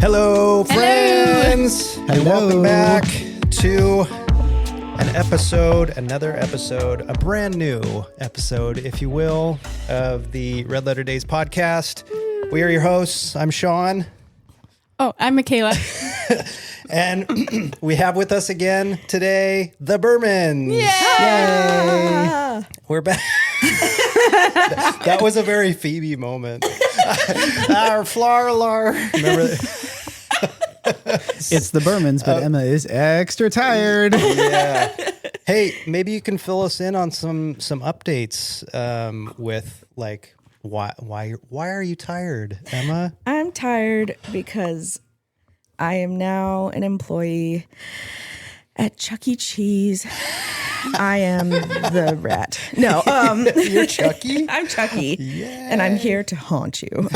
Hello, friends, Hello. and welcome back to another episode, a brand new episode, if you will, of the Red Letter Days podcast. We are your hosts. I'm Sean. Oh, I'm Michaela. And we have with us again today, the Birmans. Yay! We're back. That was a very Phoebe moment. Our Flarlar. Remember It's the Birmans, but Emma is extra tired. Yeah. Hey, maybe you can fill us in on some updates with like why are you tired, Emma? I'm tired because I am now an employee at Chuck E. Cheese. I am the rat. No, You're Chucky? I'm Chucky, Yeah. and I'm here to haunt you.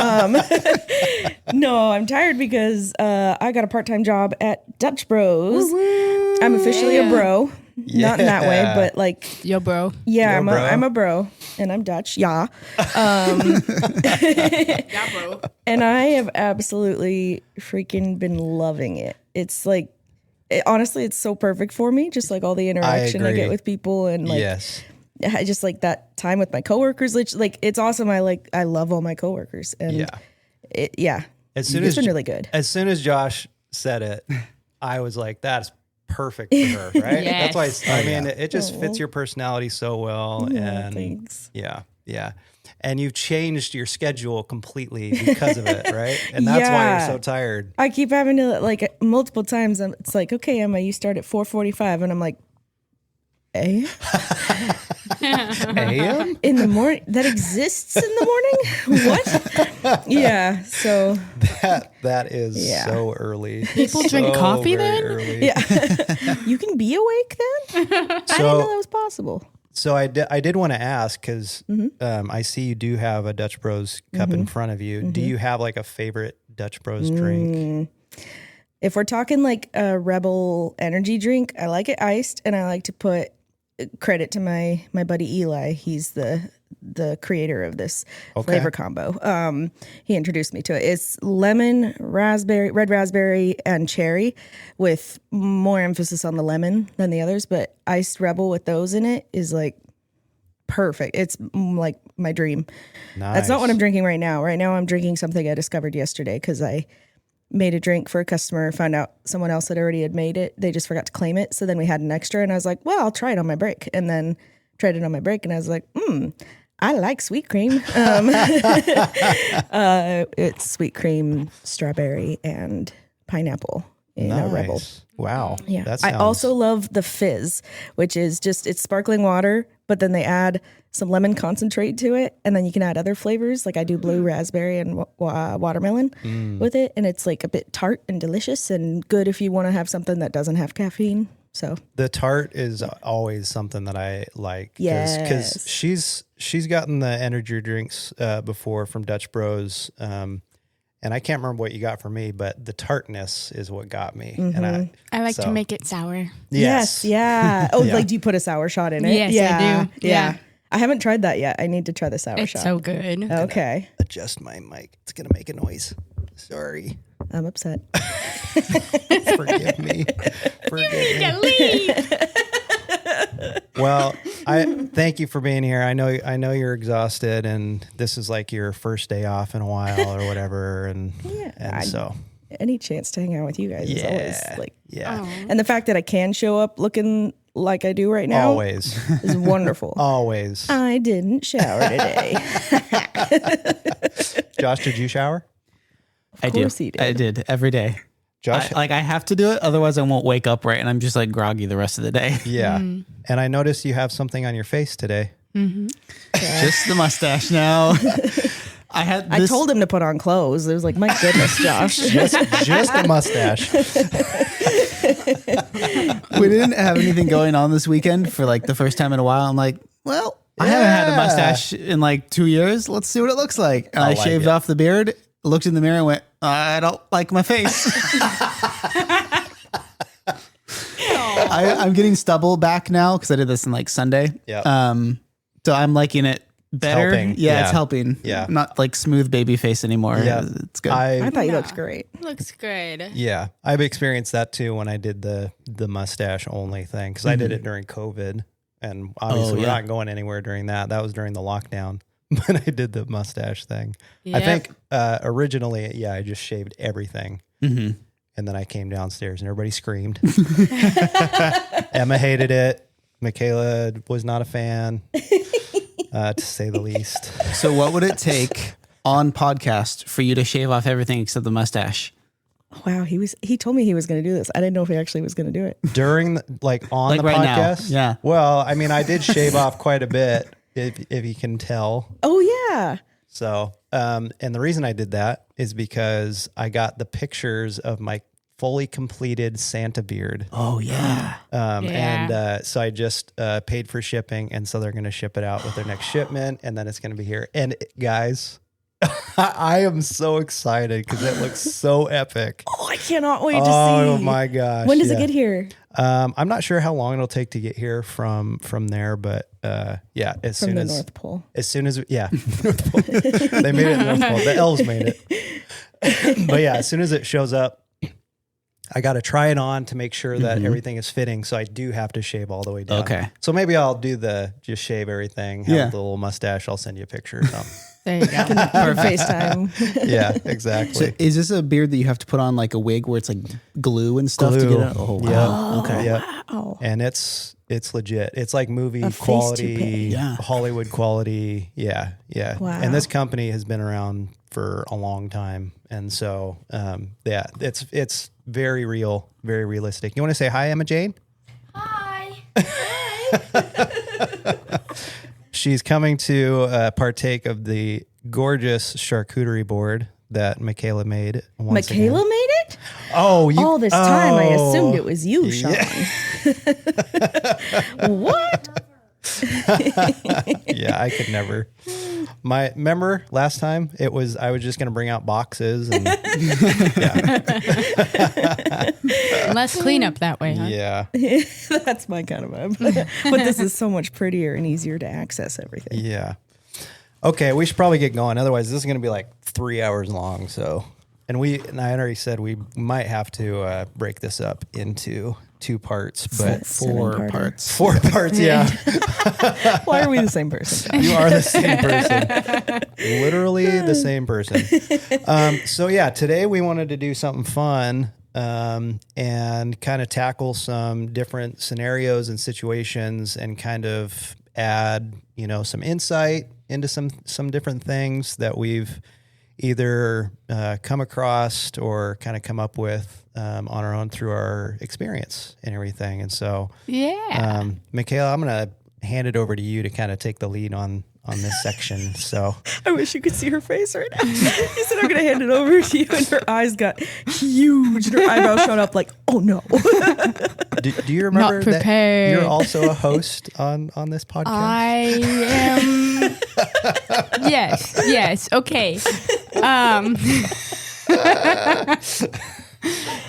No, I'm tired because I got a part-time job at Dutch Bros. Woo-woo. I'm officially a bro. Not in that way, Yeah. but like, Yo, bro. yeah, Yo, bro. I'm a bro, and I'm Dutch. Yeah. Yeah, bro. And I have absolutely freaking been loving it. It's like, honestly, it's so perfect for me. Just like all the interaction I agree. get with people, and like, Yes. I just like that time with my coworkers. Like, it's awesome. I love all my coworkers, and Yeah. it's been really good. As soon as Josh said it, I was like, that's perfect for her, right? Yes. That's why it just fits your personality so well. And Thanks. yeah. And you've changed your schedule completely because of it, right? And that's why Yeah. you're so tired. I keep having to like multiple times. It's like, okay, Emma, you start at 4:45, and I'm like, AM? in the morning? That exists in the morning? What? Yeah. So That is Yeah. so early. People drink coffee very then? Early. yeah, you can be awake then. I didn't know that was possible. So I did want to ask because I see you do have a Dutch Bros cup in front of you. Do you have like a favorite Dutch Bros drink? If we're talking like a Rebel energy drink, I like it iced, and I like to put credit to my buddy Eli. He's the creator of this flavor combo. He introduced me to it. It's lemon, raspberry, red raspberry, and cherry, with more emphasis on the lemon than the others. But iced Rebel with those in it is like perfect. It's like my dream. Nice. That's not what I'm drinking right now. Right now I'm drinking something I discovered yesterday because I made a drink for a customer, found out someone else had made it. They just forgot to claim it. So then we had an extra, and I was like, well, I'll try it on my break. And then tried it on my break, and I was like, I like sweet cream. It's sweet cream, strawberry, and pineapple in a Rebel. Nice. Wow. Yeah. That I sounds- also love the fizz, which is just, it's sparkling water, but then they add some lemon concentrate to it. And then you can add other flavors. Like I do blue raspberry and watermelon with it. And it's like a bit tart and delicious and good if you want to have something that doesn't have caffeine. So the tart is always something that I like. Yes. Because she's gotten the energy drinks before from Dutch Bros. And I can't remember what you got for me, but the tartness is what got me. And I like to make it sour. yes. Yeah. Oh, Yeah. like do you put a sour shot in it? Yes, I yeah. do. Yeah. I haven't tried that yet. I need to try the sour It's shot. so good. Okay. adjust my mic. It's going to make a noise. Sorry. I'm upset. Forgive me. Forgive me. Well, I thank you for being here. I know you're exhausted, and this is like your first day off in a while or whatever, and so Any chance to hang out with you guys is always like, yeah, and the fact that I can show up looking like I do right now always, is wonderful. always. I didn't shower today. Josh, did you shower? I do. course he did. I did every day. Josh, I have to do it, otherwise I won't wake up right, and I'm just like groggy the rest of the day. yeah. And I noticed you have something on your face today. Just the mustache now. I told him to put on clothes. It was like, my goodness, Josh. Just a mustache. We didn't have anything going on this weekend for like the first time in a while. I'm like, well, I haven't had a mustache in like 2 years. Let's see what it looks like. And I like shaved it. off the beard, looked in the mirror and went, I don't like my face. I'm getting stubble back now because I did this on like Sunday. Yep. So I'm liking it better. helping. Yeah, it's helping. Yeah. Not like smooth baby face anymore. Yeah. It's good. I thought you looked great. Looks good. Yeah, I've experienced that too when I did the mustache only thing because I did it during COVID, and obviously we're not going anywhere during that. That was during the lockdown, but I did the mustache thing. I think originally, I just shaved everything, and then I came downstairs and everybody screamed. Emma hated it. Michaela was not a fan, to say the least. So what would it take on podcast for you to shave off everything except the mustache? Wow, he told me he was going to do this. I didn't know if he actually was going to do it. During the, on the right podcast? Now. Yeah. Well, I mean, I did shave off quite a bit, if you can tell. Oh yeah. So, and the reason I did that is because I got the pictures of my fully completed Santa beard. Oh yeah. And so I just paid for shipping, and so they're going to ship it out with their next shipment, and then it's going to be here. And guys, I am so excited because it looks so epic. Oh, I cannot wait to see. Oh my gosh! When does it get here? I'm not sure how long it'll take to get here from there, but as soon as North Pole. As soon as North Pole. They made it in North Pole. The elves made it. But yeah, as soon as it shows up, I got to try it on to make sure that everything is fitting. So I do have to shave all the way down. Okay. So maybe I'll do just shave everything, have the little mustache. I'll send you a picture or something. There you go. Or FaceTime. Yeah, exactly. So is this a beard that you have to put on like a wig where it's like glue and stuff to get it? Oh, wow. Yeah. Okay. Yeah. Wow. And it's legit. It's like movie A face quality, toupee. Hollywood quality. Yeah. Yeah. Wow. And this company has been around for a long time. And so, it's very real, very realistic. You want to say hi, Emma Jane? Hi. She's coming to partake of the gorgeous charcuterie board that Michaela made. Michaela made it? Oh, all this time I assumed it was you, Sean. What? Yeah, I could never. Remember last time I was just going to bring out boxes and Less cleanup that way, huh? yeah. That's my kind of vibe. But this is so much prettier and easier to access everything. Yeah. Okay, we should probably get going. Otherwise, this is going to be like 3 hours long. So, and I already said we might have to break this up into 2 parts, but 4 parts. 4 parts. Yeah. Why are we the same person? You are the same person. Literally the same person. So yeah, today we wanted to do something fun and kind of tackle some different scenarios and situations and kind of add, some insight into some different things that we've either come across or kind of come up with on our own through our experience and everything. And so, Michaela, I'm going to hand it over to you to kind of take the lead on this section. So I wish you could see her face right now. You said I'm going to hand it over to you, and her eyes got huge, and her eyebrows showed up like, oh no. do you remember Not prepared. that you're also a host on this podcast? I am. Yes. Okay.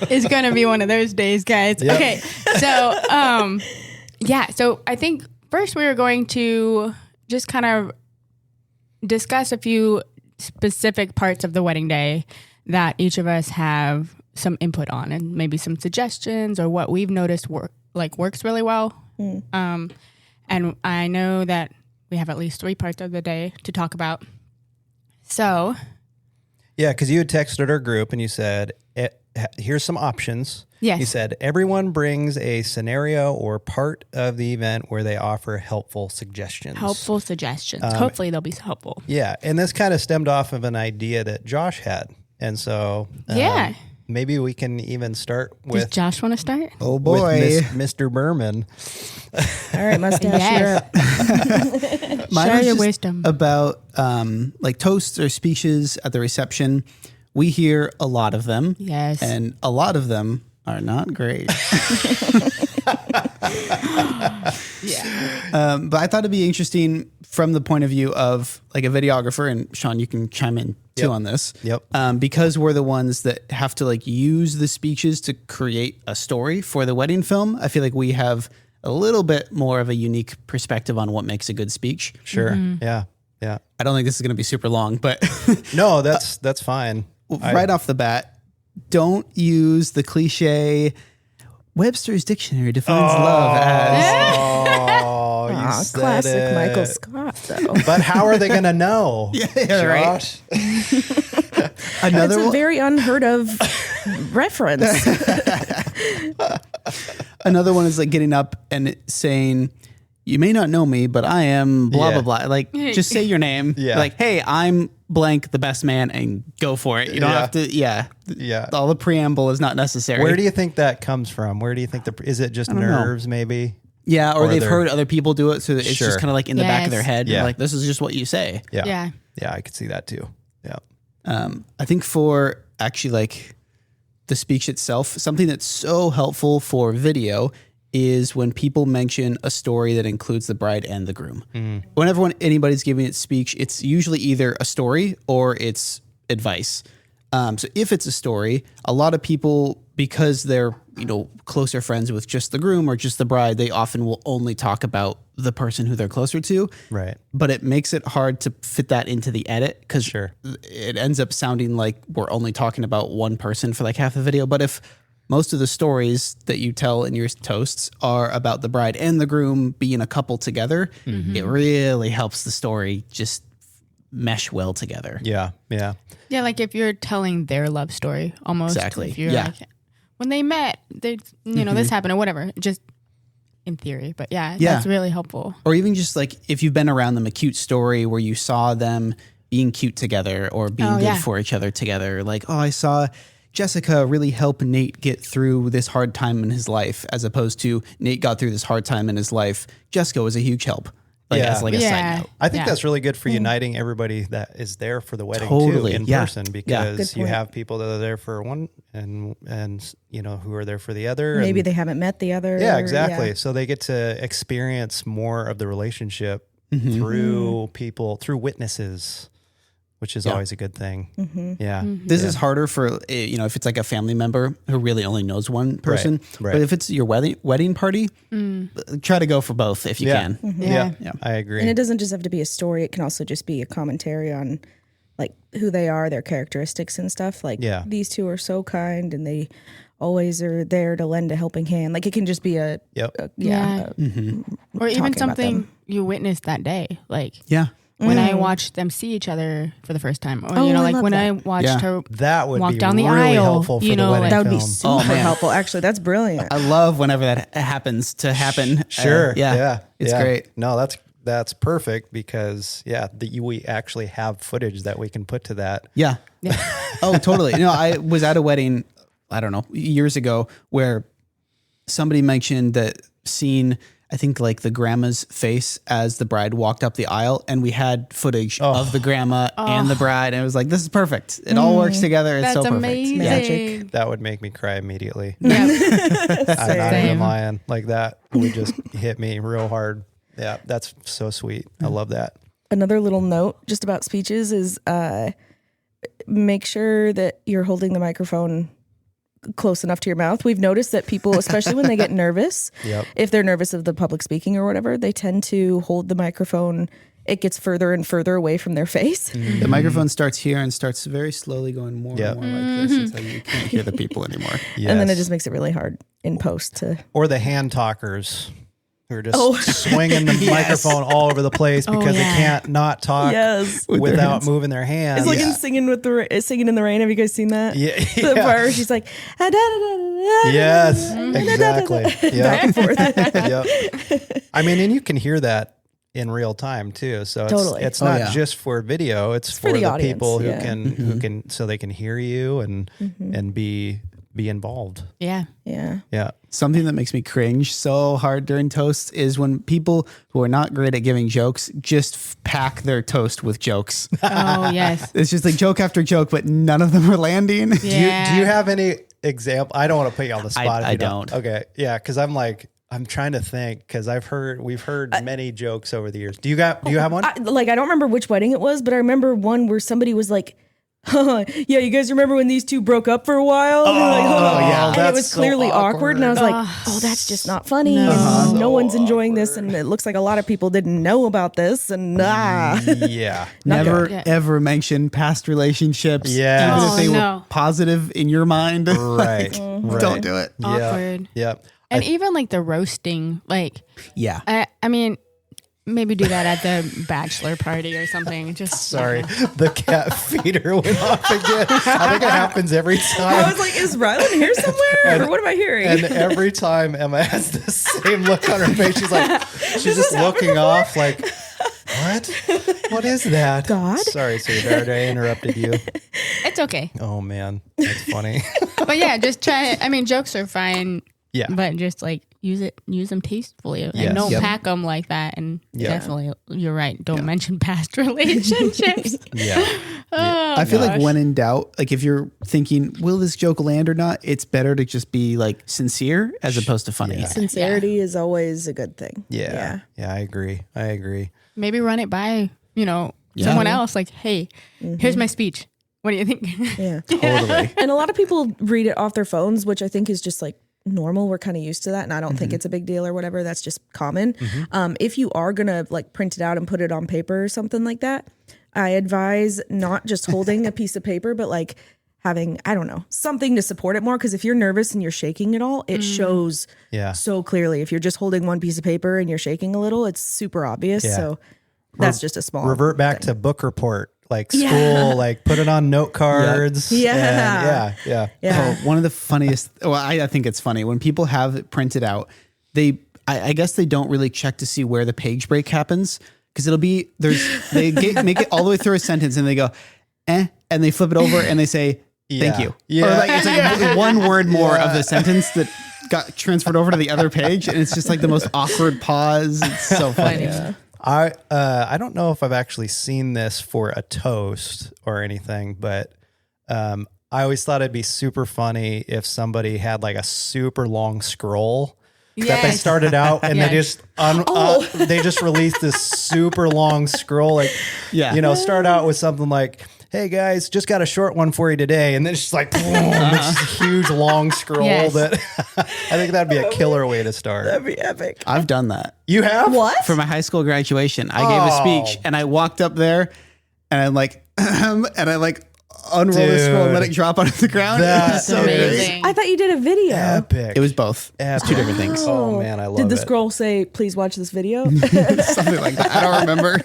It's going to be one of those days, guys. Yep. Okay. So, so I think first we are going to just kind of discuss a few specific parts of the wedding day that each of us have some input on, and maybe some suggestions or what we've noticed works really well. And I know that we have at least 3 parts of the day to talk about. So, yeah, because you had texted our group and you said, here's some options. Yes. You said everyone brings a scenario or part of the event where they offer helpful suggestions. Hopefully they'll be helpful. Yeah, and this kind of stemmed off of an idea that Josh had. And so maybe we can even start with... Does Josh want to start? Oh boy. With Mr. Birman. All right, mustache, you're up. Mine Share was your just wisdom. about like toasts or speeches at the reception. We hear a lot of them. Yes. And a lot of them are not great. But I thought it'd be interesting from the point of view of like a videographer, and Sean, you can chime in too on this. Yep. Because we're the ones that have to like use the speeches to create a story for the wedding film. I feel like we have a little bit more of a unique perspective on what makes a good speech. Sure. Yeah. Yeah. I don't think this is going to be super long, but No, that's fine. right off the bat, don't use the cliche Webster's Dictionary defines love as. Oh, you Aw, said classic it. Michael Scott, though. But how are they going to know? Right. Josh? Another It's a one, very unheard of reference. another one is like getting up and saying, "You may not know me, but I am blah Yeah. blah blah." Like, just say your name. Yeah. Like, hey, I'm blank, the best man, and go for it. You don't Yeah. have to. Yeah. Yeah. All the preamble is not necessary. Where do you think that comes from? Where do you think is it just know. nerves maybe? Yeah, or they've they're- heard other people do it, so that it's Sure. just kind of like in the back of their Yes. head. Yeah. Like, this is just what you say. Yeah. Yeah. Yeah, I could see that too. Yeah. I think for actually like the speech itself, something that's so helpful for video is when people mention a story that includes the bride and the groom. Whenever anybody's giving a speech, it's usually either a story or it's advice. So if it's a story, a lot of people, because they're, closer friends with just the groom or just the bride, they often will only talk about the person who they're closer to. Right. But it makes it hard to fit that into the edit because Sure. it ends up sounding like we're only talking about one person for like half the video. But if most of the stories that you tell in your toasts are about the bride and the groom being a couple together, it really helps the story just mesh well together. Yeah. Yeah. Yeah, like if you're telling their love story almost. Exactly. If you're Yeah. like, when they met, they, this happened or whatever. Just in theory. But yeah, Yeah. that's really helpful. Or even just like if you've been around them, a cute story where you saw them being cute together or being good yeah. for each other together. Like, I saw Jessica really help Nate get through this hard time in his life, as opposed to Nate got through this hard time in his life. Jessica was a huge help. Like, Yeah. as like a side note. I think Yeah. that's really good for uniting everybody that is there for the wedding Totally. too in Yeah. person, Yeah. because Good you point. have people that are there for one and who are there for the other. Maybe and, they haven't met the other. yeah, exactly. Yeah. So they get to experience more of the relationship through people, through witnesses, which is always a good thing. Yeah. This is harder for, if it's like a family member who really only knows one person. right. But if it's your wedding party, try to go for both if you Yeah. can. Yeah. Yeah. I agree. And it doesn't just have to be a story. It can also just be a commentary on like who they are, their characteristics and stuff. Like Yeah. these two are so kind and they always are there to lend a helping hand. Like it can just be a Yep. Or talking even about something them. you witnessed that day. Like Yeah. when I watched them see each other for the first time. Or, Oh, I like love when that. I watched Yeah. her That would walk be down the really aisle, helpful for you the know, wedding like- that would be film. super man. helpful. Actually, that's brilliant. I love whenever that happens to happen. Sure. Yeah. It's yeah. great. No, that's perfect because we actually have footage that we can put to that. Yeah. Oh, totally. I was at a wedding, I don't know, years ago where somebody mentioned that scene, I think like the grandma's face as the bride walked up the aisle, and we had footage of the grandma and the bride. And it was like, this is perfect. It all works together. It's That's so perfect. amazing. Magic. That would make me cry immediately. Yeah. I'm not even Same. lying. Like that would just hit me real hard. Yeah, that's so sweet. I love that. Another little note just about speeches is make sure that you're holding the microphone close enough to your mouth. We've noticed that people, especially when they get nervous, Yep. if they're nervous of the public speaking or whatever, they tend to hold the microphone. It gets further and further away from their face. The microphone starts here and starts very slowly going more Yep. and more like this until you can't hear the people anymore. Yes. And then it just makes it really hard in post to. or the hand talkers who are just swinging the microphone all over the place because yeah. they can't not talk Yes. without moving their hands. It's like in Singing in the Rain. Have you guys seen that? Yeah. The Yeah. part where she's like, "Ah, da, da, da, da, da, Yes, da, da, da, exactly. da, da," back and forth. Yep. I mean, and you can hear that in real time too. So it's, Totally. it's Oh, not yeah. just for video. It's for for the the audience, people who yeah. can so they can hear you and be involved. Yeah. Yeah. Yeah. Something that makes me cringe so hard during toasts is when people who are not great at giving jokes just pack their toast with jokes. Oh, yes. It's just like joke after joke, but none of them are landing. Yeah. Do you have any example? I don't want to put you on the spot. If I you don't. Okay. Yeah. Cause I'm trying to think because we've heard many jokes over the years. Do you have one? I don't remember which wedding it was, but I remember one where somebody was like Yeah, you guys remember when these two broke up for a while? And they're like, yeah, and it was that's clearly so awkward. And I was like, that's just not funny. And no one's enjoying this. And it looks like a lot of people didn't know about this. And Yeah. Never ever mention past relationships, Yes. even if they no. were positive in your mind. Right. Don't do it. Awkward. Yep. And even like the roasting, like, Yeah. I mean, maybe do that at the bachelor party or something. Just Sorry, the cat feeder went off again. I think it happens every I time. was like, is Rylan here somewhere? Or what am I hearing? And every time Emma has the same look on her face, she's just looking off like, what? What is that? God? Sorry, sweetheart, I interrupted you. It's okay. Oh man, that's funny. But yeah, just try. I mean, jokes are fine. Yeah. But just like use them tastefully Yes. and don't Yep. pack them like that. And Yeah. definitely, you're right. Don't mention past relationships. Yeah. Oh, I feel like gosh. when in doubt, like if you're thinking, will this joke land or not? It's better to just be like sincere as opposed to funny. Yeah. Sincerity is always a good thing. Yeah. I agree. maybe run it by someone else. Like, hey, here's my speech. What do you think? Yeah. Totally. And a lot of people read it off their phones, which I think is just like normal. We're kind of used to that. And I don't think it's a big deal or whatever. That's just common. If you are going to like print it out and put it on paper or something like that, I advise not just holding a piece of paper, but like having, I don't know, something to support it more. Because if you're nervous and you're shaking it all, it shows so clearly. If you're just holding one piece of paper and you're shaking a little, it's super obvious. Yeah. So that's just a small Revert back to book report, like school, like put it on note cards. Yeah. Yeah. Oh, one of the funniest. Well, I think it's funny when people have it printed out. I guess they don't really check to see where the page break happens because it'll be make it all the way through a sentence and they go, and they flip it over and they say thank you. Yeah. Or like it's like one word more of the sentence that got transferred over to the other page, and it's just like the most awkward pause. It's so funny. I don't know if I've actually seen this for a toast or anything, but I always thought it'd be super funny if somebody had like a super long scroll that they started out and they just released this super long scroll, like start out with something like, hey guys, just got a short one for you today, and then it's just like boom, it's just a huge long scroll that I think that'd be a killer way to start. That'd be epic. I've done that. You have? What? For my high school graduation, I gave a speech and I walked up there and I'm like, and I like unroll the scroll and let it drop onto the ground. That's so amazing. I thought you did a video. Epic. It was both. It's two different things. Oh man, I love it. Did the scroll say, please watch this video? Something like that. I don't remember.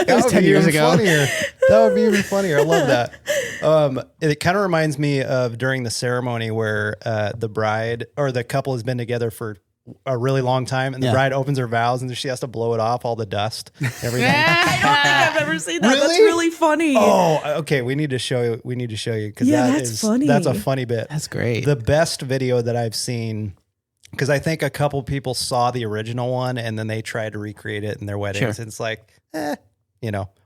It was 10 years ago. Funnier. That would be even funnier. I love that. It kind of reminds me of during the ceremony where the bride or the couple has been together for a really long time, and the bride opens her vows, and she has to blow it off, all the dust, everything. I don't think I've ever seen that. Really? That's really funny. Oh, okay. We need to show you because that's funny. That's a funny bit. That's great. The best video that I've seen, because I think a couple people saw the original one and then they tried to recreate it in their weddings. Sure. It's like,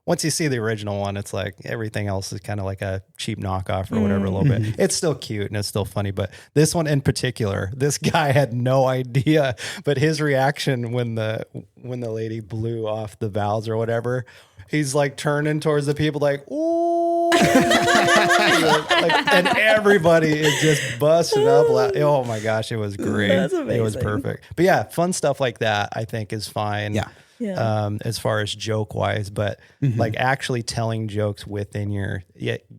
once you see the original one, it's like everything else is kind of like a cheap knockoff or whatever a little bit. It's still cute and it's still funny. But this one in particular, this guy had no idea, but his reaction when the lady blew off the vows or whatever, he's like turning towards the people like, ooh, and everybody is just busting up. Oh my gosh, it was great. That's amazing. It was perfect. But yeah, fun stuff like that I think is fine. Yeah. As far as joke wise, but like actually telling jokes within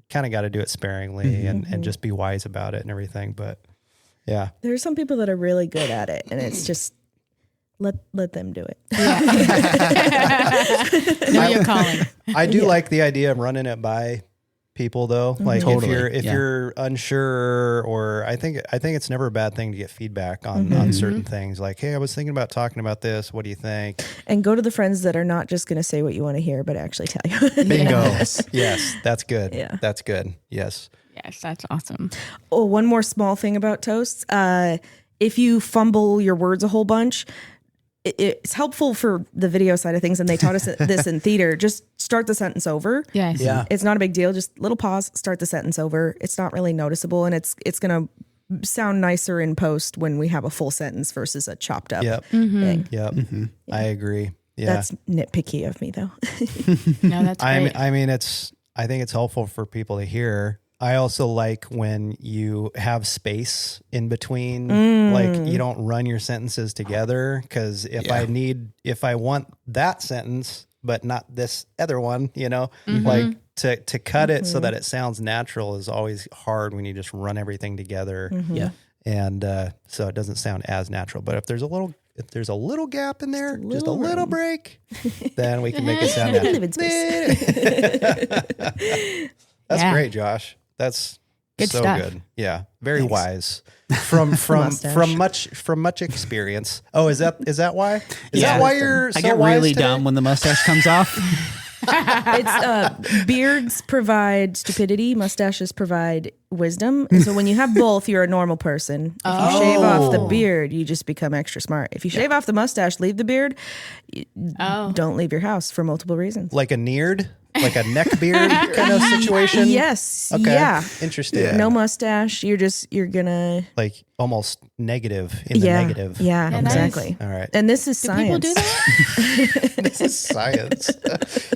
kind of got to do it sparingly and just be wise about it and everything. But yeah, There's some people that are really good at it, and it's just let them do it. Know your calling. I do like the idea of running it by people though. Like if you're unsure, or I think it's never a bad thing to get feedback on certain things. Like, hey, I was thinking about talking about this. What do you think? And go to the friends that are not just going to say what you want to hear, but actually tell you. Bingo. Yes, that's good. Yeah. That's good. Yes. Yes, that's awesome. Oh, one more small thing about toasts. If you fumble your words a whole bunch, it's helpful for the video side of things. And they taught us this in theater. Just start the sentence over. Yes. Yeah. It's not a big deal. Just little pause, start the sentence over. It's not really noticeable. And it's going to sound nicer in post when we have a full sentence versus a chopped up thing. Yep. I agree. Yeah. That's nitpicky of me though. No, that's great. I mean, I think it's helpful for people to hear. I also like when you have space in between, like you don't run your sentences together. Cause if I want that sentence, but not this other one, like to cut it so that it sounds natural is always hard when you just run everything together. Yeah. And so it doesn't sound as natural. But if there's a little gap in there, just a little break, then we can make it sound natural. Live in space. That's great, Josh. That's Good so stuff. good. Yeah, very wise. From much experience. Oh, is that why? Is that why you're so I get wise really today? dumb when the mustache comes off. It's beards provide stupidity, mustaches provide wisdom. And so when you have both, you're a normal person. If you shave off the beard, you just become extra smart. If you shave off the mustache, leave the beard, don't leave your house for multiple reasons. Like a neared, like a neck beard kind of situation. Yes. Okay. Yeah. Interesting. No mustache. You're gonna Like almost negative in the negative. Yeah, nice. exactly. All right. And this is Do science. people do that? This is science.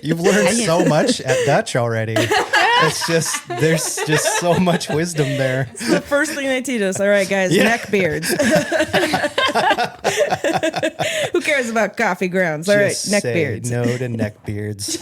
You've learned so much at Dutch already. It's just, there's just so much wisdom there. The first thing they teach us. All right, guys, neck beards. Who cares about coffee grounds? All right, Just neck say beards. no to neck beards.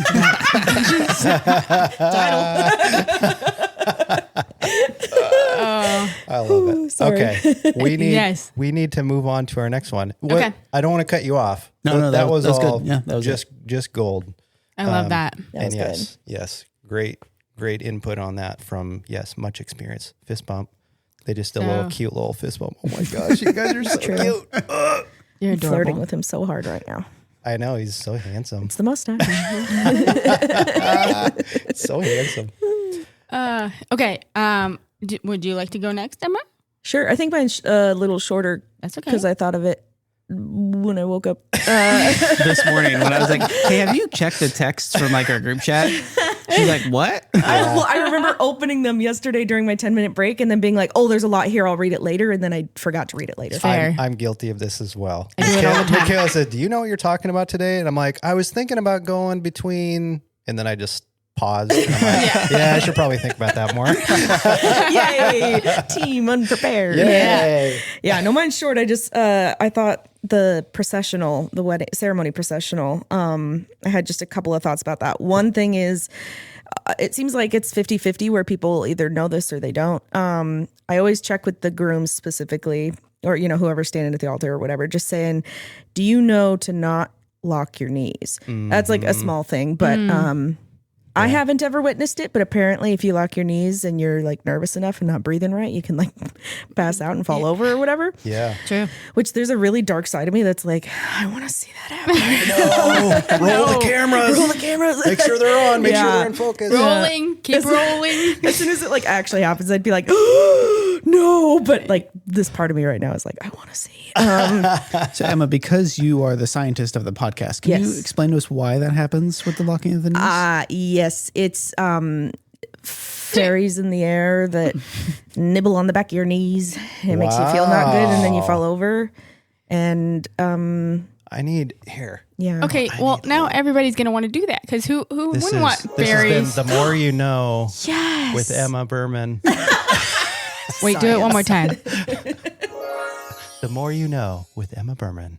I love it. sorry. Okay. Yes. We need to move on to our next one. Okay. I don't want to cut you off. No, that was was all good. Yeah, that was just gold. I love that. That was And yes, great input on that from much experience. Fist bump. They just did a little cute little fist bump. Oh my gosh, you guys are so true. cute. You're I'm flirting adorable. with him so hard right now. I know, he's so handsome. It's the mustache. So handsome. Okay. Would you like to go next, Emma? Sure. I think mine's a little shorter That's okay. because I thought of it when I woke up. This morning when I was like, hey, have you checked the texts from like our group chat? She's like, what? I remember opening them yesterday during my 10-minute break and then being like, oh, there's a lot here. I'll read it later. And then I forgot to read it later. Fair. I'm guilty of this as well. I do it all the time. Michaela said, do you know what you're talking about today? And I'm like, I was thinking about going between, and then I just paused. And I'm like, I should probably think about that more. Yay. Team unprepared. Yay. Yeah, no, mine's short. I just, I thought the processional, the wedding ceremony processional, I had just a couple of thoughts about that. One thing is, it seems like it's 50-50 where people either know this or they don't. I always check with the grooms specifically, or, whoever's standing at the altar or whatever, just saying, do you know to not lock your knees? That's like a small thing, but, I haven't ever witnessed it, but apparently if you lock your knees and you're like nervous enough and not breathing right, you can like pass out and fall over or whatever. Yeah. True. Which there's a really dark side of me that's like, I want to see that happen. Roll the cameras. Roll the cameras. Make sure they're on. Make sure Yeah. they're in focus. Rolling. Keep rolling. As soon as it like actually happens, I'd be like, oh, no. But like this part of me right now is like, I want to see. So Emma, because you are the scientist of the podcast, can you Yes. explain to us why that happens with the locking of the knees? Yes, it's fairies in the air that nibble on the back of your knees. It makes you feel not good, and then you fall over. And I need here. yeah. Okay. Well, now everybody's gonna want to do that because who wouldn't want This fairies? has been The More You Know Yes. with Emma Birman. Wait, do it one more time. The More You Know with Emma Birman.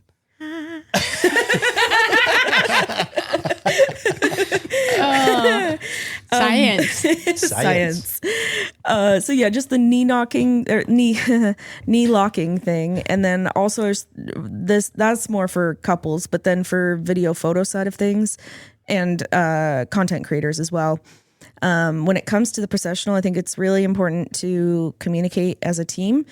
Science. Science. So yeah, just the knee knocking or knee locking thing, and then also that's more for couples, but then for video photo side of things, and content creators as well. When it comes to the processional, I think it's really important to communicate as a team,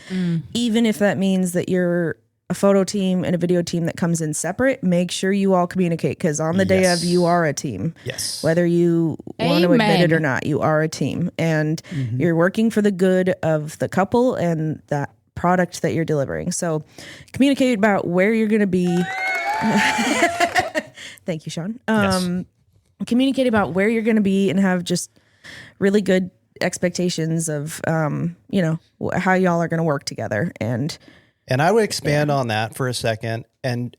even if that means that you're a photo team and a video team that comes in separate. Make sure you all communicate, because on the day of, you are a team. Yes. Whether you want to admit Amen. it or not, you are a team, and you're working for the good of the couple and that product that you're delivering. So communicate about where you're going to be. Thank you, Sean. Communicate about where you're going to be and have just really good expectations of, how y'all are going to work together. And I would expand on that for a second, and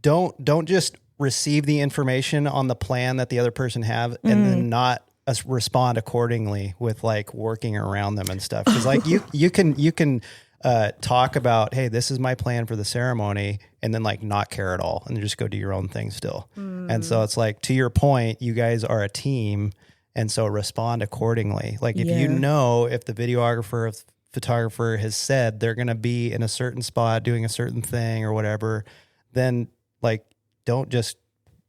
don't just receive the information on the plan that the other person have and then not respond accordingly with like working around them and stuff. Cause like you can talk about, hey, this is my plan for the ceremony, and then like not care at all and just go do your own thing still. And so it's like, to your point, you guys are a team. And so respond accordingly. Like if you know, if the videographer, if photographer has said they're going to be in a certain spot doing a certain thing or whatever, then like, don't just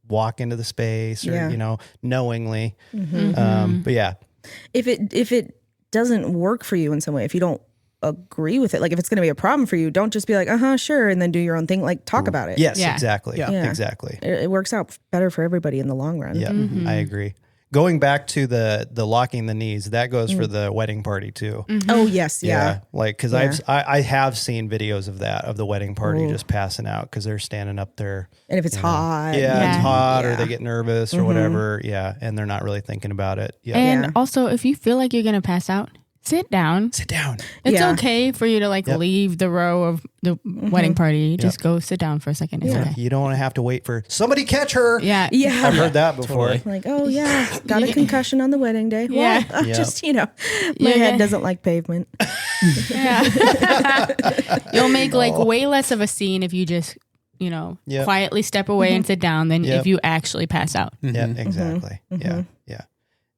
walk into the space or, you know, knowingly. But yeah. If it doesn't work for you in some way, if you don't agree with it, like if it's going to be a problem for you, don't just be like, sure, and then do your own thing. Like talk about it. Yes, exactly. Yeah. Exactly. It works out better for everybody in the long run. Yeah, I agree. Going back to the locking the knees, that goes for the wedding party too. Oh yes, yeah. Like because I have seen videos of that, of the wedding party just passing out because they're standing up there. And if it's hot, it's hot, or they get nervous or whatever, and they're not really thinking about it. And also, if you feel like you're gonna pass out, sit down. Sit down. It's okay for you to like leave the row of the wedding party. Just go sit down for a second. It's okay. You don't want to have to wait for somebody catch her. Yeah. I've heard that before. Like, got a concussion on the wedding day. Yeah. Well, just, my head doesn't like pavement. You'll make like way less of a scene if you just, quietly step away and sit down than if you actually pass out. Yeah, exactly. Yeah.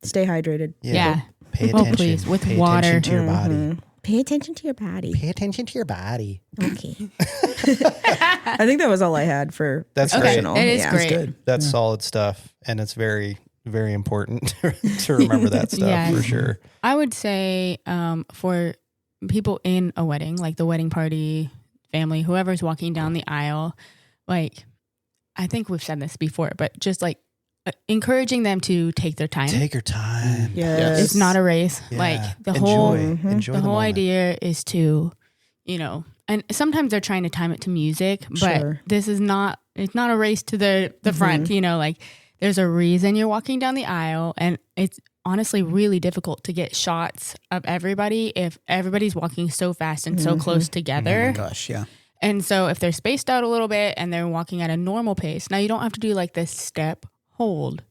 Stay hydrated. Yeah. Pay attention. Please, with Pay water. attention to your body. Pay attention to your body. Pay attention to your body. Okay. I think that was all I had for That's professional. It is Yeah. great. Good. That's solid stuff. And it's very, very important to remember that stuff for sure. I would say for people in a wedding, like the wedding party, family, whoever's walking down the aisle, like, I think we've said this before, but just like encouraging them to take their time. Take your time. Yes. It's not a race. Yeah. Like the Enjoy whole moment. idea is to, and sometimes they're trying to time it to music, but Sure. this is not, it's not a race to the front, like there's a reason you're walking down the aisle, and it's honestly really difficult to get shots of everybody if everybody's walking so fast and so close together. Oh my gosh, yeah. And so if they're spaced out a little bit and they're walking at a normal pace, now you don't have to do like this step, hold,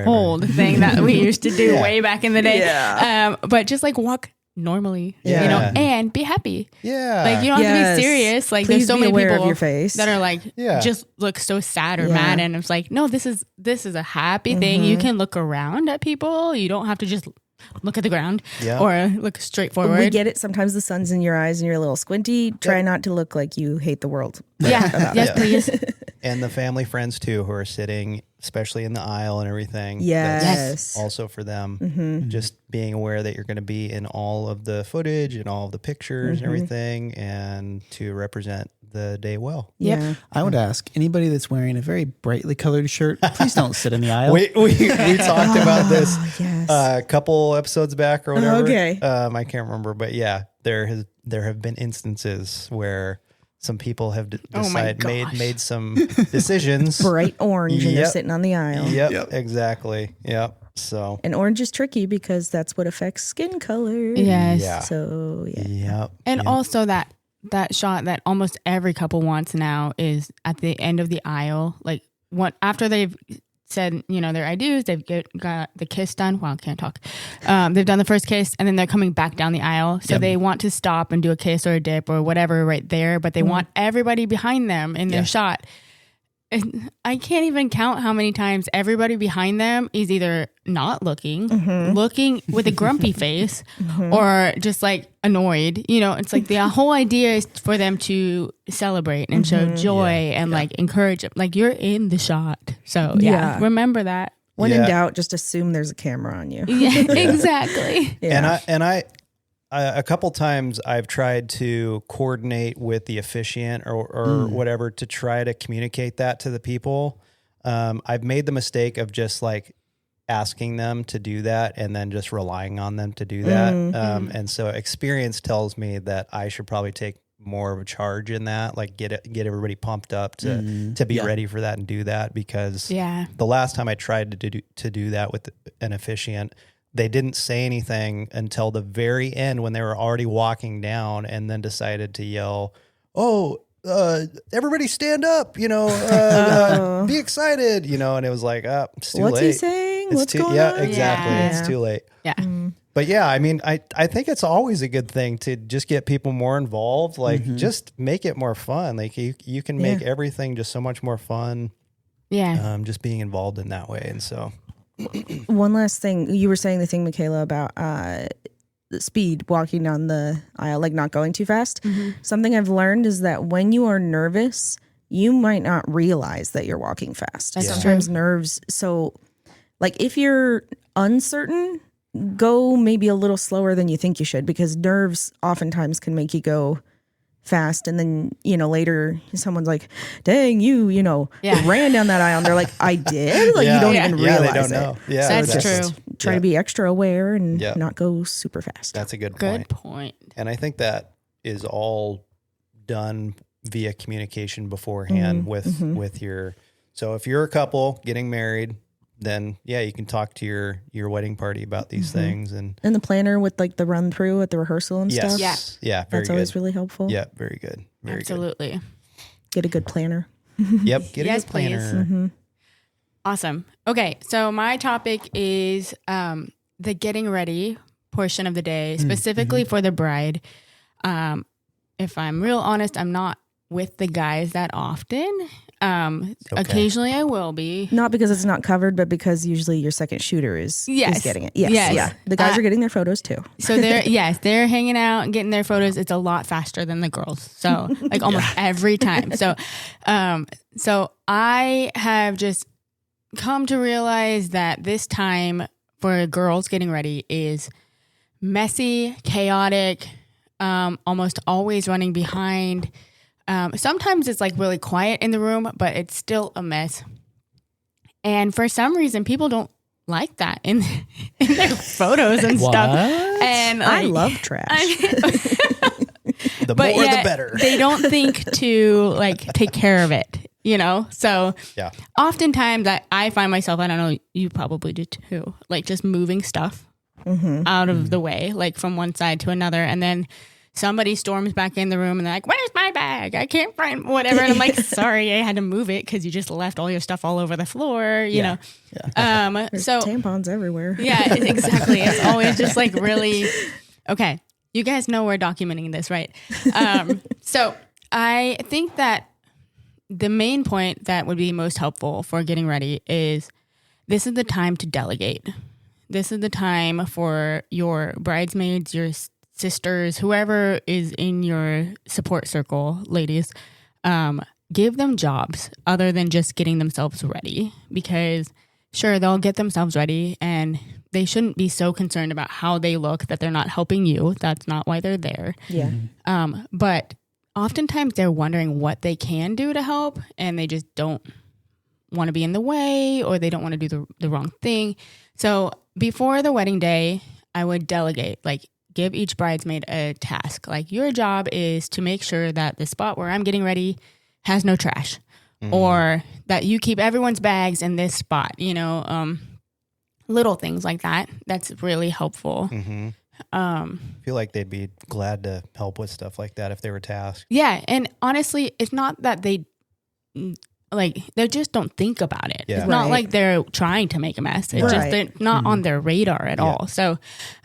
hold thing that we used to do way back in the day. Yeah. But just like walk normally, and be happy. Yeah. Like you don't have to be serious. Like Please there's so be many aware people of your face. that are like, just look so sad or mad. And it's like, no, this is a happy thing. You can look around at people. You don't have to just look at the ground or look straight forward. We get it. Sometimes the sun's in your eyes and you're a little squinty. Try not to look like you hate the world. Yes, please. And the family friends too, who are sitting, especially in the aisle and everything. Yes. That's also for them. Just being aware that you're going to be in all of the footage and all of the pictures and everything, and to represent the day well. Yeah. I would ask anybody that's wearing a very brightly colored shirt, please don't sit in the aisle. We talked about this Yes. a couple episodes back or whatever. Okay. I can't remember, but there have been instances where some people have made some decisions. Bright orange and they're Yep. sitting on the aisle. Yep, exactly. Yep. So. And orange is tricky because that's what affects skin color. Yes. Yeah. So, Yep. And also that shot that almost every couple wants now is at the end of the aisle. Like after they've said, their I do's, they've got the kiss done. Well, I can't talk. They've done the first kiss and then they're coming back down the aisle. So they want to stop and do a kiss or a dip or whatever right there, but they want everybody behind them in their shot. And I can't even count how many times everybody behind them is either not looking with a grumpy face, or just like annoyed. It's like the whole idea is for them to celebrate and show joy and like encourage them. Like you're in the shot. So remember that. when in doubt, just assume there's a camera on you. Yeah, exactly. Yeah. And I a couple times I've tried to coordinate with the officiant or whatever to try to communicate that to the people. I've made the mistake of just like asking them to do that and then just relying on them to do that. And so experience tells me that I should probably take more of a charge in that, like get everybody pumped up to be ready for that and do that, because the last time I tried to do that with an officiant, they didn't say anything until the very end when they were already walking down, and then decided to yell, "Oh, everybody stand up, be excited, and it was like, it's too What's late. he saying? It's What's too, going yeah, on? exactly. Yeah. It's too late. Yeah. But yeah, I mean, I think it's always a good thing to just get people more involved. Like, just make it more fun. Like, you can make everything just so much more fun. Yeah. Just being involved in that way. And so, One last thing. You were saying the thing, Michaela, about the speed walking down the aisle, like not going too fast. Something I've learned is that when you are nervous, you might not realize that you're walking fast. That's Sometimes true. nerves. So, like, if you're uncertain, go maybe a little slower than you think you should, because nerves oftentimes can make you go fast, and then later someone's like, dang, you ran down that aisle, and they're like, I did. Like, you don't even realize they don't it. know. Yeah, That's exactly. true. Try to be extra aware and Yep. not go super fast. That's a good Good point. point. And I think that is all done via communication beforehand with your. So if you're a couple getting married, then you can talk to your wedding party about these things and And the planner with like the run through at the rehearsal and yes, stuff. yeah, very That's good. always really helpful. Yeah, very good, very Absolutely. Get a good planner. good. Yep, get Yes, a good planner. please. Awesome. Okay, so my topic is the getting ready portion of the day, specifically for the bride. If I'm real honest, I'm not with the guys that often. Occasionally I will be. Not because it's not covered, but because usually your second shooter is getting it. Yes. Yes. Yeah. The guys are getting their photos too. So they're hanging out and getting their photos. It's a lot faster than the girls. So like almost every time. So so I have just come to realize that this time for girls getting ready is messy, chaotic, almost always running behind. Sometimes it's like really quiet in the room, but it's still a mess. And for some reason, people don't like that in their photos and stuff. And I love trash. The but more, yet the better. They don't think to like take care of it, So Yeah. oftentimes I find myself, I don't know, you probably do too, like just moving stuff out of the way, like from one side to another, and then somebody storms back in the room and they're like, where's my bag? I can't find whatever. And I'm like, sorry, I had to move it because you just left all your stuff all over the floor, you know? There's So tampons everywhere. yeah, exactly. It's always just like really, okay, you guys know we're documenting this, right? So I think that the main point that would be most helpful for getting ready is this is the time to delegate. This is the time for your bridesmaids, your sisters, whoever is in your support circle, ladies, give them jobs other than just getting themselves ready, because sure, they'll get themselves ready and they shouldn't be so concerned about how they look that they're not helping you. That's not why they're there. Yeah. But oftentimes they're wondering what they can do to help, and they just don't want to be in the way, or they don't want to do the wrong thing. So before the wedding day, I would delegate, like give each bridesmaid a task. Like, your job is to make sure that the spot where I'm getting ready has no trash, or that you keep everyone's bags in this spot, little things like that. That's really helpful. I feel like they'd be glad to help with stuff like that if they were tasked. Yeah. And honestly, it's not that they just don't think about it. Yeah. It's not Right. like they're trying to make a mess. It's just Right. they're not on their radar at all. So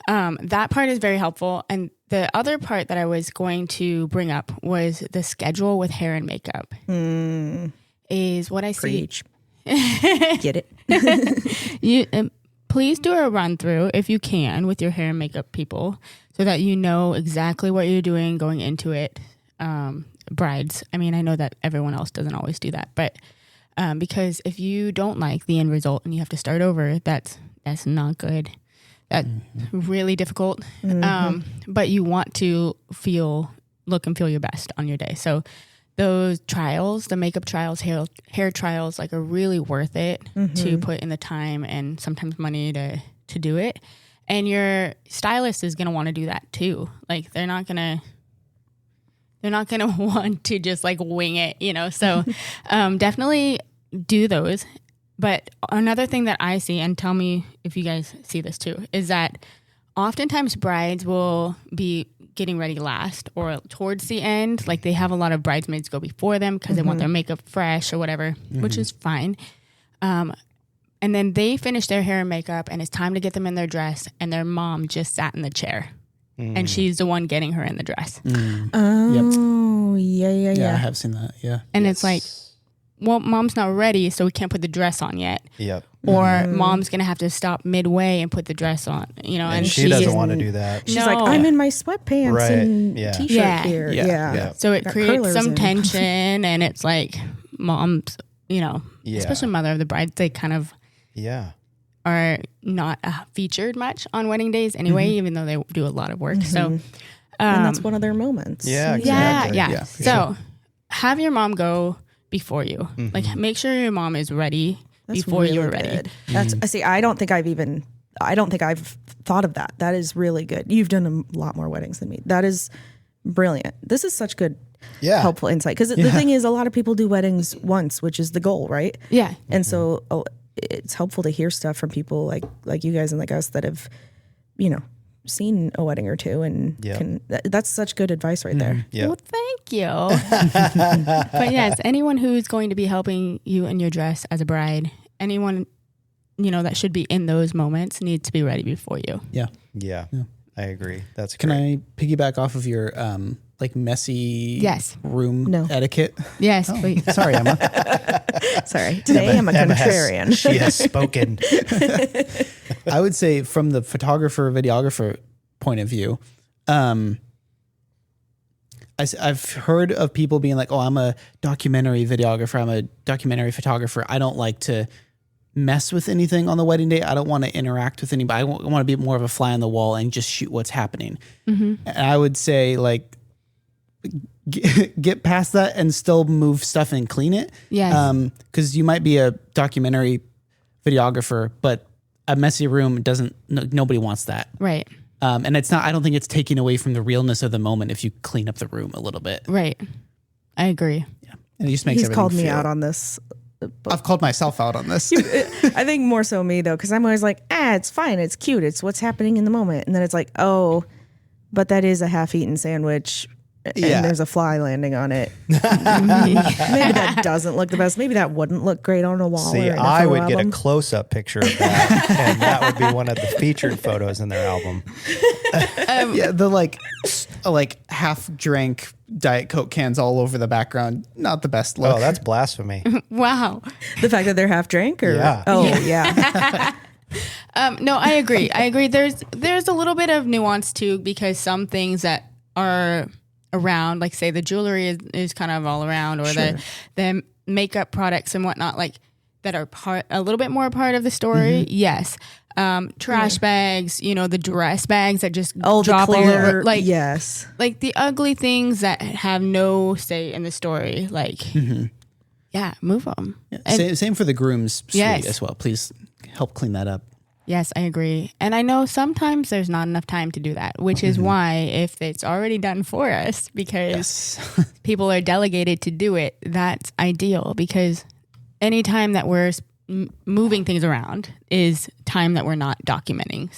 that part is very helpful. And the other part that I was going to bring up was the schedule with hair and makeup. Is what I Preach. see. Get it? You please do a run through if you can with your hair and makeup people, so that you know exactly what you're doing going into it. Brides, I mean, I know that everyone else doesn't always do that, but because if you don't like the end result and you have to start over, that's not good. That's really difficult. But you want to look and feel your best on your day. So those trials, the makeup trials, hair trials, like, are really worth it to put in the time and sometimes money to do it. And your stylist is going to want to do that too. Like, they're not going to want to just like wing it, So definitely do those. But another thing that I see, and tell me if you guys see this too, is that oftentimes brides will be getting ready last or towards the end. Like they have a lot of bridesmaids go before them because they want their makeup fresh or whatever, which is fine. And then they finish their hair and makeup and it's time to get them in their dress and their mom just sat in the chair and she's the one getting her in the dress. Oh, yeah. Yeah, I have seen that. Yeah. And it's like, well, mom's not ready, so we can't put the dress on yet. Yep. Or mom's going to have to stop midway and put the dress on, you know. And she doesn't want to do that. She's like, I'm in my sweatpants and t-shirt Yeah. here. Yeah. Yeah. So it Got creates curlers some in. tension and it's like mom's, you know, especially mother of the bride, they kind of are not featured much on wedding days anyway, even though they do a lot of work. So, And that's one of their moments. Yeah, exactly. Yeah. So have your mom go before you. Like make sure your mom is ready before really you're ready. good. That's see, I don't think I've thought of that. That is really good. You've done a lot more weddings than me. That is brilliant. This is such good helpful insight. Because the thing is, a lot of people do weddings once, which is the goal, right? Yeah. And so it's helpful to hear stuff from people like you guys and like us that have, you know, seen a wedding or two and that's such good advice right there. Yeah. Well, thank you. But yes, anyone who's going to be helping you in your dress as a bride, anyone, you know, that should be in those moments needs to be ready before you. Yeah. Yeah. I agree. That's Can great. I piggyback off of your like messy room No. etiquette? Yes, please. Sorry, Emma. Sorry. Today I'm a contrarian. She has spoken. I would say from the photographer, videographer point of view, I've heard of people being like, oh, I'm a documentary videographer. I'm a documentary photographer. I don't like to mess with anything on the wedding day. I don't want to interact with anybody. I want to be more of a fly on the wall and just shoot what's happening. And I would say like, get past that and still move stuff and clean it. Yes. Because you might be a documentary videographer, but a messy room nobody wants that. Right. And it's not, I don't think it's taking away from the realness of the moment if you clean up the room a little bit. Right. I agree. Yeah. And it just makes He's everything called me feel- out on this. I've called myself out on this. I think more so me though, because I'm always like, it's fine, it's cute, it's what's happening in the moment, and then it's like, oh, but that is a half-eaten sandwich, and there's a fly landing on it. Maybe that doesn't look the best. Maybe that wouldn't look great on a wall. See, or in a I photo would get a album. close-up picture of that, and that would be one of the featured photos in their album. Yeah, the like half drank Diet Coke cans all over the background. Not the best look. Oh, that's blasphemy. Wow. The fact that they're half drank, or Yeah. No, I agree. There's a little bit of nuance too, because some things that are around, like say the jewelry is kind of all around, or the makeup products and whatnot, like that are a little bit more part of the story. Yes. Trash bags, you know, the dress bags that just drop the all clear, over, like yes, like the ugly things that have no say in the story, like move them. Same for the groom's suite Yes. as well. Please help clean that up. Yes, I agree. And I know sometimes there's not enough time to do that, which is why if it's already done for us, because people are delegated to do it, that's ideal, because any time that we're moving things around is time that we're not documenting.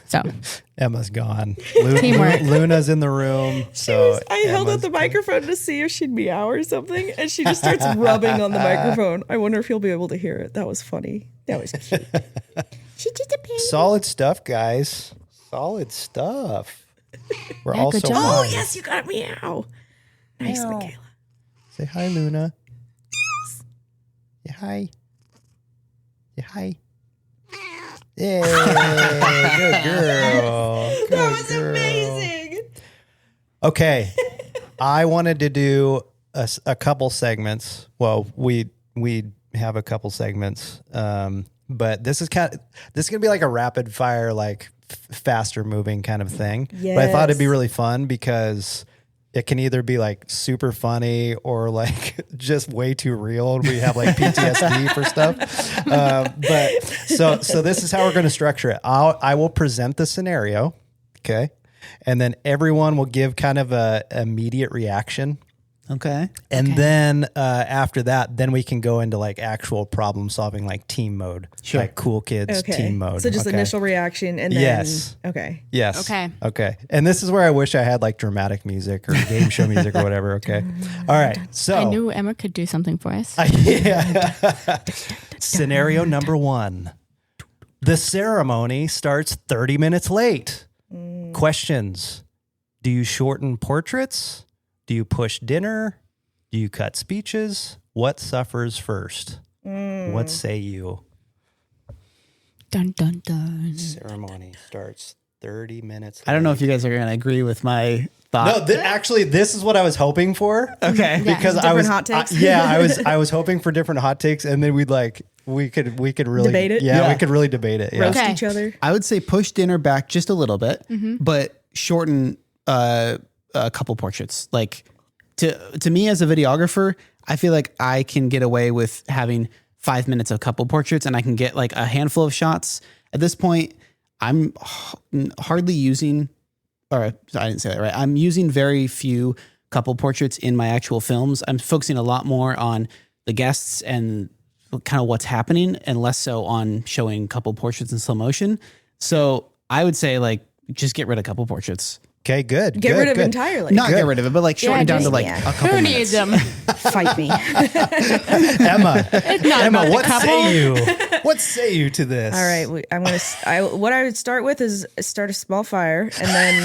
So Emma's gone. Teamwork. Luna's in the room. So I held out Emma's the microphone to see if she'd meow or something, and she just starts rubbing on the microphone. I wonder if he'll be able to hear it. That was funny. That was cute. She's just a baby. solid stuff, guys. Solid stuff. We're Yeah, also good job. Oh fine. yes, you got meow. Nice, Meow. Michaela. Say hi, Luna. Yeah, hi. Yeah, hi. Yay! Good girl. That was amazing. Okay, I wanted to do a couple segments. Well, we have a couple segments, but this is gonna be like a rapid fire, like faster moving kind of thing. But I thought it'd be Yes. really fun because it can either be like super funny or like just way too real. We have like PTSD for stuff. But so this is how we're going to structure it. I will present the scenario. Okay. And then everyone will give kind of a immediate reaction. Okay. And then after that, then we can go into like actual problem solving, like team mode, like cool kids team mode. So just initial reaction and then Yes. Okay. Yes. Okay. Okay. And this is where I wish I had like dramatic music or game show music or whatever. Okay. All right. So I knew Emma could do something for us. Scenario number 1. The ceremony starts 30 minutes late. Questions. Do you shorten portraits? Do you push dinner? Do you cut speeches? What suffers first? What say you? Dun, dun, dun. Ceremony starts 30 minutes late. I don't know if you guys are going to agree with my thought. No, actually, this is what I was hoping for. Okay. Yeah. Because Different hot takes? I was hoping for different hot takes, and then we could really Debate it? Yeah, Yeah. we could really debate it. Yeah. Roast Okay. each other. I would say push dinner back just a little bit, but shorten a couple portraits. Like to me as a videographer, I feel like I can get away with having 5 minutes of couple portraits, and I can get like a handful of shots. At this point, I'm hardly using, or I didn't say that right. I'm using very few couple portraits in my actual films. I'm focusing a lot more on the guests and kind of what's happening, and less so on showing couple portraits in slow motion. So I would say like just get rid of couple portraits. Okay, good. Get good, rid of good. entirely. Not get rid of it, but like shorten down just- to like yeah. a couple Who minutes. needs them? Fight me. Emma, It's not Emma, about what the couple. say you? What say you to this? All right, what I would start with is start a small fire, and then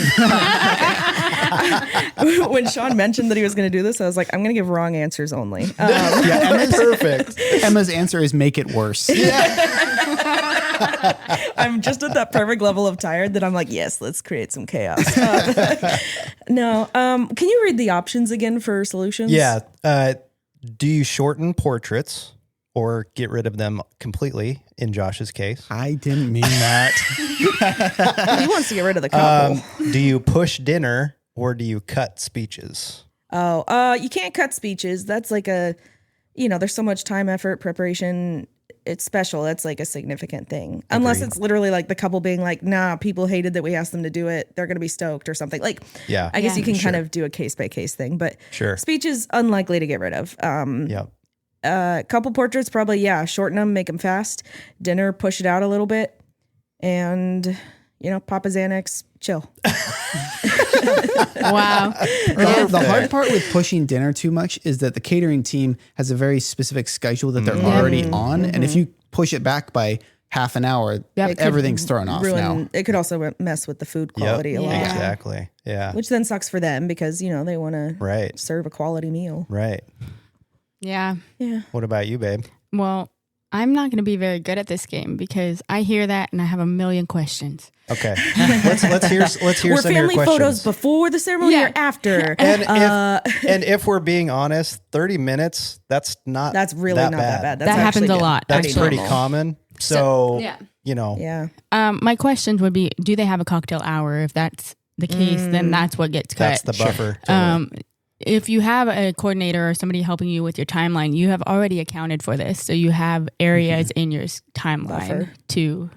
when Sean mentioned that he was going to do this, I was like, I'm going to give wrong answers only. Yeah, Perfect. Emma's answer is make it worse. I'm just at that perfect level of tired that I'm like, yes, let's create some chaos. No, can you read the options again for solutions? Yeah. Do you shorten portraits or get rid of them completely? In Josh's case, I didn't mean that. He wants to get rid of the couple. do you push dinner or do you cut speeches? You can't cut speeches. That's like there's so much time, effort, preparation. It's special. That's like a significant thing. Unless it's literally like the couple being like, nah, people hated that we asked them to do it. They're going to be stoked or something. Like, Yeah. I guess Yeah. you can kind of do a case by case thing, but Sure. speech is unlikely to get rid of. Yep. Couple portraits, probably, shorten them, make them fast. Dinner, push it out a little bit. And, Papa Xanax, chill. Wow. The hard part with pushing dinner too much is that the catering team has a very specific schedule that they're already on. And if you push it back by half an hour, everything's thrown off now. It could also mess with the food quality a lot. Yeah. Exactly. Yeah. Which then sucks for them because, they want to Right. serve a quality meal. Right. Yeah. Yeah. What about you, babe? Well, I'm not going to be very good at this game because I hear that and I have a million questions. Okay. Let's hear We're some of your family questions. photos before the ceremony Yeah. or after. And if we're being honest, 30 minutes, that's really not that bad. That happens actually a lot. That's actually. pretty common. So, yeah. Yeah. My questions would be, do they have a cocktail hour? If that's the case, then that's what gets cut. that's the buffer. Totally. If you have a coordinator or somebody helping you with your timeline, you have already accounted for this. So you have areas in your timeline Buffer. to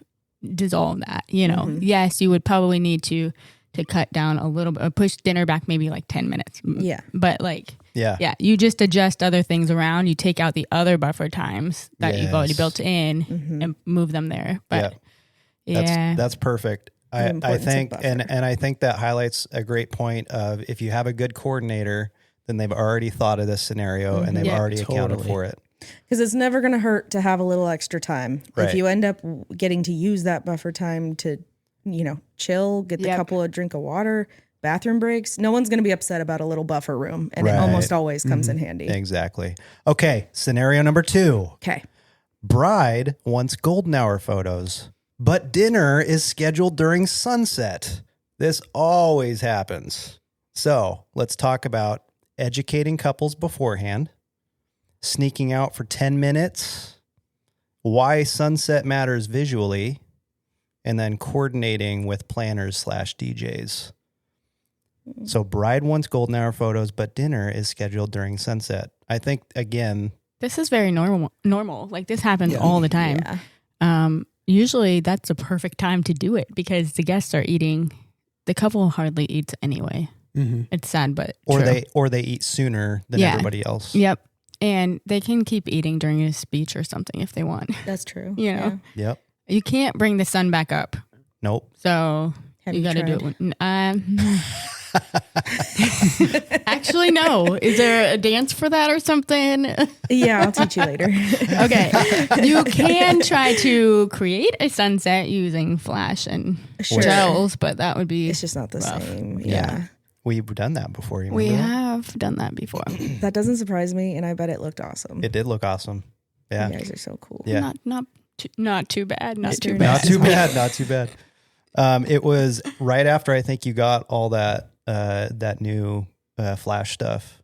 dissolve that. Yes, you would probably need to cut down a little bit, or push dinner back maybe like 10 minutes. Yeah. But like, Yeah. you just adjust other things around. You take out the other buffer times that you've already Yes. built in and move them there. But That's perfect. I importance of think, buffer. and I think that highlights a great point of if you have a good coordinator, then they've already thought of this scenario and they've Yeah. already accounted Totally. for it. Because it's never going to hurt to have a little extra time. Right. If you end up getting to use that buffer time to, chill, get the Yep. couple a drink of water, bathroom breaks, no one's going to be upset about a little buffer room. And it Right. almost always comes in handy. Exactly. Okay. Scenario number 2. Okay. Bride wants golden hour photos, but dinner is scheduled during sunset. This always happens. So let's talk about educating couples beforehand, sneaking out for 10 minutes, why sunset matters visually, and then coordinating with planners / DJs. So bride wants golden hour photos, but dinner is scheduled during sunset. I think, again, this is very normal. Like this happens all the time. Yeah. Usually that's a perfect time to do it because the guests are eating. The couple hardly eats anyway. It's sad, but or true. they eat sooner than everybody else. Yep. And they can keep eating during a speech or something if they want. That's true. You know? Yeah. Yep. You can't bring the sun back up. Nope. So Have you you got to do tried? it. Actually, no. Is there a dance for that or something? Yeah, I'll teach you later. Okay. You can try to create a sunset using flash and Sure. gels, but that would be. It's just not the rough. same. Yeah. Yeah. We've done that before. You We remember that? have done that before. That doesn't surprise me, and I bet it looked awesome. It did look awesome. Yeah. You guys are so cool. Yeah. Not too bad. Not too Not bad. Not too bad. Not too bad. It was right after I think you got all that new flash stuff,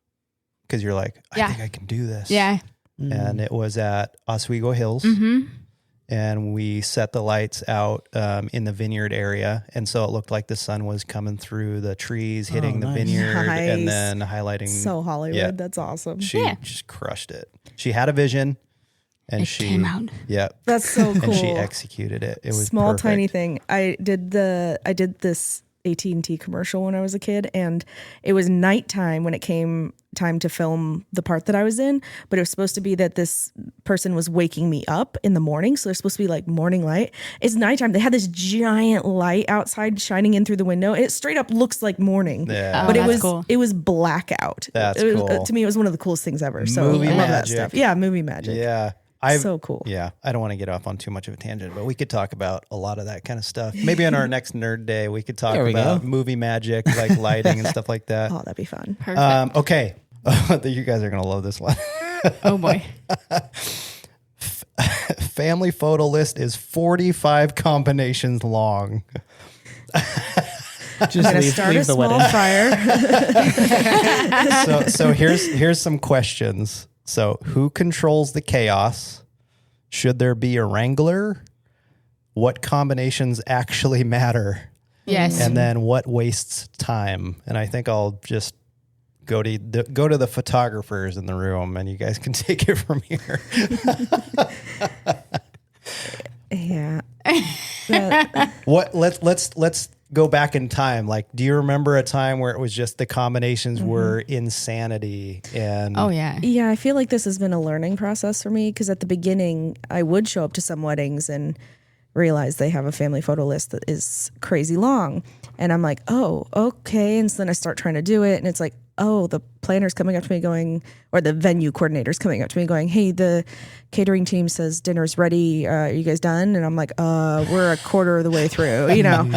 because you're like, I think I can do this. Yeah. And it was at Oswego Hills, and we set the lights out in the vineyard area, and so it looked like the sun was coming through the trees, hitting the nice. vineyard, and Nice. then highlighting. So Hollywood. Yeah. That's awesome. She just crushed it. She had a vision, and It came out. Yeah, That's so cool. and she executed it. It was small perfect. tiny thing. I did this AT&T commercial when I was a kid, and it was nighttime when it came time to film the part that I was in, but it was supposed to be that this person was waking me up in the morning, so they're supposed to be like morning light. It's nighttime. They had this giant light outside shining in through the window, and it straight up looks like morning. Yeah. Oh, But that's cool. it was blackout. That's it was, cool. to me, it was one of the coolest things ever. So Movie I love that magic. stuff. Yeah, movie magic. Yeah. So cool. Yeah. I don't want to get off on too much of a tangent, but we could talk about a lot of that kind of stuff. Maybe on our next nerd day, we could talk There we about go. movie magic, like lighting and stuff like that. Oh, that'd be fun. Perfect. Okay. You guys are going to love this one. Oh boy. Family photo list is 45 combinations long. Just Gonna leave, start a leave the small wedding. fire. So here's some questions. So who controls the chaos? Should there be a wrangler? What combinations actually matter? Yes. And then what wastes time? And I think I'll just go to the photographers in the room, and you guys can take it from here. Yeah. What? Let's go back in time. Like, do you remember a time where it was just the combinations were insanity? And Oh yeah. Yeah, I feel like this has been a learning process for me, because at the beginning I would show up to some weddings and realize they have a family photo list that is crazy long. And I'm like, oh, okay. And so then I start trying to do it, and it's like, oh, the planner's coming up to me going, or the venue coordinator's coming up to me going, hey, the catering team says dinner's ready. Are you guys done? And I'm like, we're a quarter of the way through, you know?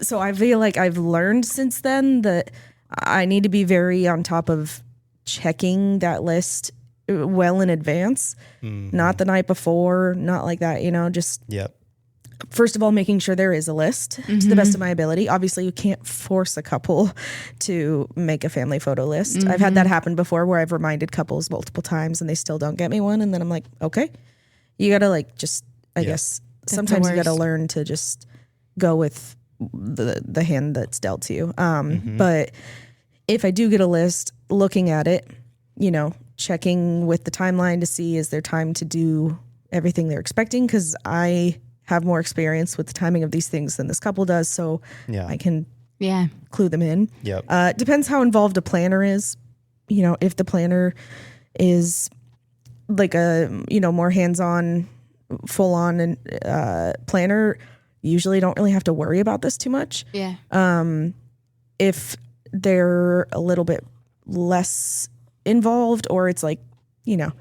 So I feel like I've learned since then that I need to be very on top of checking that list well in advance, not the night before, not like that, you know, just Yep. first of all, making sure there is a list to the best of my ability. Obviously, you can't force a couple to make a family photo list. I've had that happen before where I've reminded couples multiple times and they still don't get me one. And then I'm like, okay, you got to like, just, I guess sometimes you got to worst. learn to just go with the hand that's dealt to you. But if I do get a list, looking at it, you know, checking with the timeline to see, is there time to do everything they're expecting? Because I have more experience with the timing of these things than this couple does, so Yeah. I can Yeah. clue them in. Yep. Depends how involved a planner is. You know, if the planner is like a, you know, more hands-on, full-on and planner, usually don't really have to worry about this too much. Yeah. If they're a little bit less involved, or it's like, you know,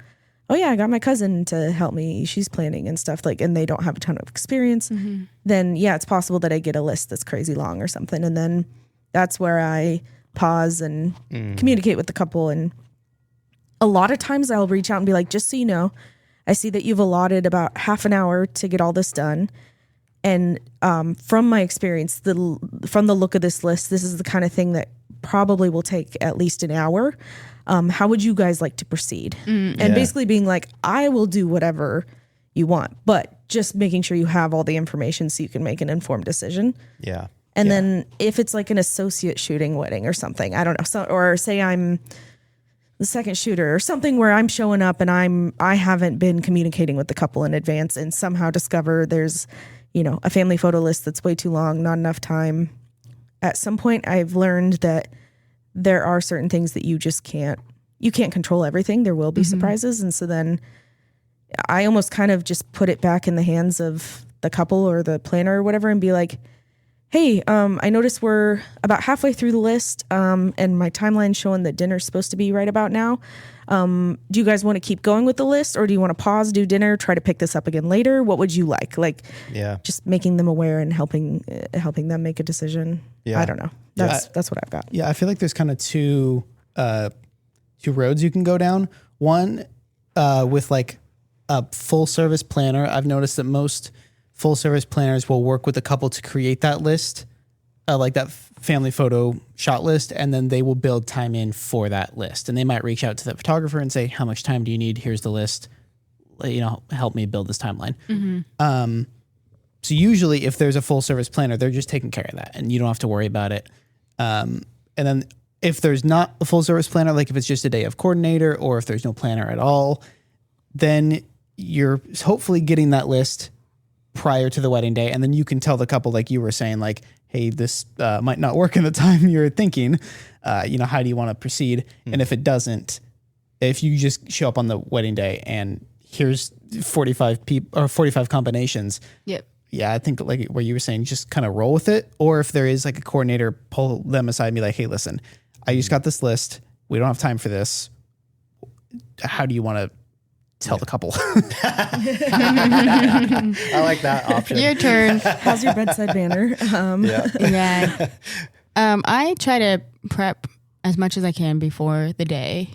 oh yeah, I got my cousin to help me, she's planning and stuff, like, and they don't have a ton of experience, then yeah, it's possible that I get a list that's crazy long or something. And then that's where I pause and communicate with the couple. And a lot of times I'll reach out and be like, just so you know, I see that you've allotted about half an hour to get all this done. And from my experience, from the look of this list, this is the kind of thing that probably will take at least an hour. How would you guys like to proceed? And basically being like, I will do whatever you want, but just making sure you have all the information so you can make an informed decision. Yeah. And then if it's like an associate shooting wedding or something, I don't know. So, or say I'm the second shooter or something where I'm showing up and I haven't been communicating with the couple in advance and somehow discover there's, you know, a family photo list that's way too long, not enough time. at some point I've learned that there are certain things that you can't control everything. There will be surprises. And so then I almost kind of just put it back in the hands of the couple or the planner or whatever and be like, hey, I noticed we're about halfway through the list, and my timeline's showing that dinner's supposed to be right about now. Do you guys want to keep going with the list, or do you want to pause, do dinner, try to pick this up again later? What would you like? Like, just making them aware and helping them make a decision. Yeah. I don't know. That's what I've got. Yeah, I feel like there's kind of two roads you can go down. One, with like a full service planner. I've noticed that most full service planners will work with a couple to create that list, like that family photo shot list, and then they will build time in for that list. And they might reach out to the photographer and say, how much time do you need? Here's the list. Help me build this timeline. So usually if there's a full service planner, they're just taking care of that and you don't have to worry about it. And then if there's not a full service planner, like if it's just a day of coordinator or if there's no planner at all, then you're hopefully getting that list prior to the wedding day. And then you can tell the couple, like you were saying, like, hey, this might not work in the time you're thinking, how do you want to proceed? And if it doesn't, if you just show up on the wedding day and here's 45 people or 45 combinations. Yep. Yeah, I think like where you were saying, just kind of roll with it. Or if there is like a coordinator, pull them aside and be like, hey, listen, I just got this list. We don't have time for this. How do you want to tell the couple? I like that option. Your turn. How's your bedside manner? Yeah. I try to prep as much as I can before the day,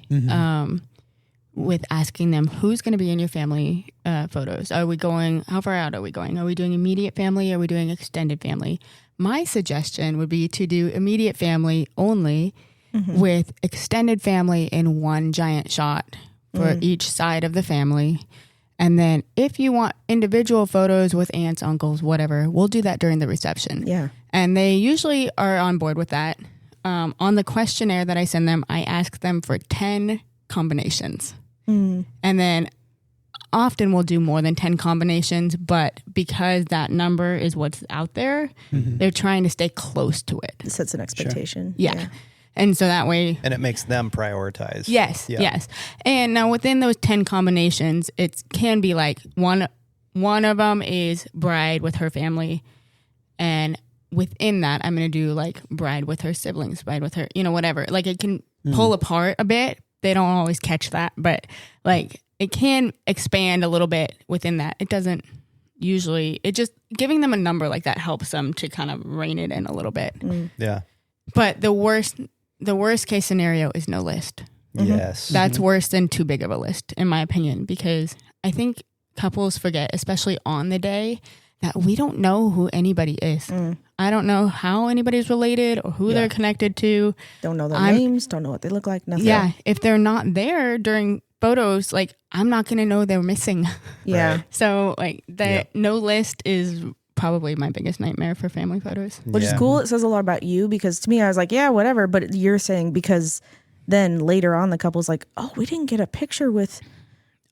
with asking them who's going to be in your family photos. Are we going, how far out are we going? Are we doing immediate family? Are we doing extended family? My suggestion would be to do immediate family only with extended family in one giant shot for each side of the family. And then if you want individual photos with aunts, uncles, whatever, we'll do that during the reception. Yeah. And they usually are on board with that. On the questionnaire that I send them, I ask them for 10 combinations. And then often we'll do more than 10 combinations, but because that number is what's out there, they're trying to stay close to it. It sets an expectation. Sure. Yeah. And so that way... And it makes them prioritize. Yes, yes. And now within those 10 combinations, it can be like one of them is bride with her family. And within that, I'm going to do like bride with her siblings, bride with her, whatever. Like it can pull apart a bit. They don't always catch that, but like it can expand a little bit within that. It doesn't usually, it just giving them a number like that helps them to kind of rein it in a little bit. Yeah. But the worst case scenario is no list. Yes. That's worse than too big of a list, in my opinion, because I think couples forget, especially on the day, that we don't know who anybody is. I don't know how anybody's related or who they're connected to. Don't know their names, don't know what they look like, nothing. Yeah. If they're not there during photos, like I'm not going to know they're missing. Yeah. Right. So like no list is probably my biggest nightmare for family photos. Which is cool. It says a lot about you, because to me, I was like, yeah, whatever. But you're saying because then later on the couple's like, oh, we didn't get a picture with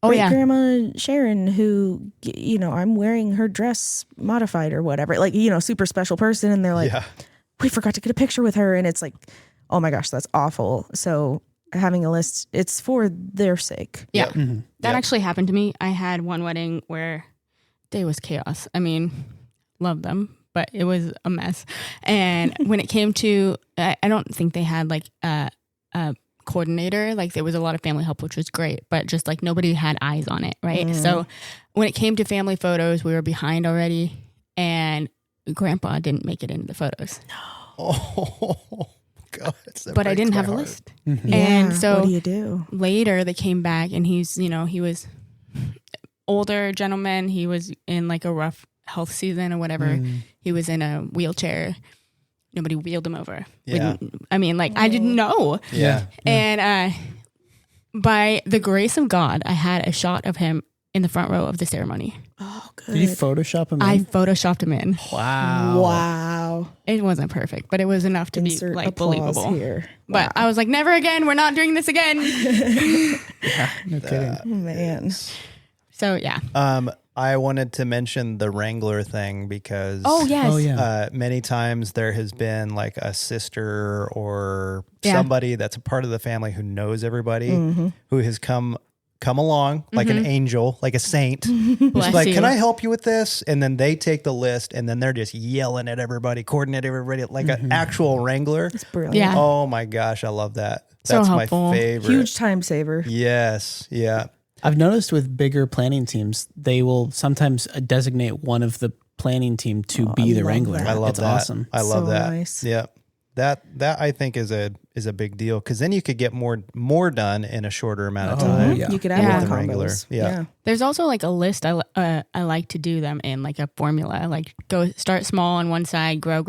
Grandma Sharon, who, I'm wearing her dress modified or whatever, like, super special person. And they're like, we forgot to get a picture with her. And it's like, oh my gosh, that's awful. So having a list, it's for their sake. Yeah. That actually happened to me. I had one wedding where day was chaos. I mean, love them, but it was a mess. And when it came to, I don't think they had like a coordinator. Like there was a lot of family help, which was great, but just like nobody had eyes on it. Right. So when it came to family photos, we were behind already, and Grandpa didn't make it into the photos. Oh God. But I didn't have a list. And so what do you do? Later they came back, and he was older gentleman. He was in like a rough health season or whatever. He was in a wheelchair. Nobody wheeled him over. Yeah. I didn't know. Yeah. And by the grace of God, I had a shot of him in the front row of the ceremony. Oh, good. Did you Photoshop him in? I Photoshopped him in. Wow. It wasn't perfect, but it was enough to be like believable. Here. But I was like, never again. We're not doing this again. No kidding. Man. So yeah. I wanted to mention the Wrangler thing because many times there has been like a sister or somebody that's a part of the family who knows everybody who has come along like an angel, like a saint. Who's like, can I help you with this? And then they take the list and then they're just yelling at everybody, coordinating everybody like an actual Wrangler. It's brilliant. Yeah. Oh my gosh, I love that. So That's helpful. my favorite. Huge time saver. Yes. Yeah. I've noticed with bigger planning teams, they will sometimes designate one of the planning team to be the Wrangler. that. I love it's that. awesome. I love So that. nice. Yeah. That I think is a big deal because then you could get more done in a shorter amount of time. yeah. You could add Yeah. more Wrangler. combos. Yeah. There's also like a list I like to do them in, like a formula, like start small on one side, grow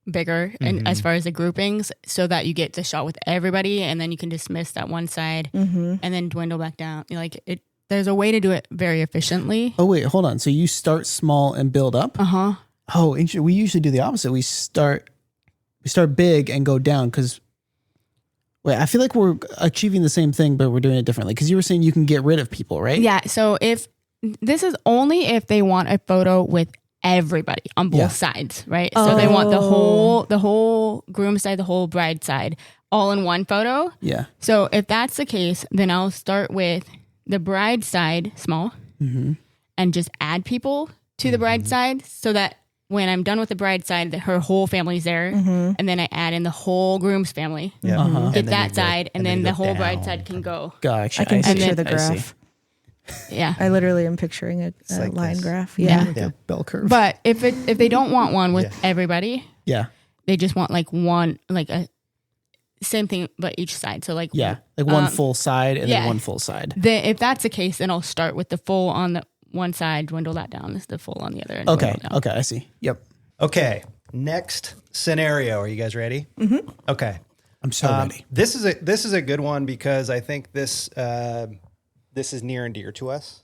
bigger, and as far as the groupings, so that you get the shot with everybody, and then you can dismiss that one side and then dwindle back down. Like it. There's a way to do it very efficiently. Oh, wait, hold on. So you start small and build up? Oh, interesting. We usually do the opposite. We start big and go down because, wait, I feel like we're achieving the same thing, but we're doing it differently. Because you were saying you can get rid of people, right? Yeah. So if this is only if they want a photo with everybody on both sides, right? So they want the whole groom side, the whole bride side, all in one photo. Yeah. So if that's the case, then I'll start with the bride side small and just add people to the bride side so that when I'm done with the bride side, that her whole family's there. And then I add in the whole groom's family. Yeah. Get And then that you go- side, and then then you the go whole down. bride side can go. Gotcha. I can see. picture the I see. graph. Yeah. I literally am picturing a like line this. graph. Yeah. Like a bell curve. But if they don't want one with everybody, yeah. they just want like one, like a same thing, but each side. So like Yeah. Like one full side and then yeah. one full side. if that's the case, then I'll start with the full on the one side, dwindle that down. Is the full on the other. And Okay. dwindle down. Okay. I see. Yep. Okay. Next scenario. Are you guys ready? Okay. I'm so ready. This is a good one because I think this is near and dear to us.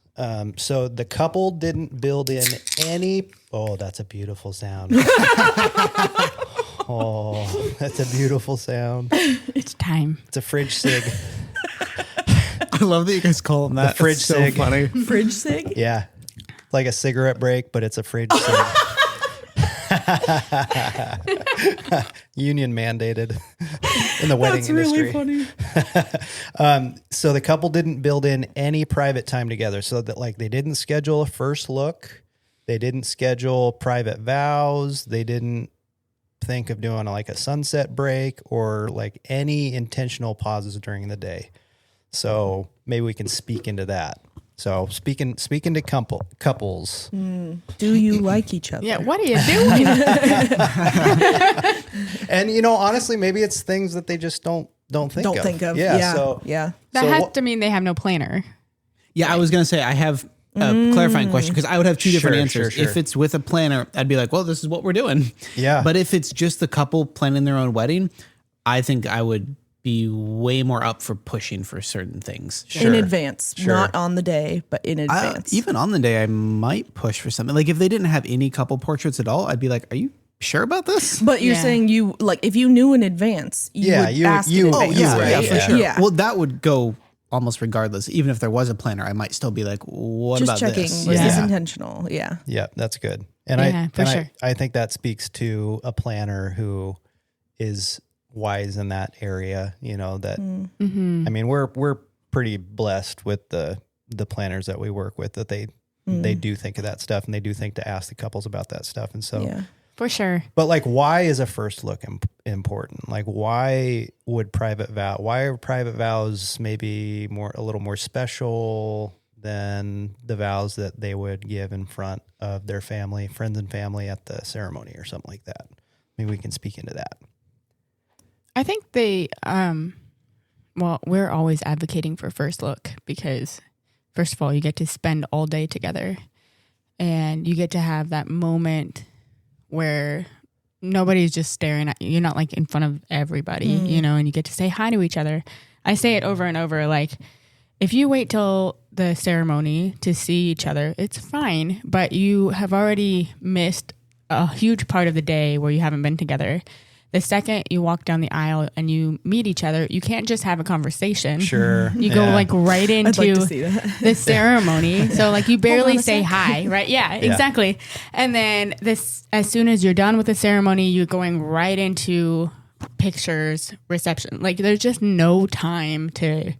So the couple didn't build in any. Oh, that's a beautiful sound. Oh, that's a beautiful sound. It's time. It's a fridge sig. I love that you guys call them that. The fridge It's so sig. funny. Fridge sig? Yeah, like a cigarette break, but it's a fridge sig. Union mandated in the wedding industry. funny. So the couple didn't build in any private time together. So that like they didn't schedule a first look. They didn't schedule private vows. They didn't think of doing like a sunset break or like any intentional pauses during the day. So maybe we can speak into that. So speaking to couples. Do you like each other? Yeah. What are you doing? And honestly, maybe it's things that they just don't think of. Yeah. Yeah. So yeah. That So has what- to mean they have no planner. Yeah, I was going to say I have a clarifying question because I would have two different Sure, answers. sure. If it's with a planner, I'd be like, well, this is what we're doing. Yeah. But if it's just the couple planning their own wedding, I think I would be way more up for pushing for certain things. In advance. Not on the day, but in advance. Even on the day, I might push for something. Like if they didn't have any couple portraits at all, I'd be like, are you sure about this? But you're Yeah. saying you, like, if you knew in advance, you Yeah, would you- ask you- in oh, advance, yeah, right? yeah, for sure. Yeah. Well, that would go almost regardless. Even if there was a planner, I might still be like, what Just about checking. this? Was this Yeah. intentional? Yeah. Yeah, that's good. And Yeah, for sure. I think that speaks to a planner who is wise in that area, that I mean, we're pretty blessed with the planners that we work with that they do think of that stuff and they do think to ask the couples about that stuff. And so, Yeah. For sure. but like, why is a first look important? Like, why are private vows maybe a little more special than the vows that they would give in front of their family, friends and family at the ceremony or something like that? Maybe we can speak into that. I think they, we're always advocating for first look because, first of all, you get to spend all day together and you get to have that moment where nobody's just staring at you. You're not like in front of everybody, and you get to say hi to each other. I say it over and over, like, if you wait till the ceremony to see each other, it's fine, but you have already missed a huge part of the day where you haven't been together. the second you walk down the aisle and you meet each other, you can't just have a conversation. Sure. You go like right into the ceremony. So like you barely say hi, right? Yeah, exactly. And then as soon as you're done with the ceremony, you're going right into pictures, reception. Like there's just no time to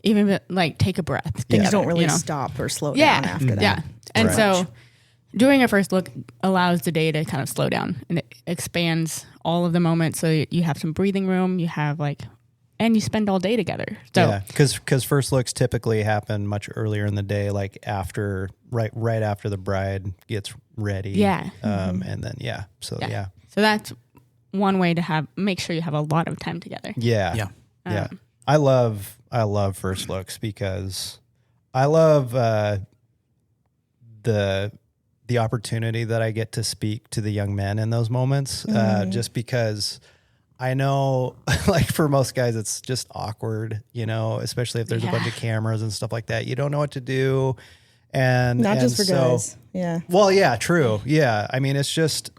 even like take a breath. Things don't really stop or slow down after that. Yeah. And so doing a first look allows the day to kind of slow down, and it expands all of the moments. So you have some breathing room, you have and you spend all day together. So because first looks typically happen much earlier in the day, like right after the bride gets ready. Yeah. And then, So that's one way to make sure you have a lot of time together. Yeah. I love first looks because I love the opportunity that I get to speak to the young men in those moments, just because I know, like for most guys, it's just awkward, especially if there's a bunch of cameras and stuff like that. You don't know what to do. And not just for guys. Yeah. Well, yeah, true. Yeah. I mean, it's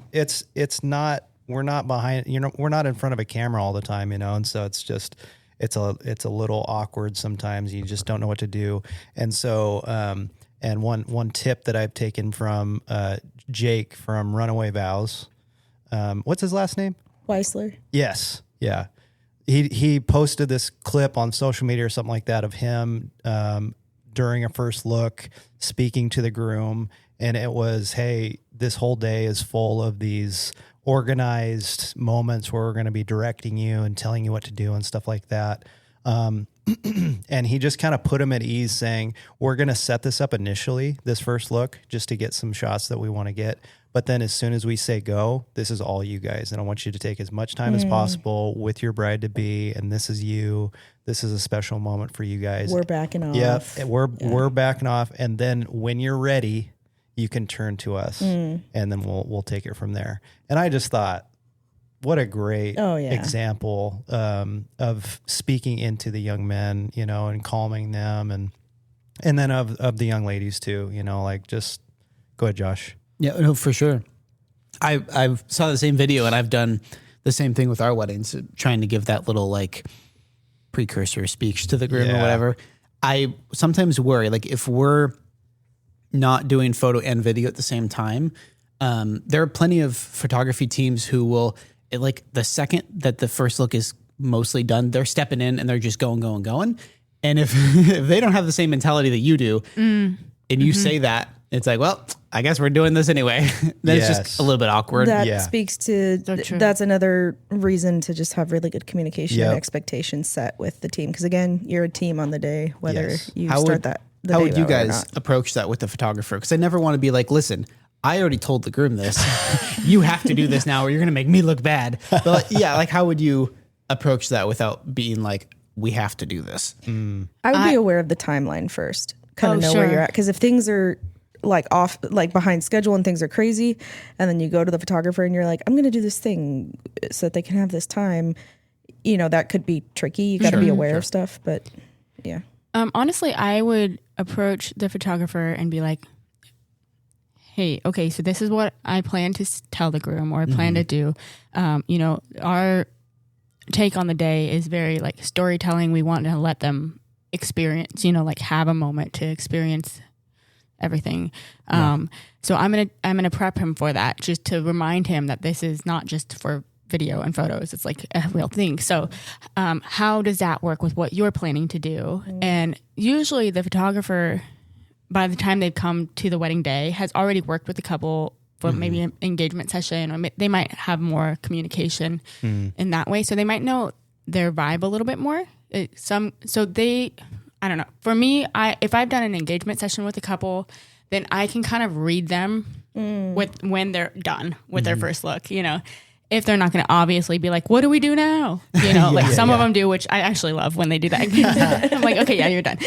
not, we're not behind, we're not in front of a camera all the time, and so it's just, it's a little awkward sometimes. You just don't know what to do. And so, and one tip that I've taken from Jake from Runaway Vows, what's his last name? Weisler. Yes. Yeah. He posted this clip on social media or something like that of him during a first look speaking to the groom. And it was, hey, this whole day is full of these organized moments where we're going to be directing you and telling you what to do and stuff like that. And he just kind of put him at ease saying, we're going to set this up initially, this first look, just to get some shots that we want to get. But then as soon as we say go, this is all you guys. And I want you to take as much time as possible with your bride to be. And this is you. This is a special moment for you guys. We're backing off. Yep. We're backing off. And then when you're ready, you can turn to us and then we'll take it from there. And I just thought, what a great example of speaking into the young men, and calming them and then of the young ladies too, just go ahead, Josh. Yeah, no, for sure. I saw the same video and I've done the same thing with our weddings, trying to give that little precursor speech to the groom or whatever. I sometimes worry, if we're not doing photo and video at the same time, there are plenty of photography teams who will, the second that the first look is mostly done, they're stepping in and they're just going. And if they don't have the same mentality that you do, and you say that, it's like, well, I guess we're doing this anyway. Then it's just a little bit awkward. That speaks to, that's another reason to just have really good communication and expectations set with the team. Because again, you're a team on the day, whether you start that. How would you guys approach that with the photographer? Because I never want to be like, listen, I already told the groom this. You have to do this now or you're going to make me look bad. But how would you approach that without being like, we have to do this? I would be aware of the timeline first, kind of know where you're at. Because if things are off, behind schedule and things are crazy, and then you go to the photographer and you're like, I'm going to do this thing so that they can have this time, that could be tricky. You got to be aware of stuff, but yeah. Honestly, I would approach the photographer and be like, hey, okay, so this is what I plan to tell the groom or I plan to do. Our take on the day is very storytelling. We want to let them experience, have a moment to experience everything. So I'm gonna prep him for that, just to remind him that this is not just for video and photos. It's a real thing. So how does that work with what you're planning to do? And usually the photographer, by the time they've come to the wedding day, has already worked with the couple for maybe an engagement session, or they might have more communication in that way. So they might know their vibe a little bit more. I don't know. For me, if I've done an engagement session with a couple, then I can kind of read them when they're done with their first look, if they're not going to obviously be like, what do we do now? Some of them do, which I actually love when they do that. I'm like, okay, yeah, you're done.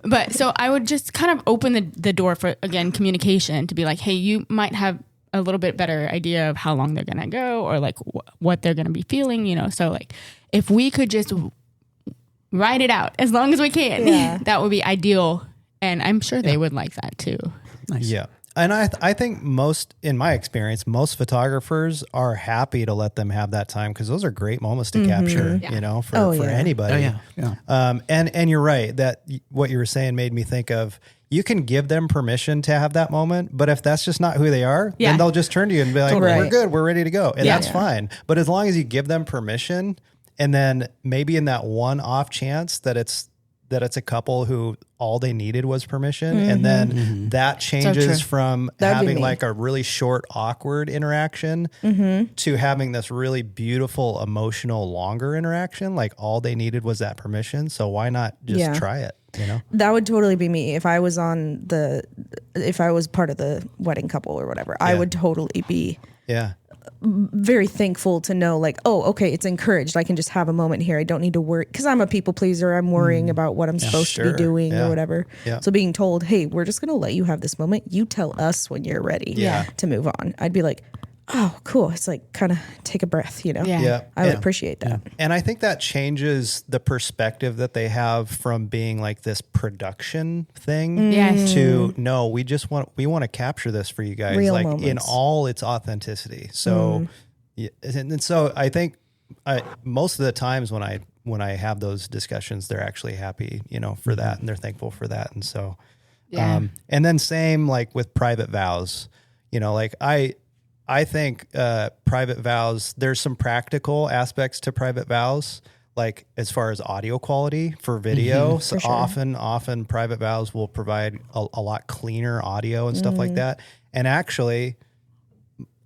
But so I would just kind of open the door for, again, communication, to be like, hey, you might have a little bit better idea of how long they're going to go, or what they're going to be feeling, So if we could just write it out as long as we can, that would be ideal. And I'm sure they would like that too. Nice. Yeah. And I think in my experience, most photographers are happy to let them have that time because those are great moments to capture, for anybody. Oh, yeah. And you're right that what you were saying made me think of, you can give them permission to have that moment, but if that's just not who they are, then they'll just turn to you and be like, we're good, we're ready to go. And that's fine. But as long as you give them permission, and then maybe in that one off chance that it's a couple who all they needed was permission. And then that changes from having like a really short, awkward interaction to having this really beautiful, emotional, longer interaction. Like all they needed was that permission. So why not just try it? That would totally be me if I was if I was part of the wedding couple or whatever. I would totally be very thankful to know like, oh, okay, it's encouraged. I can just have a moment here. I don't need to worry because I'm a people pleaser. I'm worrying about what I'm supposed to be doing or whatever. Yeah. So being told, hey, we're just going to let you have this moment. You tell us when you're ready to move on. I'd be like, oh, cool. It's like kind of take a breath, Yeah. I would appreciate that. And I think that changes the perspective that they have from being like this production thing to no, we want to capture this for you guys, real like moments. in all its authenticity. So, and so I think most of the times when I have those discussions, they're actually happy, for that, and they're thankful for that. And so, and then same like with private vows, like I think private vows, there's some practical aspects to private vows, like as far as audio quality for video. So often private vows will provide a lot cleaner audio and stuff like that. And actually,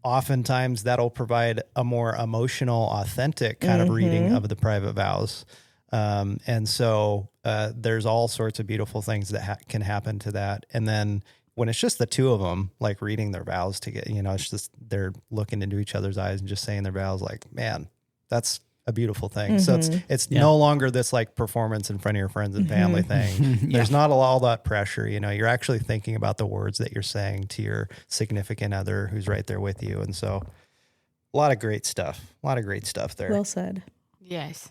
oftentimes that'll provide a more emotional, authentic kind of reading of the private vows. And so there's all sorts of beautiful things that can happen to that. And then when it's just the two of them, like reading their vows to get, it's just, they're looking into each other's eyes and just saying their vows, like, man, that's a beautiful thing. So it's no longer this like performance in front of your friends and family thing. There's not all that pressure, you're actually thinking about the words that you're saying to your significant other who's right there with you. And so a lot of great stuff there. Well said. Yes.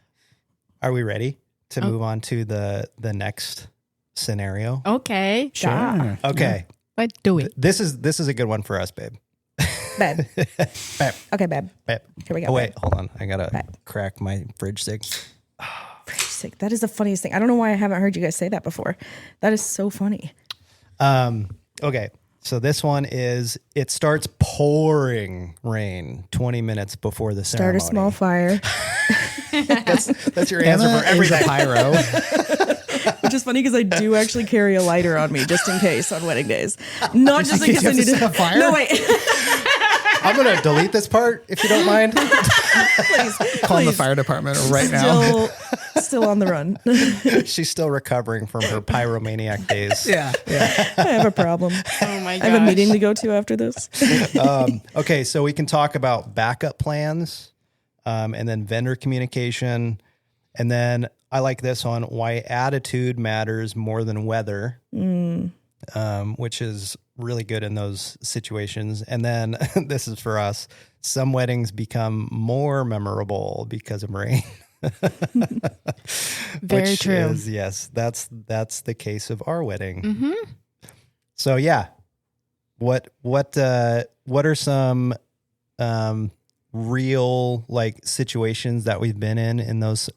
Are we ready to move on to the next scenario? Okay. Sure. Okay. Let's do it. This is a good one for us, babe. Babe. Babe. Okay, babe. Babe. Here we go. Oh, wait, hold on. I gotta crack my fridge stick. Fridge stick. That is the funniest thing. I don't know why I haven't heard you guys say that before. That is so funny. Okay. So this one is, it starts pouring rain 20 minutes before the ceremony. Start a small fire. That's your answer for everything. Is a pyro. Which is funny because I do actually carry a lighter on me just in case on wedding days. Not just in case I need to set a fire? No, wait. I'm going to delete this part if you don't mind. Please. Calling the fire department right now. Still on the run. She's still recovering from her pyromaniac days. Yeah. I have a problem. Oh my gosh. I have a meeting to go to after this. Okay, so we can talk about backup plans, and then vendor communication. And then I like this one, why attitude matters more than weather, which is really good in those situations. And then this is for us. Some weddings become more memorable because of rain. Very Which true. Is, yes, that's the case of our wedding. So yeah, what are some real like situations that we've been in those?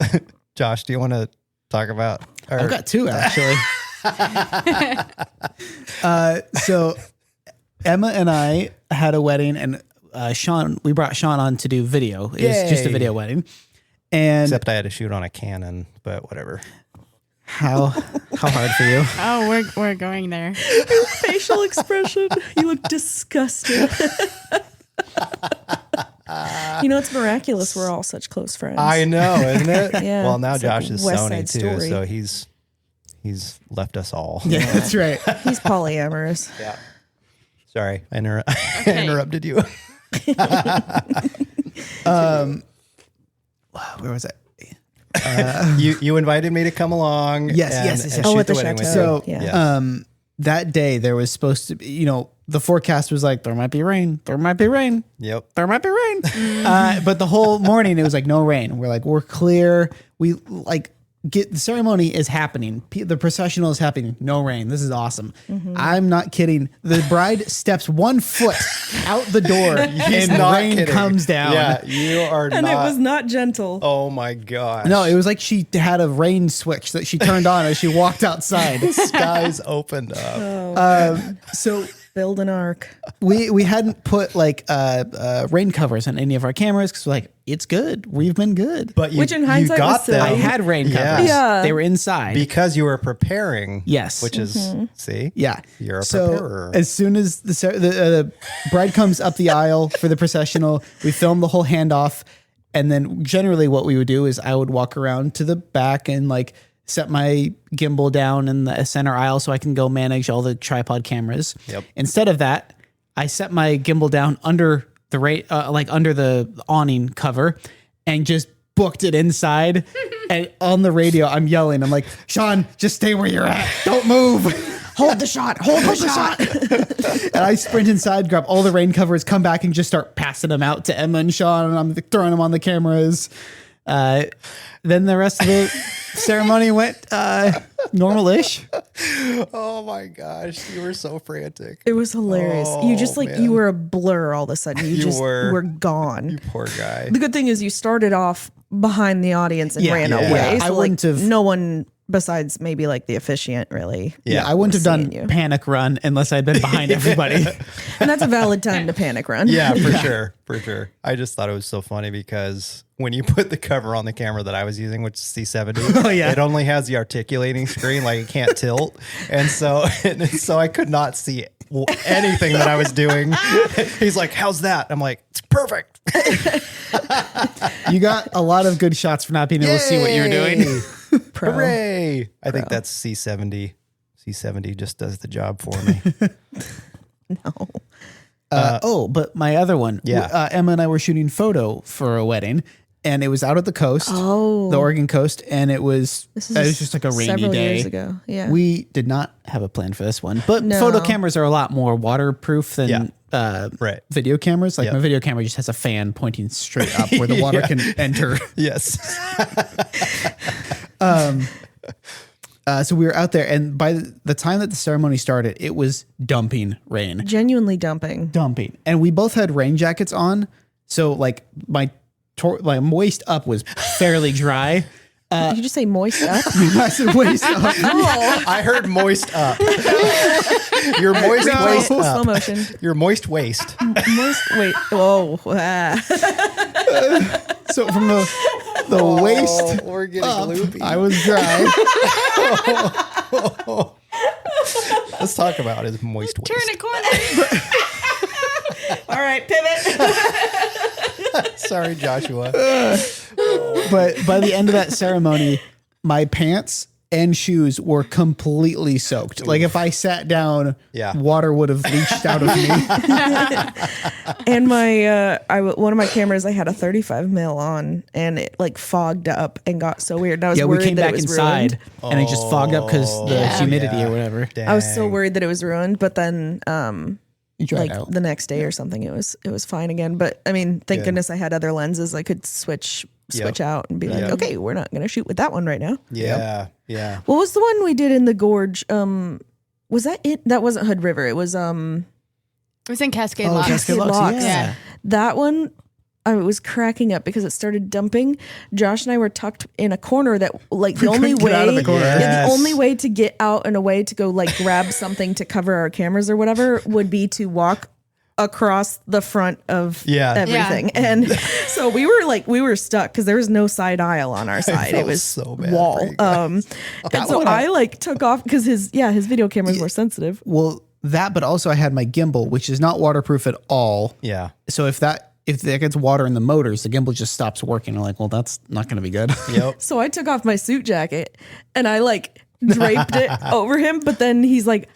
Josh, do you want to talk about? I've got two actually. So Emma and I had a wedding, and we brought Sean on to do video. It was just a video wedding. And except I had to shoot on a Canon, but whatever. How hard for you? Oh, we're going there. Facial expression. You look disgusted. It's miraculous. We're all such close friends. I know, isn't it? Yeah. Well, now It's Josh like is West Sony Side too, Story. so he's left us all. Yeah, that's right. He's polyamorous. Yeah. Sorry, I interrupted you. Where was I? You invited me to come along. Yes. And Oh, shoot at the the wedding with chateau. you. Yeah. Yes. That day there was supposed to be, the forecast was like, there might be rain. There might be rain. Yep. There might be rain. But the whole morning it was like no rain. We're clear. We the ceremony is happening. The processional is happening. No rain. This is awesome. I'm not kidding. The bride steps 1 foot out the door and rain comes down. Yeah, you are And it was not gentle. Oh my gosh. No, it was like she had a rain switch that she turned on as she walked outside. The skies opened up. So Build an ark. we hadn't put like rain covers on any of our cameras because we're like, it's good. We've been good. But Which in hindsight you got was silly. them I had rain covers. Yeah. They were inside. because you were preparing. Yes. Which is, see? Yeah. You're a so preparer. as soon as the bride comes up the aisle for the processional, we film the whole handoff. And then generally what we would do is I would walk around to the back and like set my gimbal down in the center aisle so I can go manage all the tripod cameras. Yep. Instead of that, I set my gimbal down under the under the awning cover and just booked it inside. And on the radio, I'm yelling. I'm like, Sean, just stay where you're at. Don't move. Hold the shot. Hold the shot. And I sprint inside, grab all the rain covers, come back and just start passing them out to Emma and Sean. And I'm throwing them on the cameras. Then the rest of the ceremony went normal-ish. Oh my gosh. You were so frantic. It was hilarious. You just like, man. you were a blur all of a sudden. You just were gone. You poor guy. The good thing is you started off behind the audience and ran away. So I like, wouldn't have. no one besides maybe like the officiant really. Yeah, I wouldn't have done seeing you. panic run unless I'd been behind everybody. And that's a valid time to panic run. Yeah, for sure. For sure. I just thought it was so funny because when you put the cover on the camera that I was using, which is C70, it only has the articulating screen, like it can't tilt. And so I could not see anything that I was doing. He's like, how's that? I'm like, it's perfect. You got a lot of good shots for not being able to see what you were doing. Pro. Hooray. I think that's C70. C70 just does the job for me. No. But my other one, Emma and I were shooting photo for a wedding, and it was out at the coast, the Oregon coast, and it was just like a rainy several day. years ago. Yeah. We did not have a plan for this one, but photo cameras are a lot more waterproof than video cameras. Like my video camera just has a fan pointing straight up where the water can enter. Yes. So we were out there, and by the time that the ceremony started, it was dumping rain. Genuinely dumping. And we both had rain jackets on. So like my waist up was fairly dry. Did you just say moist up? I said waist up. I heard moist up. Your moist waist Slow up. motion. Your moist waist. Moist. Wait. Whoa. So from the waist we're getting up, loopy. I was dry. Let's talk about his moist waist. Turn a corner. All right, pivot. Sorry, Joshua. But by the end of that ceremony, my pants and shoes were completely soaked. Like if I sat down, water would have leached out of me. And my one of my cameras, I had a 35 mil on, and it like fogged up and got so weird. And I was worried we came that back it was inside ruined. and it just fogged up because the humidity or whatever. Dang. I was so worried that it was ruined, but then You tried like out. the next day or something, it was fine again. But I mean, thank goodness I had other lenses. I could switch out and be like, okay, we're not going to shoot with that one right now. Yeah. What was the one we did in the gorge? Was that it? That wasn't Hood River. It was It was in Cascade Locks. Cascade Locks, Locks. yeah. That one, I was cracking up because it started dumping. Josh and I were tucked in a corner that, like, the only way, out of the corner. the only way to get out and away to go, like, grab something to cover our cameras or whatever would be to walk across the front of everything. And so we were stuck because there was no side aisle on our side. It was so bad wall. for you And so I like took off because his video camera is more sensitive. Well, that, but also I had my gimbal, which is not waterproof at all. Yeah. So if there gets water in the motors, the gimbal just stops working. I'm like, well, that's not going to be good. Yep. So I took off my suit jacket and I like draped it over him, but then he's like,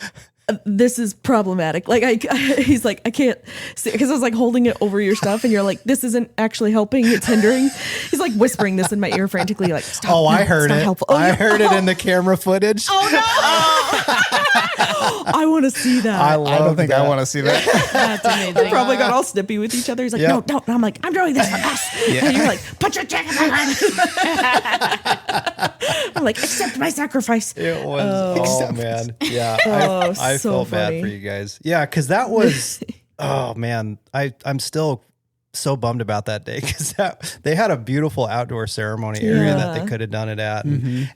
this is problematic. Like he's like, I can't see, because I was like holding it over your stuff and you're like, this isn't actually helping, it's hindering. He's like whispering this in my ear frantically, like, stop. I heard it. Helpful. I heard it in the camera footage. Oh no. I want to see that. I don't think I want to see that. That's amazing. Probably got all snippy with each other. He's like, Yep. no, don't. And I'm like, I'm doing this for us. Yeah. And you're like, put your jacket on. I'm like, accept my sacrifice. It was, oh man. Yeah. Oh, I so felt bad funny. for you guys. Yeah. Cause that was, oh man, I'm still so bummed about that day because they had a beautiful outdoor ceremony area that they could have done it at.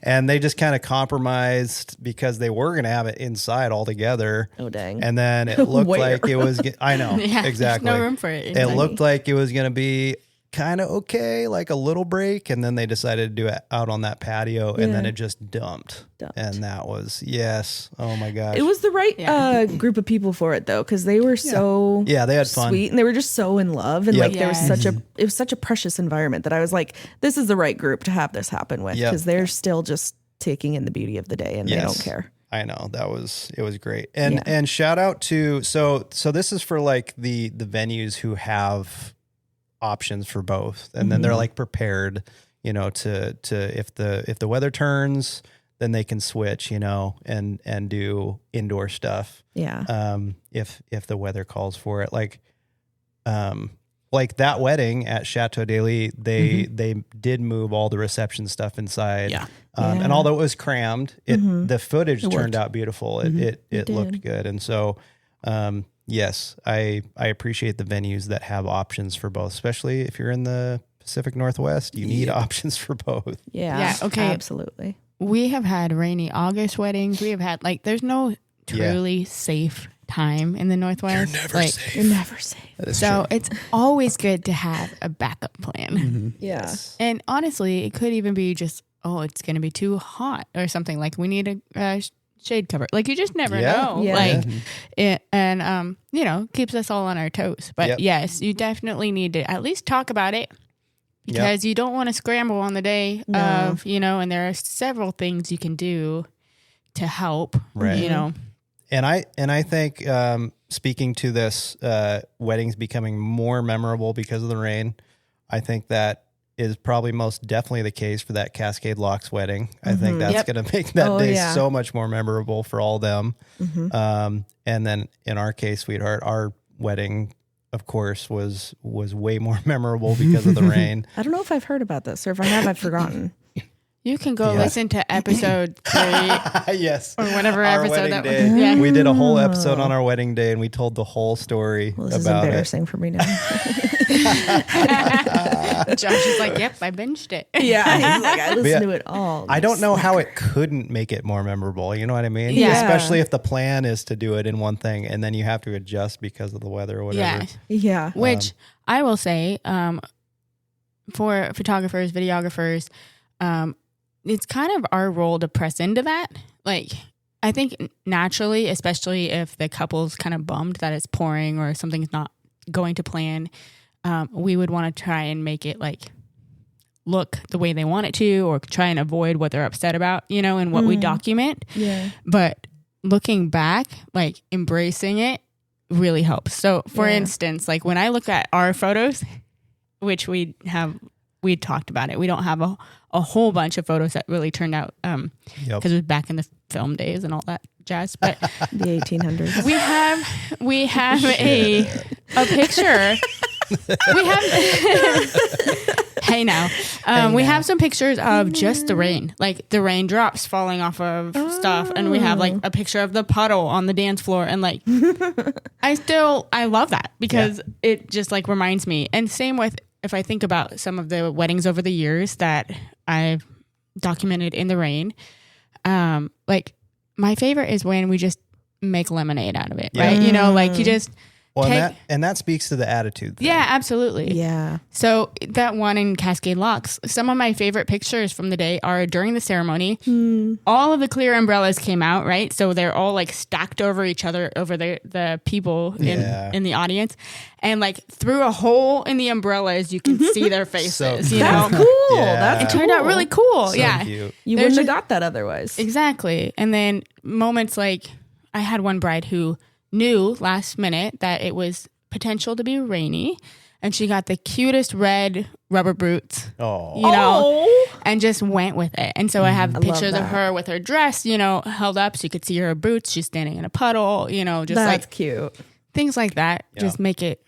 And they just kind of compromised because they were going to have it inside altogether. Oh, dang. And then it looked Where? like it was, I know, Yeah, exactly. There's no room for it. It looked like it was going to be kind of okay, like a little break. And then they decided to do it out on that patio and then it just dumped. And that was, yes. Oh my gosh. It was the right group of people for it though, because they were so they had fun. sweet and they were just so in love and like there was Yes. it was such a precious environment that I was like, this is the right group to have this happen with because they're still just taking in the beauty of the day and they don't care. I know it was great. And shout out to, so this is for like the venues who have options for both. And then they're like prepared, you know, to if the weather turns, then they can switch, you know, and do indoor stuff. Yeah. If the weather calls for it, like that wedding at Chateau d'Ailly, they did move all the reception stuff inside. Yeah. And although it was crammed, the footage turned out beautiful. It looked good. And so, yes, I appreciate the venues that have options for both, especially if you're in the Pacific Northwest, you need options for both. Yeah. Okay. Absolutely. We have had rainy August weddings. We have had there's no truly safe time in the Northwest. You're never safe. You're never safe. So it's always good to have a backup plan. Yeah. And honestly, it could even be just, it's going to be too hot or something. Like we need a shade cover. Like you just never know. Yeah. Like it, and you know, keeps us all on our toes. But yes, you definitely need to at least talk about it. Because you don't want to scramble on the day of, you know, and there are several things you can do to help, you know. And I think speaking to this, weddings becoming more memorable because of the rain, I think that is probably most definitely the case for that Cascade Locks wedding. I think that's going to make that day so much more memorable for all them. And then in our case, sweetheart, our wedding, of course, was way more memorable because of the rain. I don't know if I've heard about this or if I have, I've forgotten. You can go listen to episode 3 Yes. or whatever Our episode wedding that day. was. Yeah. We did a whole episode on our wedding day and we told the whole story Well, this is about it. embarrassing for me now. Josh is like, yep, I binged it. Yeah. He's like, I listened Yeah. to it all. I don't know how it couldn't make it more memorable. You know what I mean? Yeah. Especially if the plan is to do it in one thing and then you have to adjust because of the weather or whatever. Yeah. Yeah. Which I will say, for photographers, videographers, it's kind of our role to press into that. Like, I think naturally, especially if the couple's kind of bummed that it's pouring or something's not going to plan, we would want to try and make it like look the way they want it to, or try and avoid what they're upset about, you know, and what we document. Yeah. But looking back, like embracing it really helps. So for instance, like when I look at our photos, which we talked about it. We don't have a whole bunch of photos that really turned out because it was back in the film days and all that jazz. But The 1800s. we have a picture. We have hey now. We have some pictures of just the rain, like the raindrops falling off of stuff, and we have like a picture of the puddle on the dance floor, and like I love that because it just like reminds me. And same with if I think about some of the weddings over the years that I've documented in the rain, like my favorite is when we just make lemonade out of it, right? You know, like you just and that speaks to the attitude thing. yeah, absolutely. Yeah. So that one in Cascade Locks, some of my favorite pictures from the day are during the ceremony. All of the clear umbrellas came out, right? So they're all like stacked over each other, over the people in the audience. And like through a hole in the umbrellas, you can see their faces. So you know? That's cool. Yeah. That's It turned out really cool. So yeah. cute. You There's wouldn't have got that otherwise. Exactly. And then moments like I had one bride who knew last minute that it was potential to be rainy, and she got the cutest red rubber boots. Oh, You know, and just went with it. And so I have pictures of her with her dress, held up so you could see her boots. She's standing in a puddle, just That's like cute. things like that. Yeah. Just make it,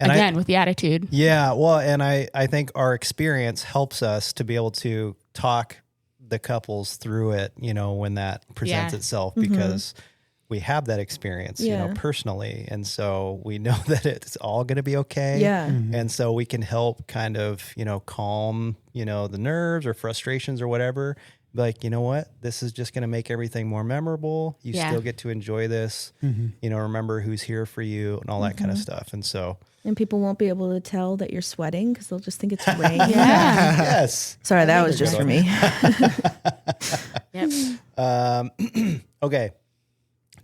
And again, with the attitude. Yeah, well, and I think our experience helps us to be able to talk the couples through it, when that presents itself, because we have that experience, personally. And so we know that it's all going to be okay. Yeah. And so we can help kind of, calm, the nerves or frustrations or whatever. Like, you know what? This is just going to make everything more memorable. You still get to enjoy this, remember who's here for you and all that kind of stuff. And so... And people won't be able to tell that you're sweating because they'll just think it's rain. Yes. Sorry, that was just for me. Yep. Okay.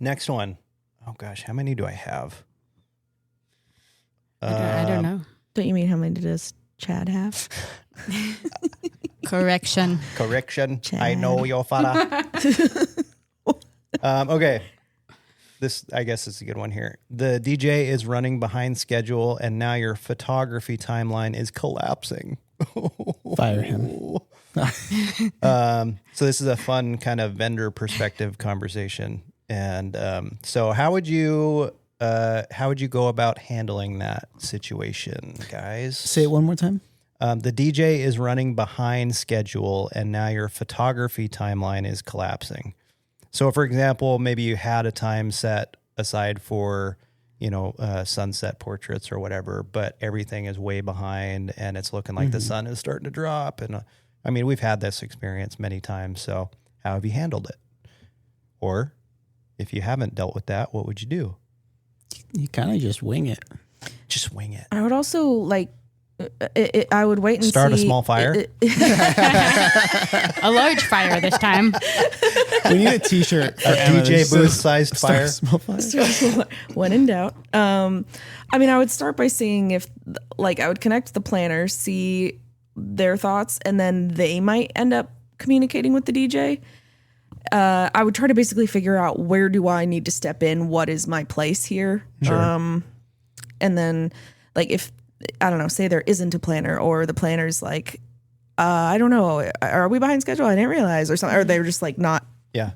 Next one. Oh gosh, how many do I have? I don't know. Don't you mean how many does Chad have? Correction. Chad. I know your father. Okay. This, I guess, is a good one here. The DJ is running behind schedule, and now your photography timeline is collapsing. Fire him. So this is a fun kind of vendor perspective conversation. And so how would you go about handling that situation, guys? Say it one more time. The DJ is running behind schedule, and now your photography timeline is collapsing. So, for example, maybe you had a time set aside for, sunset portraits or whatever, but everything is way behind and it's looking like the sun is starting to drop. And we've had this experience many times. So how have you handled it? Or if you haven't dealt with that, what would you do? You kind of just wing it. Just wing it. I would also I would wait and start see. a small fire. A large fire this time. We need a T-shirt for Emma DJ that booth says, sized "Start a fire. small fire." When in doubt. I would start by seeing if, I would connect the planners, see their thoughts, and then they might end up communicating with the DJ. I would try to basically figure out where do I need to step in? What is my place here? Sure. And then, if, I don't know, say there isn't a planner or the planner's I don't know, are we behind schedule? I didn't realize, or something, or they're just not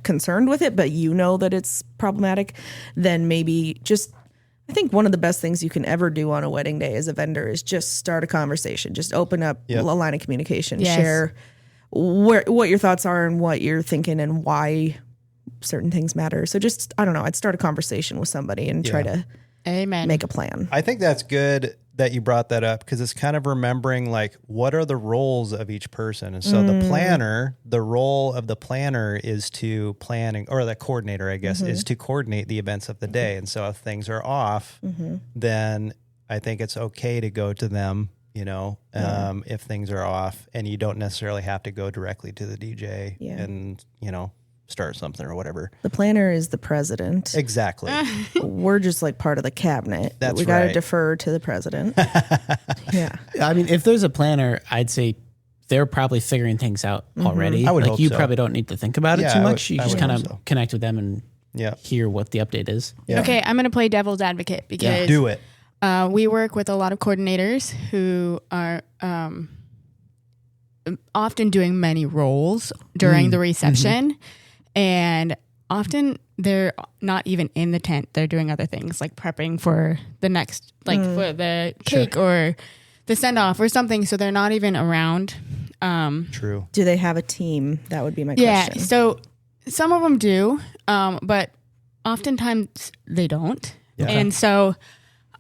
concerned with it, but that it's problematic, then maybe I think one of the best things you can ever do on a wedding day as a vendor is just start a conversation, just open up a line of communication, share what your thoughts are and what you're thinking and why certain things matter. So just, I don't know, I'd start a conversation with somebody and try to make a plan. I think that's good that you brought that up, because it's kind of remembering what are the roles of each person. And so the role of the planner is to planning, or the coordinator, I guess, is to coordinate the events of the day. And so if things are off, then I think it's okay to go to them, if things are off, and you don't necessarily have to go directly to the DJ and, start something or whatever. The planner is the president. Exactly. We're just part of the cabinet. That's we got to right. defer to the president. Yeah. If there's a planner, I'd say they're probably figuring things out already. I would hope you so. probably don't need to think about it too much. You just kind of connect with them and hear what the update is. Yeah. Okay, I'm going to play devil's advocate because Do it. We work with a lot of coordinators who are often doing many roles during the reception. And often they're not even in the tent. They're doing other things, like prepping for the next, for the cake or the send off or something. So they're not even around. True. Do they have a team? That would be my question. Yeah. So some of them do, but oftentimes they don't. Yeah. And so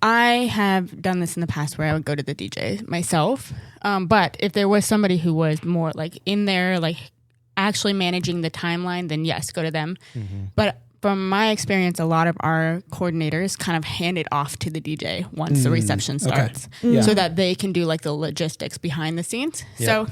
I have done this in the past where I would go to the DJ myself. But if there was somebody who was more in there, actually managing the timeline, then yes, go to them. But from my experience, a lot of our coordinators kind of hand it off to the DJ once the reception starts, so that they can do the logistics behind the scenes. So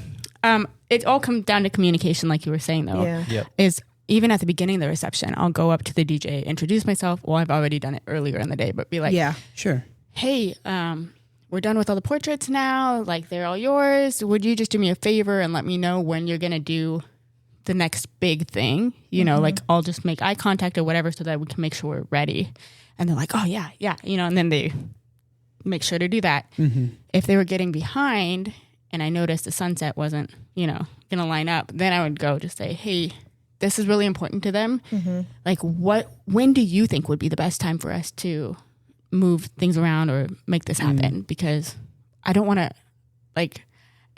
it all comes down to communication, like you were saying, though. Is even at the beginning of the reception, I'll go up to the DJ, introduce myself. Well, I've already done it earlier in the day, but be like, sure. Hey, we're done with all the portraits now. They're all yours. Would you just do me a favor and let me know when you're going to do the next big thing? I'll just make eye contact or whatever so that we can make sure we're ready. And they're like, oh yeah. And then they make sure to do that. If they were getting behind and I noticed the sunset wasn't gonna line up, then I would go to say, hey, this is really important to them. Like, when do you think would be the best time for us to move things around or make this happen? Because I don't want to, like,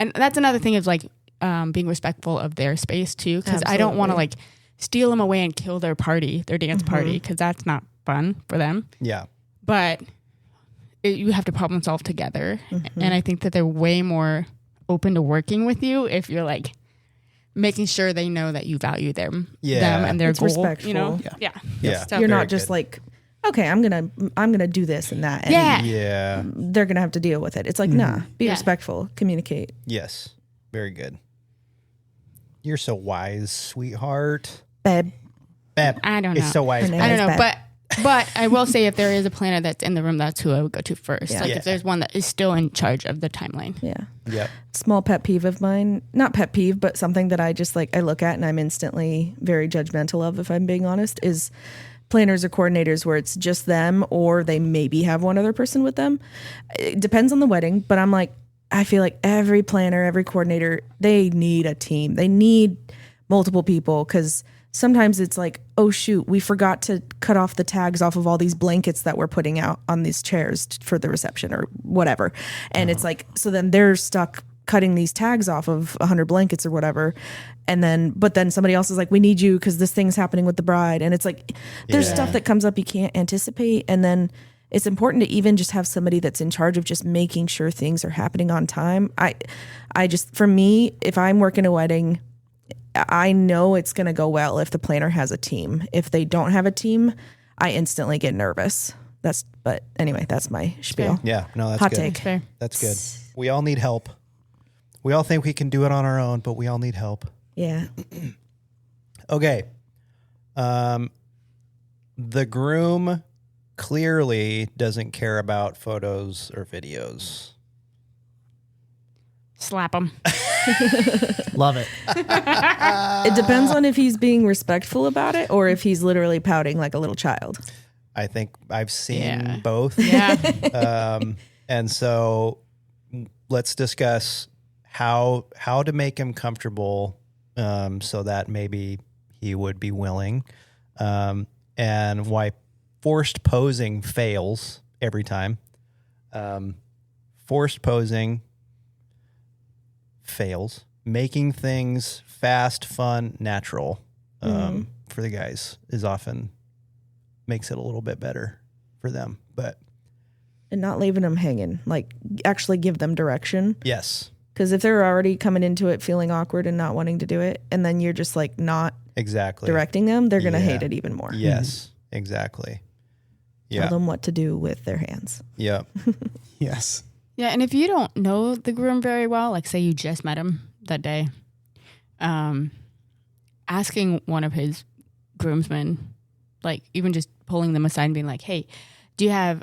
and that's another thing is like being respectful of their space too. Because I don't want to like steal them away and kill their party, their dance party, because that's not fun for them. Yeah. But you have to problem solve together. And I think that they're way more open to working with you if you're like making sure they know that you value them and their it's goal. Respectful. Yeah. So You're not just like, okay, I'm gonna do this and that. And Yeah. they're gonna have to deal with it. It's like, nah, be respectful, communicate. Yes. Very good. You're so wise, sweetheart. Babe. Beb. I don't know. It's so wise. Her name I don't is know, Beth. but I will say if there is a planner that's in the room, that's who I would go to first. Yeah. Like Yeah. if there's one that is still in charge of the timeline. Yeah. Yep. Small pet peeve of mine, not pet peeve, but something that I just like, I look at and I'm instantly very judgmental of, if I'm being honest, is planners or coordinators where it's just them or they maybe have one other person with them. It depends on the wedding, but I'm like, I feel like every planner, every coordinator, they need a team. They need multiple people because sometimes it's like, oh shoot, we forgot to cut off the tags off of all these blankets that we're putting out on these chairs for the reception or whatever. And it's like, so then they're stuck cutting these tags off of 100 blankets or whatever. But then somebody else is like, we need you because this thing's happening with the bride. And it's like, there's stuff that comes up you can't anticipate. And then it's important to even just have somebody that's in charge of just making sure things are happening on time. I just, for me, if I'm working a wedding, I know it's going to go well if the planner has a team. If they don't have a team, I instantly get nervous. But anyway, that's my spiel. Yeah. No, that's Hot good. take. Fair. That's good. We all need help. We all think we can do it on our own, but we all need help. Yeah. Okay. The groom clearly doesn't care about photos or videos. Slap them. Love it. It depends on if he's being respectful about it or if he's literally pouting like a little child. I think I've seen Yeah. both. Yeah. And so let's discuss how to make him comfortable so that maybe he would be willing, and why forced posing fails every time. Forced posing fails. Making things fast, fun, natural for the guys is often makes it a little bit better for them. But And not leaving them hanging, like actually give them direction. yes, Because if they're already coming into it feeling awkward and not wanting to do it, and then you're just like not exactly. directing them, they're going to Yeah. hate it even more. Yes, exactly. Tell Yeah. them what to do with their hands. Yeah. Yes. Yeah, and if you don't know the groom very well, like say you just met him that day, asking one of his groomsmen, like even just pulling them aside and being like, hey, do you have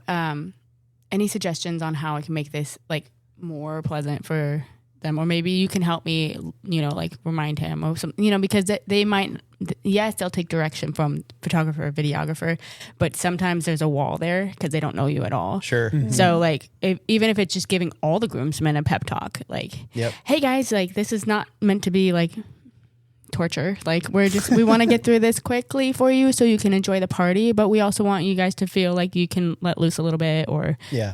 any suggestions on how I can make this like more pleasant for them? Or maybe you can help me, like remind him or something, because they might, yes, they'll take direction from photographer or videographer, but sometimes there's a wall there because they don't know you at all. Sure. So like, even if it's just giving all the groomsmen a pep talk, like, Yep. hey guys, like this is not meant to be like torture. Like we want to get through this quickly for you so you can enjoy the party, but we also want you guys to feel like you can let loose a little bit or, Yeah.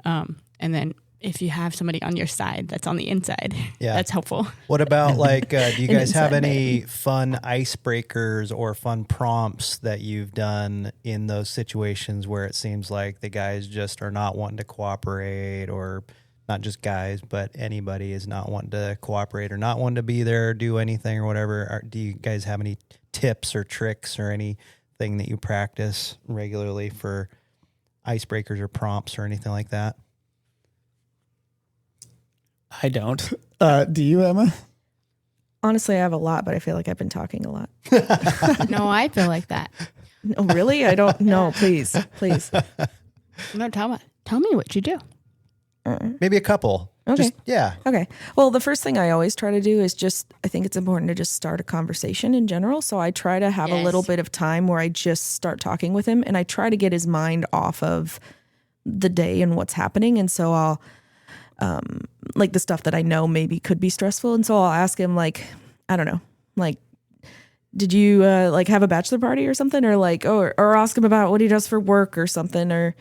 and then if you have somebody on your side that's on the inside, Yeah. that's helpful. What about like, do you An guys have inside any fun icebreakers or fun prompts that you've done in those situations where it seems like the guys just are not wanting to cooperate, or not just guys, but anybody is not wanting to cooperate or not wanting to be there or do anything or whatever? Do you guys have any tips or tricks or anything that you practice regularly for icebreakers or prompts or anything like that? I don't. Do you, Emma? Honestly, I have a lot, but I feel like I've been talking a lot. No, I feel like that. Oh, really? I don't know. Please. No, tell me what you do. Maybe a couple. Okay. Just, yeah. Okay. Well, the first thing I always try to do is I think it's important to just start a conversation in general. So I try to have a little bit of time where I just start talking with him and I try to get his mind off of the day and what's happening. And so like the stuff that I know maybe could be stressful. And so I'll ask him like, I don't know, like, did you like have a bachelor party or something, or like, or ask him about what he does for work or something, or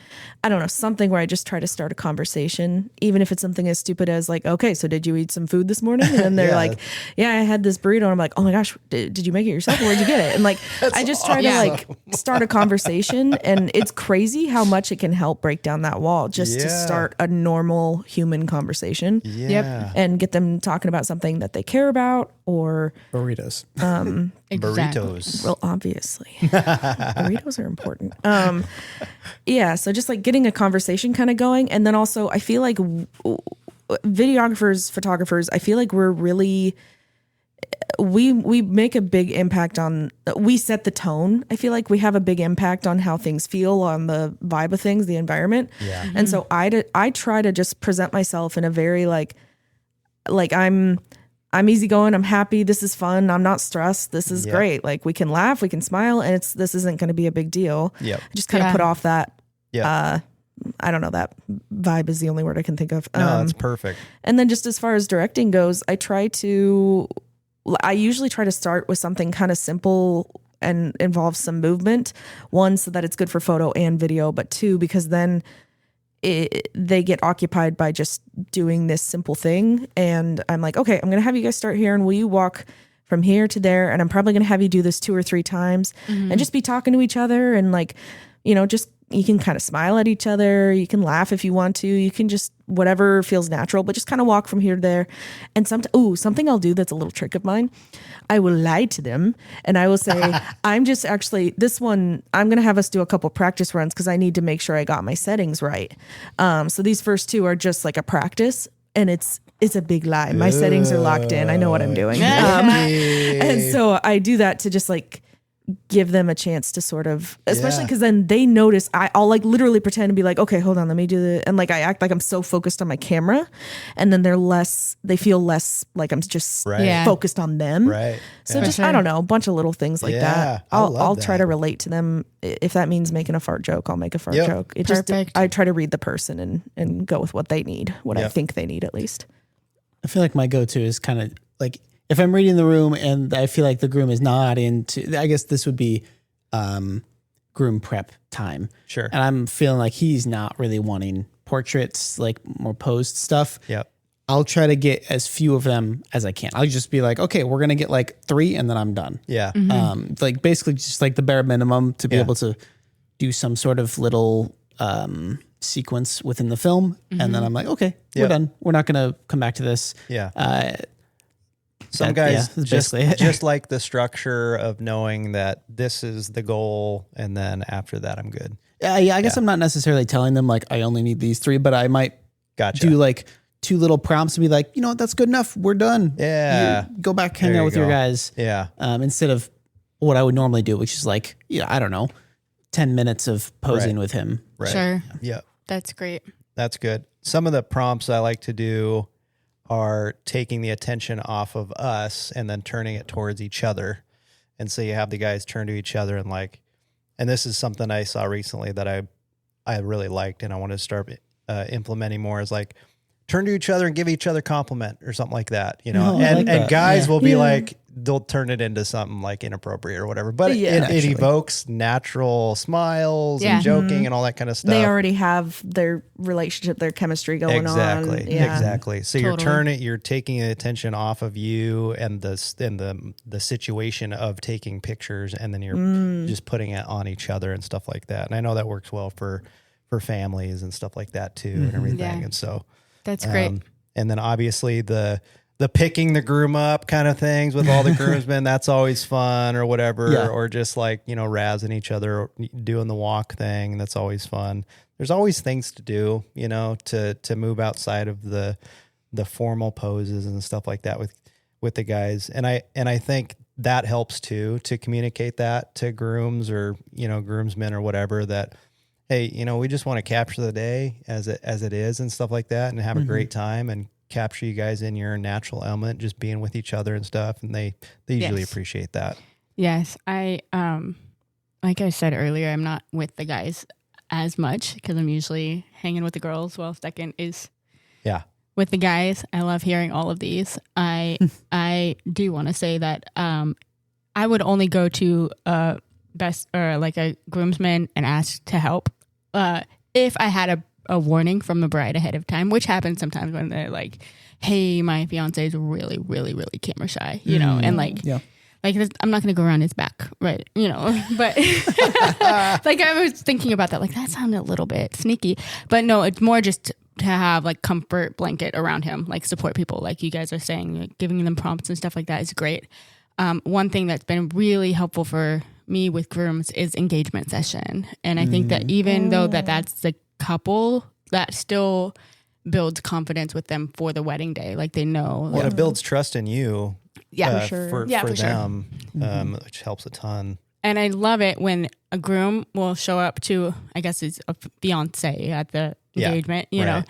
I don't know, something where I just try to start a conversation, even if it's something as stupid as like, okay, so did you eat some food this morning? And then they're like, yeah, I had this burrito. And I'm like, oh my gosh, did you make it yourself? Or where'd you get it? And like, I just try to like start a conversation, and it's crazy how much it can help break down that wall just to start a normal human conversation. And get them talking about something that they care about, or burritos. Burritos. Well, obviously, burritos are important. Yeah. So just like getting a conversation kind of going. And then also I feel like videographers, photographers, I feel like we're really, we make a big impact on, we set the tone. I feel like we have a big impact on how things feel, on the vibe of things, the environment. Yeah. And so I try to just present myself in a very like I'm easygoing. I'm happy. This is fun. I'm not stressed. This is great. Like we can laugh, we can smile, and this isn't going to be a big deal. I just kind of put off that. I don't know. That vibe is the only word I can think of. No, that's perfect. And then just as far as directing goes, I usually try to start with something kind of simple and involves some movement. One, so that it's good for photo and video, but two, because then they get occupied by just doing this simple thing. And I'm like, okay, I'm going to have you guys start here, and will you walk from here to there? And I'm probably going to have you do this 2 or 3 times and just be talking to each other. And like, just, you can kind of smile at each other. You can laugh if you want to, you can just whatever feels natural, but just kind of walk from here to there. And something I'll do that's a little trick of mine. I will lie to them and I will say, I'm just actually, this one, I'm going to have us do a couple practice runs because I need to make sure I got my settings right. So these first 2 are just like a practice, and it's a big lie. My settings are locked in. I know what I'm doing. And so I do that to just like give them a chance to sort of, especially because then they notice. I'll like literally pretend to be like, okay, hold on, let me do the, and like I act like I'm so focused on my camera, and then they feel less like I'm just focused on them. Right. So just I don't know, a bunch of little things like that. I'll try to relate to them. If that means making a fart joke, I'll make a fart joke. It just I try to read the person and go with what they need, what I think they need at least. I feel like my go-to is kind of like, if I'm reading the room and I feel like the groom is not into, I guess this would be groom prep time. Sure. And I'm feeling like he's not really wanting portraits, like more posed stuff. Yep. I'll try to get as few of them as I can. I'll just be like, okay, we're going to get like 3 and then I'm done. Yeah. Like basically just like the bare minimum to be able to do some sort of little sequence within the film. And then I'm like, okay, we're done. We're not going to come back to this. Yeah. Some guys just like the structure of knowing that this is the goal, and then after that, I'm good. I guess I'm not necessarily telling them like I only need these 3, but I might do like 2 little prompts and be like, you know what, that's good enough. We're done. Yeah, go back, hang out with your guys. Yeah, instead of what I would normally do, which is like, I don't know, 10 minutes of posing with him. Right. Sure. Yeah, that's great. That's good. Some of the prompts I like to do are taking the attention off of us and then turning it towards each other. And so you have the guys turn to each other and like, and this is something I saw recently that I really liked and I want to start implementing more, is like turn to each other and give each other compliment or something like that, and guys will be like, they'll turn it into something like inappropriate or whatever, but it evokes natural smiles and joking and all that kind of stuff. They already have their relationship, their chemistry going on. Exactly. So you're taking the attention off of you and the situation of taking pictures, and then you're just putting it on each other and stuff like that. And I know that works well for families and stuff like that too, and everything. Yeah. And so that's great. And then obviously the picking the groom up kind of things with all the groomsmen, that's always fun or whatever, or just like, razzing each other, or doing the walk thing. That's always fun. There's always things to do, to move outside of the formal poses and stuff like that with the guys. And I think that helps too, to communicate that to grooms or, groomsmen or whatever, that, hey, we just want to capture the day as it is and stuff like that, and have a great time and capture you guys in your natural element, just being with each other and stuff. And they usually appreciate that. Yes. I, like I said earlier, I'm not with the guys as much because I'm usually hanging with the girls, while second is with the guys. I love hearing all of these. I do want to say that I would only go to a groomsman and ask to help if I had a warning from the bride ahead of time, which happens sometimes when they're like, hey, my fiance is really, really, really camera shy, and like I'm not going to go around his back, right? But like I was thinking about that, like that sounded a little bit sneaky, but no, it's more just to have like comfort blanket around him, like support people, like you guys are saying, like, giving them prompts and stuff like that is great. One thing that's been really helpful for me with grooms is engagement session. And I think that even though that's the couple, that still builds confidence with them for the wedding day. Like they know. Well, it builds trust in you. Yeah, for sure. For them, which helps a ton. And I love it when a groom will show up to, I guess it's a fiance at the engagement, you know,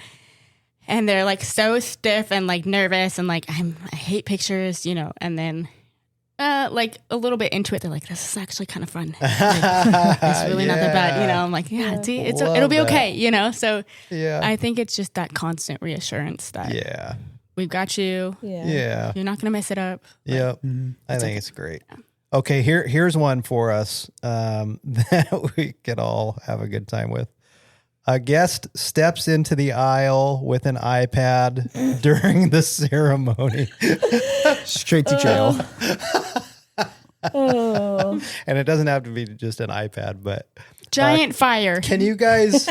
and they're like so stiff and like nervous and like, I hate pictures, and then like a little bit into it, they're like, this is actually kind of fun. Like, it's really not that bad, I'm like, see, it'll be okay, So I think it's just that constant reassurance that we've got you. Yeah. You're not going to mess it up. Yep. I think it's great. Okay, here's one for us that we could all have a good time with. A guest steps into the aisle with an iPad during the ceremony. Straight to jail. And it doesn't have to be just an iPad, but giant fire. Can you guys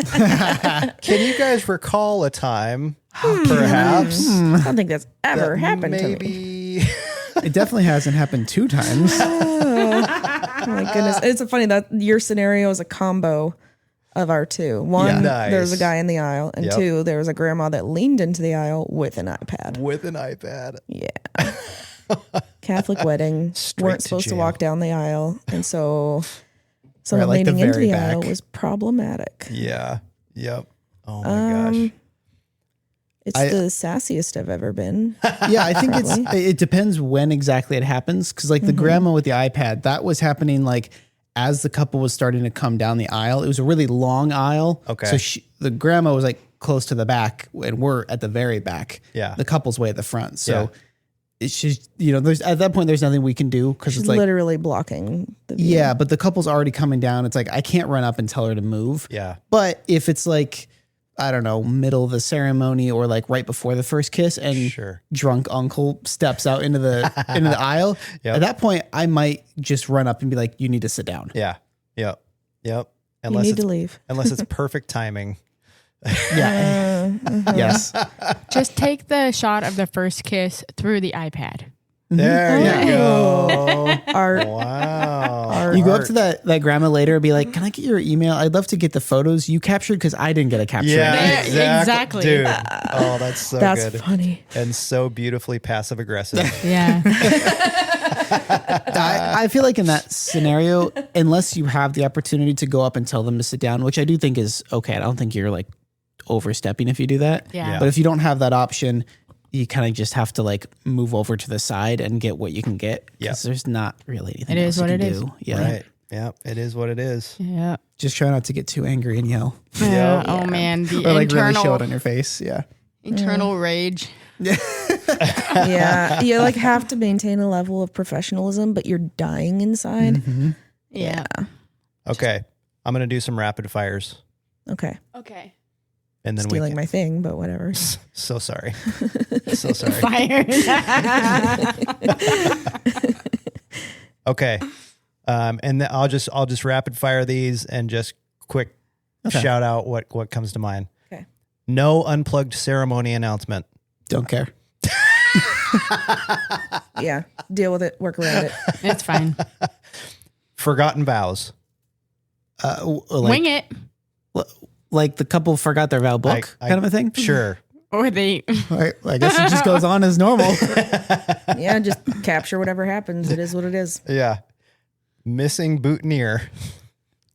recall a time, perhaps? I don't think that's ever happened to me. Maybe It definitely hasn't happened 2 times. Oh my goodness. It's funny that your scenario is a combo of our two. One, there was a guy in the aisle, and 2, there was a grandma that leaned into the aisle with an iPad. Yeah. Catholic wedding. Weren't supposed to walk down the aisle, and so someone leaning into the aisle was problematic. Yeah. Yep. Oh my gosh. It's the sassiest I've ever been. Yeah, I think it depends when exactly it happens. Because like the grandma with the iPad, that was happening like as the couple was starting to come down the aisle. It was a really long aisle. Okay. So the grandma was like close to the back and we're at the very back. Yeah. The couple's way at the front. So it's just, there's at that point, there's nothing we can do because it's like literally blocking the view. Yeah, but the couple's already coming down. It's like, I can't run up and tell her to move. Yeah. But if it's like, I don't know, middle of the ceremony or like right before the first kiss and drunk uncle steps out into the aisle, at that point, I might just run up and be like, you need to sit down. Yeah. Yep. Unless you need to leave. Unless it's perfect timing. Yes. Just take the shot of the first kiss through the iPad. There you go. Art. Wow. You go up to that grandma later and be like, can I get your email? I'd love to get the photos you captured because I didn't get a capture. Yeah, exactly. Dude. Oh, that's so good. That's funny. And so beautifully passive aggressive. Yeah. I feel like in that scenario, unless you have the opportunity to go up and tell them to sit down, which I do think is okay. I don't think you're like overstepping if you do that. Yeah. But if you don't have that option, you kind of just have to like move over to the side and get what you can get. Because there's not really anything else you can do. Yeah. Right. Yeah. It is what it is. Yeah. Just try not to get too angry and yell. Oh man. The or like really show it on your face. Yeah. Internal rage. Yeah. You like have to maintain a level of professionalism, but you're dying inside. Mm-hmm. Yeah. Okay. I'm going to do some rapid fires. Okay. And then stealing my thing, but whatever. So sorry. So sorry. Fired. Okay. And then I'll just rapid fire these and just quick shout out what comes to mind. Okay. No unplugged ceremony announcement. Don't care. Yeah. Deal with it. Work around it. It's fine. Forgotten vows. Wing it. Like the couple forgot their vow book kind of a thing? Sure. Or they. Right. I guess it just goes on as normal. Yeah. Just capture whatever happens. It is what it is. Yeah. Missing boutonniere.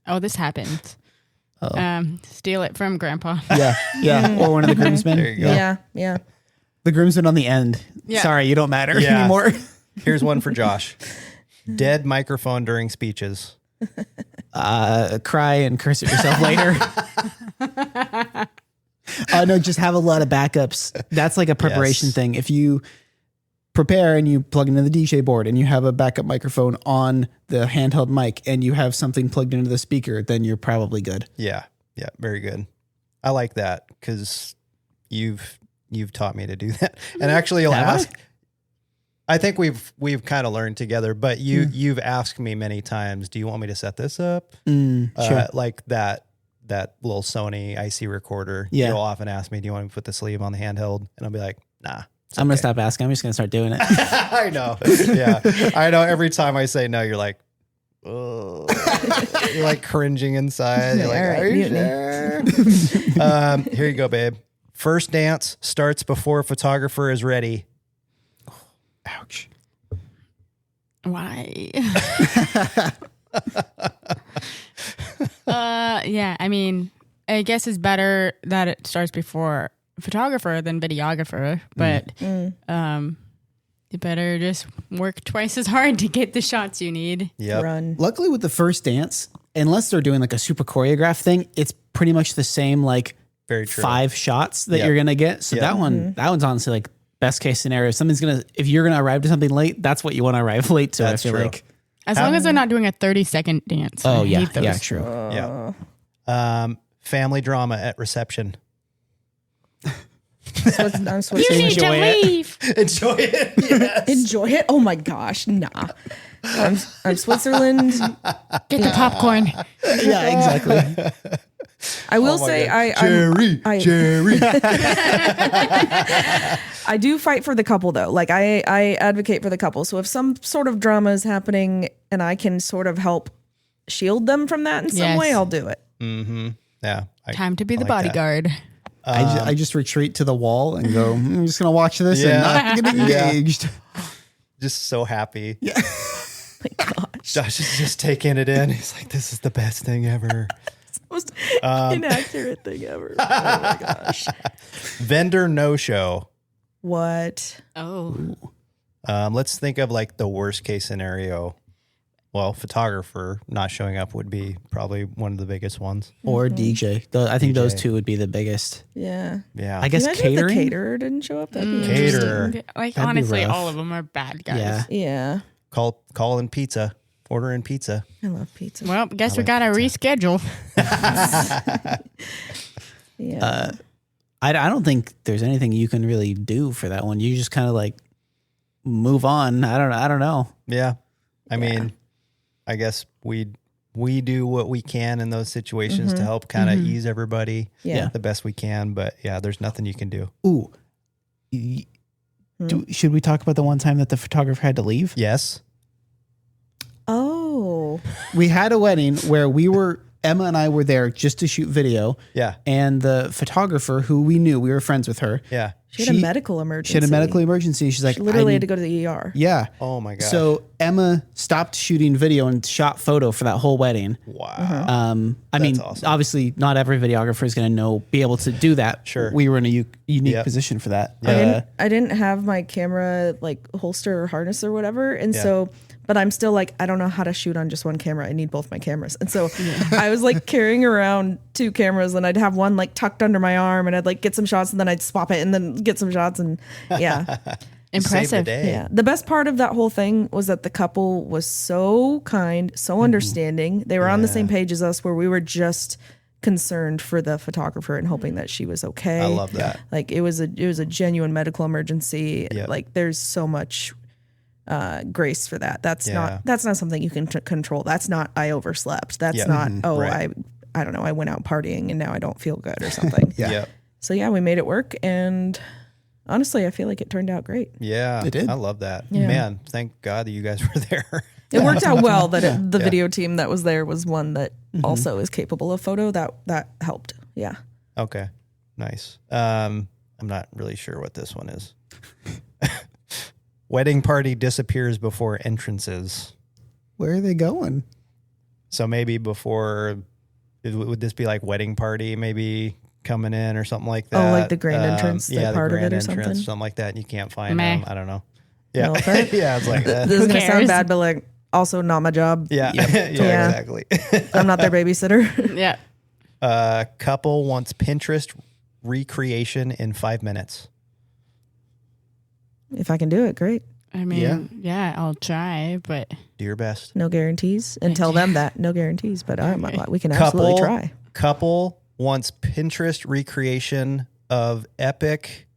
Oh, this happened. Steal it from grandpa. Yeah. Or one of the groomsmen. There you go. Yeah. The groomsmen on the end. Yeah. Sorry, you don't matter anymore. Here's one for Josh. Dead microphone during speeches. Cry and curse at yourself later. No, just have a lot of backups. That's like a preparation Yes. thing. If you prepare and you plug into the DJ board and you have a backup microphone on the handheld mic and you have something plugged into the speaker, then you're probably good. Yeah. Yeah. Very good. I like that because you've taught me to do that. And actually you'll Have I? ask, I think we've kind of learned together, but you've asked me many times, do you want me to set this up? Sure. Like that little Sony IC recorder. Yeah. You'll often ask me, do you want me to put the sleeve on the handheld? And I'll be like, nah. I'm going to stop asking. I'm just going to start doing it. I know. Yeah. I know every time I say no, you're like, oh, you're like cringing inside. You're like, All right, are you mutiny. sure? Here you go, babe. First dance starts before a photographer is ready. Ouch. Why? Yeah, I mean, I guess it's better that it starts before photographer than videographer, but you better just work twice as hard to get the shots you need. Yep. Run. Luckily with the first dance, unless they're doing like a super choreographed thing, it's pretty much the same like Very true. 5 shots that Yep. you're going to get. So Yep. that one's honestly like best case scenario. If you're going to arrive to something late, that's what you want to arrive late to. That's I feel true. like. As long as they're not doing a 30-second dance. Oh I yeah. hate those. Yeah, true. Yeah. Family drama at reception. I'm supposed You to need to Enjoy it. leave. Enjoy it. Yes. enjoy it. Oh my gosh, nah. I'm Switzerland. Get the popcorn. Yeah, exactly. I will say Jerry. I do fight for the couple though. Like I advocate for the couple. So if some sort of drama is happening and I can sort of help shield them from that in some Yes. way, I'll do it. Mm-hmm. Yeah. Time to be the like that. bodyguard. I just retreat to the wall and go, I'm just going to watch this and not get engaged. Just so happy. Yeah. My gosh. Josh is just taking it in. He's like, this is the best thing ever. Most inaccurate thing ever. Oh my gosh. Vendor no-show. What? Oh. Let's think of like the worst case scenario. Well, photographer not showing up would be probably one of the biggest ones. Or DJ. I think those DJ. two would be the biggest. Yeah. Yeah. I guess Imagine if the catering. caterer didn't show up. That'd be Caterer. Like, That'd be honestly, rough. all of them are bad guys. Yeah. Yeah. Call in pizza. Order in pizza. I love pizza. Well, guess we got to reschedule. Yeah. I don't think there's anything you can really do for that one. You just kind of like move on. I don't know. Yeah. I mean, I guess we do what we can in those situations to help kind of ease everybody Yeah. the best we can. But yeah, there's nothing you can do. Ooh. Should we talk about the one time that the photographer had to leave? Yes. Oh. We had a wedding where Emma and I were there just to shoot video. Yeah. And the photographer who we knew, we were friends with her. Yeah. She had a medical emergency. She had a medical emergency. She's like, She literally I had to need- go to the ER. Yeah. Oh my gosh. So Emma stopped shooting video and shot photo for that whole wedding. Wow. I mean, awesome. obviously not every videographer is going to be able to do that. Sure. We were in a unique Yep. position for that. I didn't have my camera like holster or harness or whatever. And Yeah. so, but I'm still like, I don't know how to shoot on just one camera. I need both my cameras. And so I was like carrying around 2 cameras and I'd have one like tucked under my arm and I'd like get some shots and then I'd swap it and then get some shots. And yeah. Save the Impressive. day. Yeah. The best part of that whole thing was that the couple was so kind, so understanding. They were on the same page as us where we were just concerned for the photographer and hoping that she was okay. I love that. Like it was a genuine medical emergency. Yep. Like there's so much grace for that. That's Yeah. not something you can control. That's not I overslept. That's Yep. not Right. I don't know, I went out partying and now I don't feel good or something. Yep. So yeah, we made it work and honestly, I feel like it turned out great. Yeah. It did. I love that. Yeah. Man, thank God that you guys were there. It worked out well that the video team that was there was one that also is capable of photo. That helped. Yeah. Okay. Nice. I'm not really sure what this one is. Wedding party disappears before entrances. Where are they going? So maybe before, would this be like wedding party maybe coming in or something like that? Oh, like the grand entrance, yeah, part the of it grand or entrance, something? like that. And you can't find Meh. them. I don't know. Yeah. No offense. Yeah, it's like that. This is gonna sound cares? bad, but like also not my job. Yeah. Yeah, Yeah. exactly. I'm not their babysitter. Yeah. Couple wants Pinterest recreation in 5 minutes. If I can do it, great. I mean, yeah, I'll try, but Do your best. No guarantees. And tell them that. No guarantees, but we can absolutely try. Couple wants Pinterest recreation of epic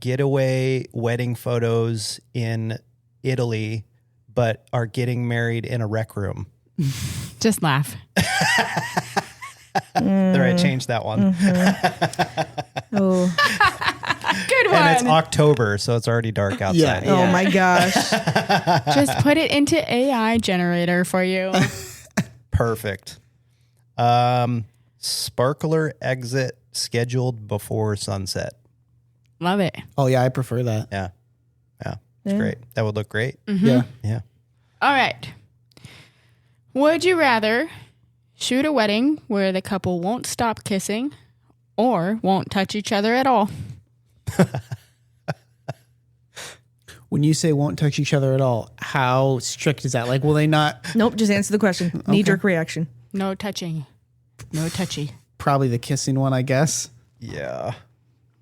getaway wedding photos in Italy, but are getting married in a rec room. just laugh. There, I changed that one. Oh, Good one. And it's October, so it's already dark outside. oh my gosh. Just put it into AI generator for you. Perfect. Sparkler exit scheduled before sunset. Love it. Oh yeah, I prefer that. Yeah. It's great. That would look great. Yeah. Yeah. All right. Would you rather shoot a wedding where the couple won't stop kissing or won't touch each other at all? When you say won't touch each other at all, how strict is that? Like, will they not? Nope, just answer the question. Knee-jerk reaction. No touching. No touchy. Probably the kissing one, I guess. Yeah.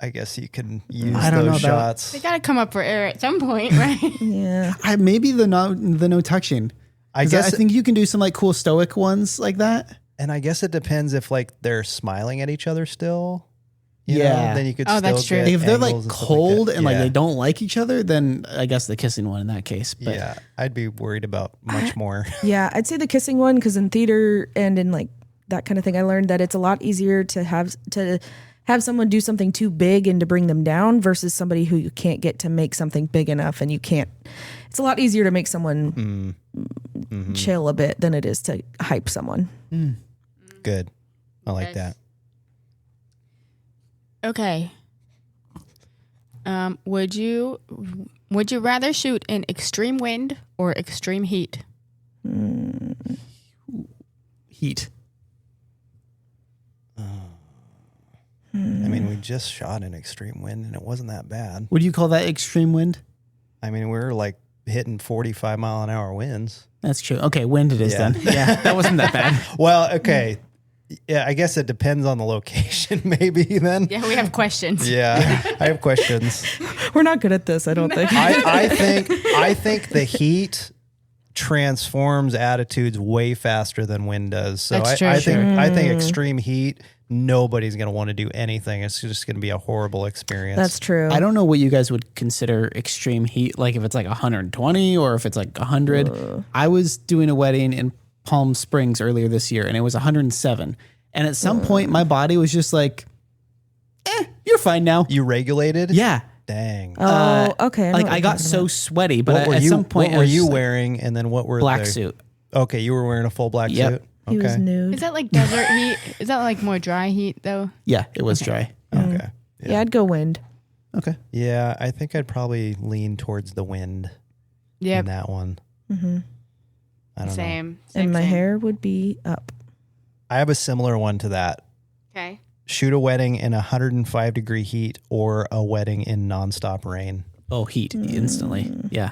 I guess you can use I don't know those that. shots. They got to come up for air at some point, right? Yeah. Maybe the no touching. I 'Cause guess I think you can do some like cool stoic ones like that. And I guess it depends if like they're smiling at each other still. You Yeah. know, then you could Oh, still that's true. get If they're like angles and stuff cold that. and like Yeah. they don't like each other, then I guess the kissing one in that case. But Yeah, I'd be worried about much more. Yeah, I'd say the kissing one because in theater and in like that kind of thing, I learned that it's a lot easier to have someone do something too big and to bring them down versus somebody who you can't get to make something big enough and you can't. It's a lot easier to make someone chill a bit than it is to hype someone. Good. I like Yes. that. Okay. Would you rather shoot in extreme wind or extreme heat? heat. I mean, we just shot an extreme wind and it wasn't that bad. Would you call that extreme wind? I mean, we were like hitting 45 mile an hour winds. That's true. Okay, wind it is Yeah. then. Yeah, that wasn't that bad. Well, okay. Yeah, I guess it depends on the location, maybe then. Yeah, we have questions. Yeah, I have questions. We're not good at this, I don't think. I think the heat transforms attitudes way faster than wind does. So That's true. I think extreme heat, nobody's going to want to do anything. It's just going to be a horrible experience. That's true. I don't know what you guys would consider extreme heat, like if it's like 120 or if it's like 100. I was doing a wedding in Palm Springs earlier this year and it was 107. And at some point my body was just like, you're fine now. You regulated? Yeah. Dang. Okay. Like I got so sweaty, but at some point what were I was you just like, wearing? And then what were black the, suit. Okay, you were wearing a full black Yep. suit. He was Okay. nude. Is that like desert heat? Is that like more dry heat though? Yeah, it was dry. Okay. Yeah, I'd go wind. Okay. Yeah, I think I'd probably lean towards the wind in Yep. that one. I don't know. Same. And my same. hair would be up. I have a similar one to that. Okay. Shoot a wedding in 105-degree heat or a wedding in nonstop rain. Oh, heat instantly. Yeah.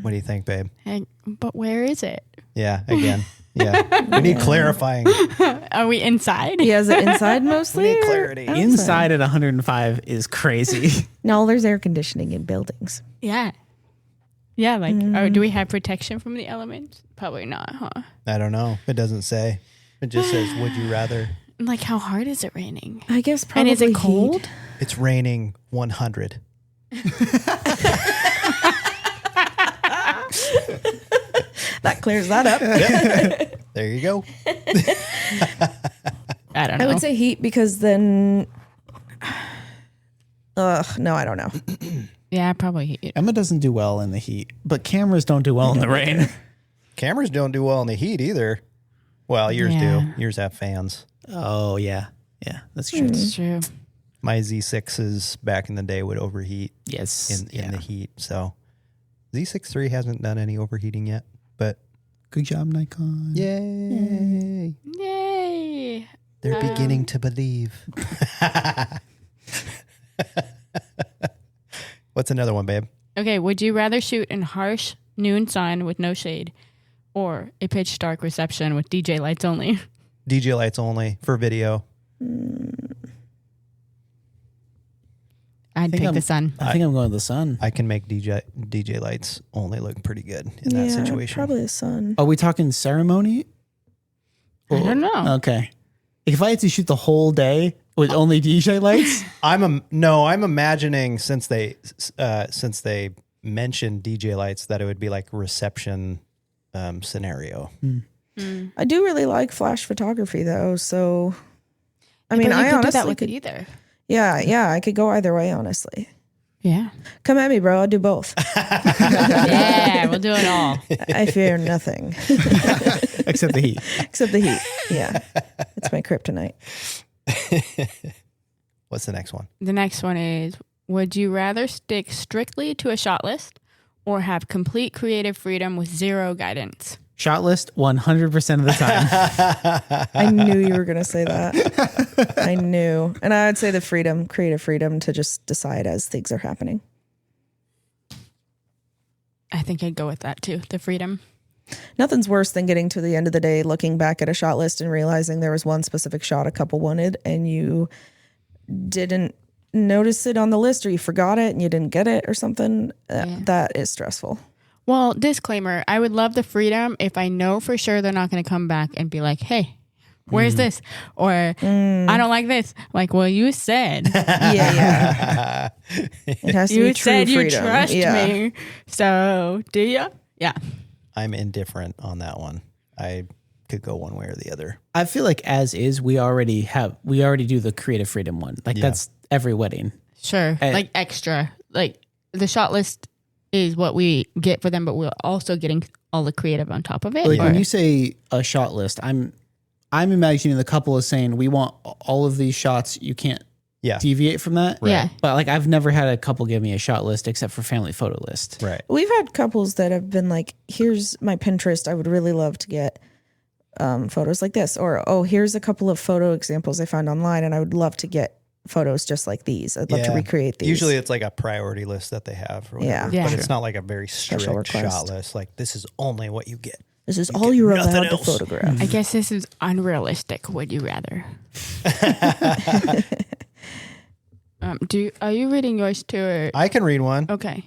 What do you think, babe? Hey, but where is it? Yeah, again. Yeah. We need clarifying. Are we inside? He has it inside We mostly? need or clarity. outside? Inside at 105 is crazy. No, there's air conditioning in buildings. Yeah. Yeah, like, do we have protection from the elements? Probably not, huh? I don't know. It doesn't say. It just says, would you rather? Like, how hard is it raining? I guess And probably is it heat. cold? It's raining 100. That clears that up. There you go. I don't know. I would say heat because then. No, I don't know. yeah, probably heat. Emma doesn't do well in the heat, but cameras don't do well in the rain. Cameras don't do well in the heat either. Well, yours Yeah. do. Yours have fans. Oh, yeah. Yeah, that's true. It's true. My Z6s back in the day would overheat Yes. in the heat. So Z6 III hasn't done any overheating yet, but Good job, Nikon. yay. Yay. They're beginning to believe. What's another one, babe? Okay, would you rather shoot in harsh noon sun with no shade or a pitch dark reception with DJ lights only? DJ lights only for video. I'd pick the sun. I think I'm going with the sun. I can make DJ lights only look pretty good in that situation. Probably the sun. Are we talking ceremony? I don't know. Okay. If I had to shoot the whole day with only DJ lights, I'm imagining since they mentioned DJ lights that it would be like reception scenario. I do really like flash photography though, so I mean, But you I could do honestly that with could. either. Yeah, I could go either way, honestly. Yeah. Come at me, bro. I'll do both. Yeah, we'll do it all. I fear nothing except the heat. except the heat. Yeah, it's my kryptonite. What's the next one? The next one is, would you rather stick strictly to a shot list or have complete creative freedom with zero guidance? Shot list 100% of the time. I knew you were going to say that. I knew. And I would say the freedom, creative freedom to just decide as things are happening. I think I'd go with that too, the freedom. Nothing's worse than getting to the end of the day, looking back at a shot list and realizing there was one specific shot a couple wanted and you didn't notice it on the list or you forgot it and you didn't get it or something. That is stressful. Well, disclaimer, I would love the freedom if I know for sure they're not going to come back and be like, hey, where's this? Or I don't like this. Like, well, you said. Yeah. It has to be You true said you freedom. trust me. So do you? Yeah. I'm indifferent on that one. I could go one way or the other. I feel like as is, we already do the creative freedom one. Like that's every wedding. Sure. Like extra. Like the shot list is what we get for them, but we're also getting all the creative on top of it. Like when you say a shot list, I'm imagining the couple is saying we want all of these shots. You can't deviate from that. Yeah. But like I've never had a couple give me a shot list except for family photo list. Right. We've had couples that have been like, here's my Pinterest. I would really love to get photos like this. Or, oh, here's a couple of photo examples I found online and I would love to get photos just like these. I'd love to recreate these. Usually it's like a priority list that they have. Or whatever, Yeah. But it's not like a very strict request. shot list. Like this is only what you get. This is all you're nothing allowed to else. photograph. I guess this is unrealistic. Would you rather? Are you reading yours too? Or? I can read one. Okay.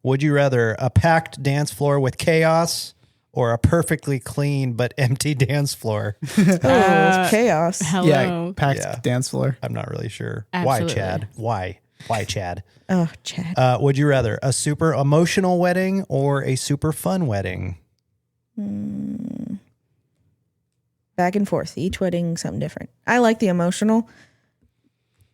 Would you rather a packed dance floor with chaos or a perfectly clean but empty dance floor? Oh, chaos. Hello. Yeah, packed dance floor. I'm not really sure. Absolutely. Why, Chad? Why, Chad? Oh, Chad. Would you rather a super emotional wedding or a super fun wedding? Back and forth. Each wedding, something different. I like the emotional,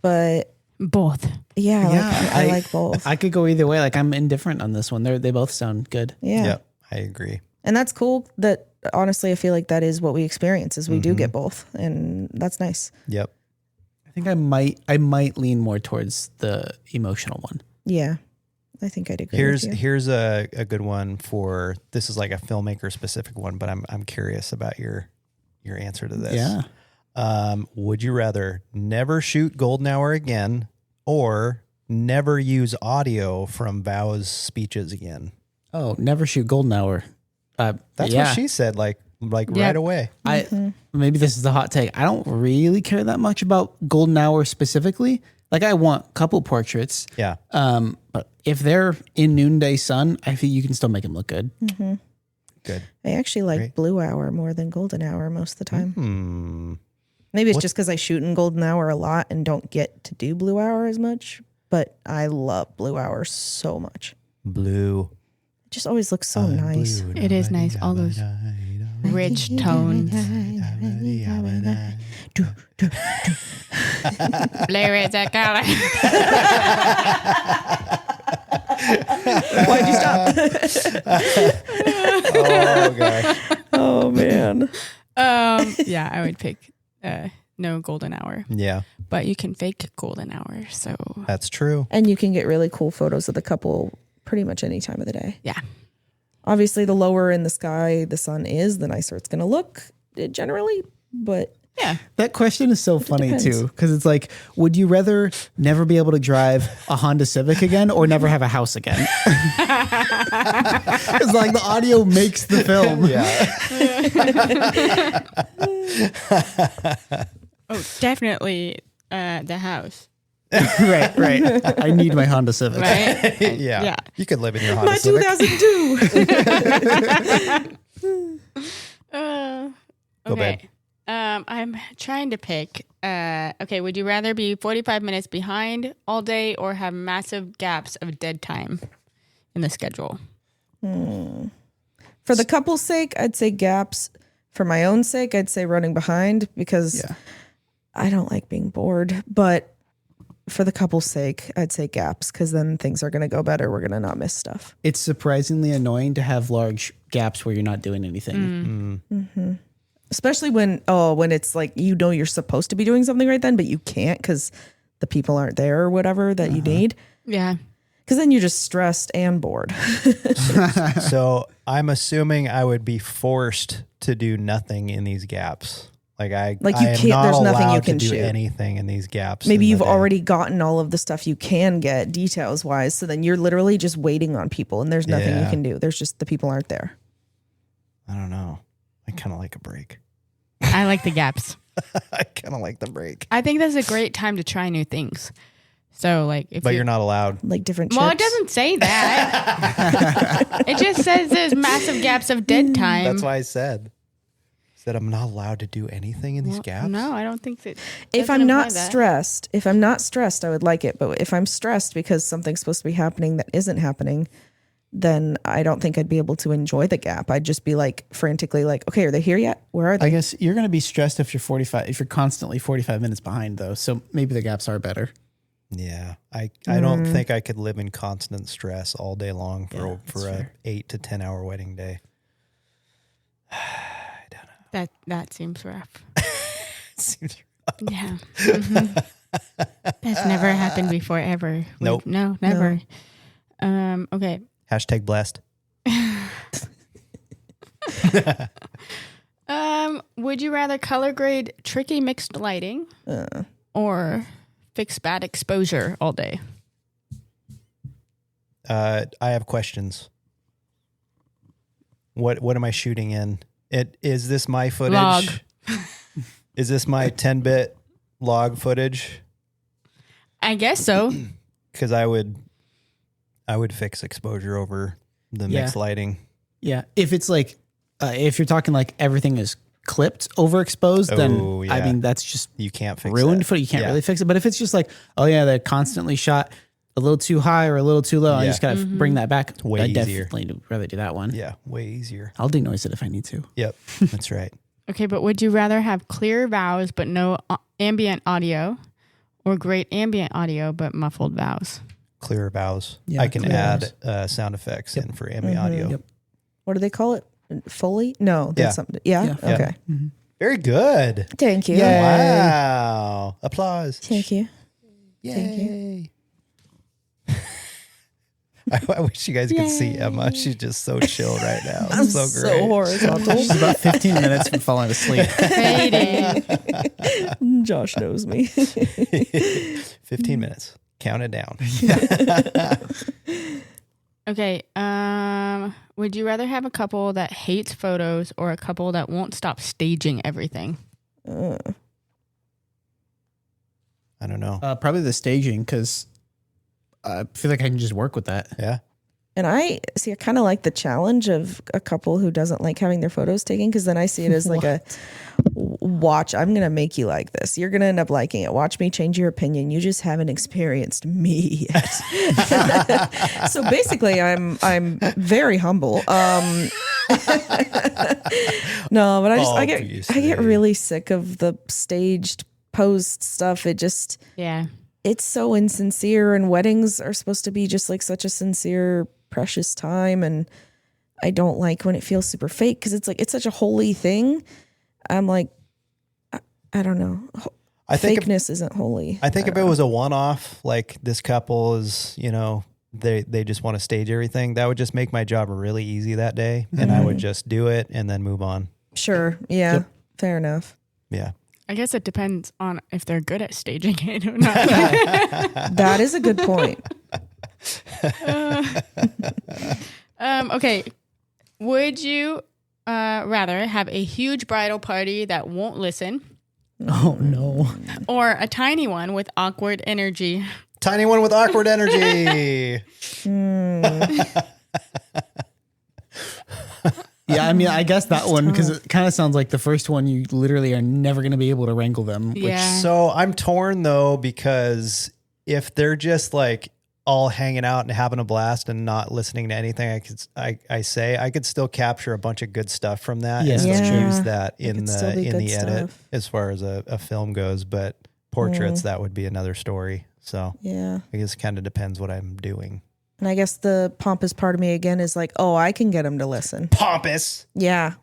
but Both. I like both. I could go either way. Like I'm indifferent on this one. They both sound good. Yeah. Yep, I agree. And that's cool that honestly, I feel like that is what we experience is we do get both. And that's nice. Yep. I think I might lean more towards the emotional one. Yeah. I think I'd agree. Here's with you. here's a good one for this is like a filmmaker specific one, but I'm curious about your answer to this. Yeah. Would you rather never shoot golden hour again or never use audio from Vow's speeches again? Oh, never shoot golden hour. That's what she said, like right away. Maybe this is the hot take. I don't really care that much about golden hour specifically. Like I want couple portraits. Yeah. But if they're in noonday sun, I think you can still make them look good. Good. I actually like Great. blue hour more than golden hour most of the time. Hmm. Maybe it's just because I shoot in golden hour a lot and don't get to do blue hour as much. But I love blue hour so much. Blue. It just always looks so nice. It is nice. All those rich tones. Blair is a color. Why'd you stop? Oh gosh. Oh man. Yeah, I would pick no golden hour, Yeah, but you can fake golden hour. So that's true. And you can get really cool photos of the couple pretty much any time of the day. yeah, Obviously, the lower in the sky the sun is, the nicer it's going to look generally. But yeah. That question is so funny depends. too, because it's like, would you rather never be able to drive a Honda Civic again or never have a house again? It's like the audio makes the film. Yeah. Oh, definitely the house. right. I need my Honda Civic. Right? Yeah. Yeah. You could live in your Honda My Civic. 2002. Okay. babe. I'm trying to pick. Okay, would you rather be 45 minutes behind all day or have massive gaps of dead time in the schedule? For the couple's sake, I'd say gaps. For my own sake, I'd say running behind because I don't like being bored. But for the couple's sake, I'd say gaps because then things are going to go better. We're going to not miss stuff. It's surprisingly annoying to have large gaps where you're not doing anything. Especially when it's like, you're supposed to be doing something right then, but you can't because the people aren't there or whatever that you need. Yeah. Because then you're just stressed and bored. So I'm assuming I would be forced to do nothing in these gaps. Like I am there's not nothing you allowed can to do shoot. anything in these gaps. Maybe in the you've day. already gotten all of the stuff you can get details wise. So then you're literally just waiting on people and there's nothing you Yeah. can do. There's just the people aren't there. I don't know. I kind of like a break. I like the gaps. I kind of like the break. I think that's a great time to try new things. So, like, if But you're not allowed. Like different Well, it chips. doesn't say that. It just says there's massive gaps of dead time. That's why I said I'm not allowed to do anything in these gaps. No, I don't think that. If doesn't I'm not imply that. stressed, I would like it. But if I'm stressed because something's supposed to be happening that isn't happening, then I don't think I'd be able to enjoy the gap. I'd just be like frantically like, okay, are they here yet? Where are they? I guess you're going to be stressed if you're constantly 45 minutes behind though. So maybe the gaps are better. Yeah, I don't think I could live in constant stress all day long for a 8 to 10 hour wedding day. I don't know. That seems rough. Seems Yeah. Mhm. That's never happened before ever. Nope. No, never. Okay. #blessed. Would you rather color grade tricky mixed lighting or fix bad exposure all day? I have questions. What am I shooting in? Is this my footage? Log. Is this my 10-bit log footage? I guess so. Because I would fix exposure over the mixed lighting. Yeah. If it's like, if you're talking like everything is clipped overexposed, then I mean, that's just You can't fix ruined that. footage. You can't really fix it. But if it's just like, oh yeah, they're constantly shot a little too high or a little too low, I just got to bring that back. way I'd easier. definitely rather do that one. Yeah, way easier. I'll denoise it if I need to. Yep, that's right. Okay, but would you rather have clear vowels but no ambient audio or great ambient audio but muffled vowels? Clearer bows. Yeah, I can clear add sound effects in for ambient audio. Yep. What do they call it? Foley? No, that's Yeah. something. Yeah? Yeah. Okay. Very good. Thank you. Wow. Applause. Thank you. Yay. I wish you guys could see Emma. She's just so chill right now. I'm so so great. horizontal. She's about 15 minutes from falling asleep. Fading. Josh knows me. 15 minutes. Count it down. Okay, would you rather have a couple that hates photos or a couple that won't stop staging everything? I don't know. Probably the staging because I feel like I can just work with that. Yeah. And I kind of like the challenge of a couple who doesn't like having their photos taken because then I see it as like a watch. I'm going to make you like this. You're going to end up liking it. Watch me change your opinion. You just haven't experienced me yet. So basically, I'm very humble. No, but I get really sick of the staged post stuff. It just it's so insincere, and weddings are supposed to be just like such a sincere, precious time, and I don't like when it feels super fake because it's like it's such a holy thing. I'm like, I don't know. Fakeness isn't holy. I think if it was a one-off, like this couple is, they just want to stage everything, that would just make my job really easy that day, and I would just do it and then move on. Sure. Yeah. Yep. Fair enough. Yeah. I guess it depends on if they're good at staging it or not. That is a good point. Okay. Would you rather have a huge bridal party that won't listen Oh no. or a tiny one with awkward energy? Tiny one with awkward energy. Yeah, I mean, I guess that one, because it kind of sounds like the first one, you literally are never going to be able to wrangle them. Yeah. So I'm torn though, because if they're just like all hanging out and having a blast and not listening to anything I could still capture a bunch of good stuff from that. Yeah. And still Yeah. use that It in could still be the good edit stuff. as far as a film goes. But portraits, that would be another story. So Yeah. I guess it kind of depends what I'm doing. And I guess the pompous part of me again is like, oh, I can get them to listen. Pompous. Yeah.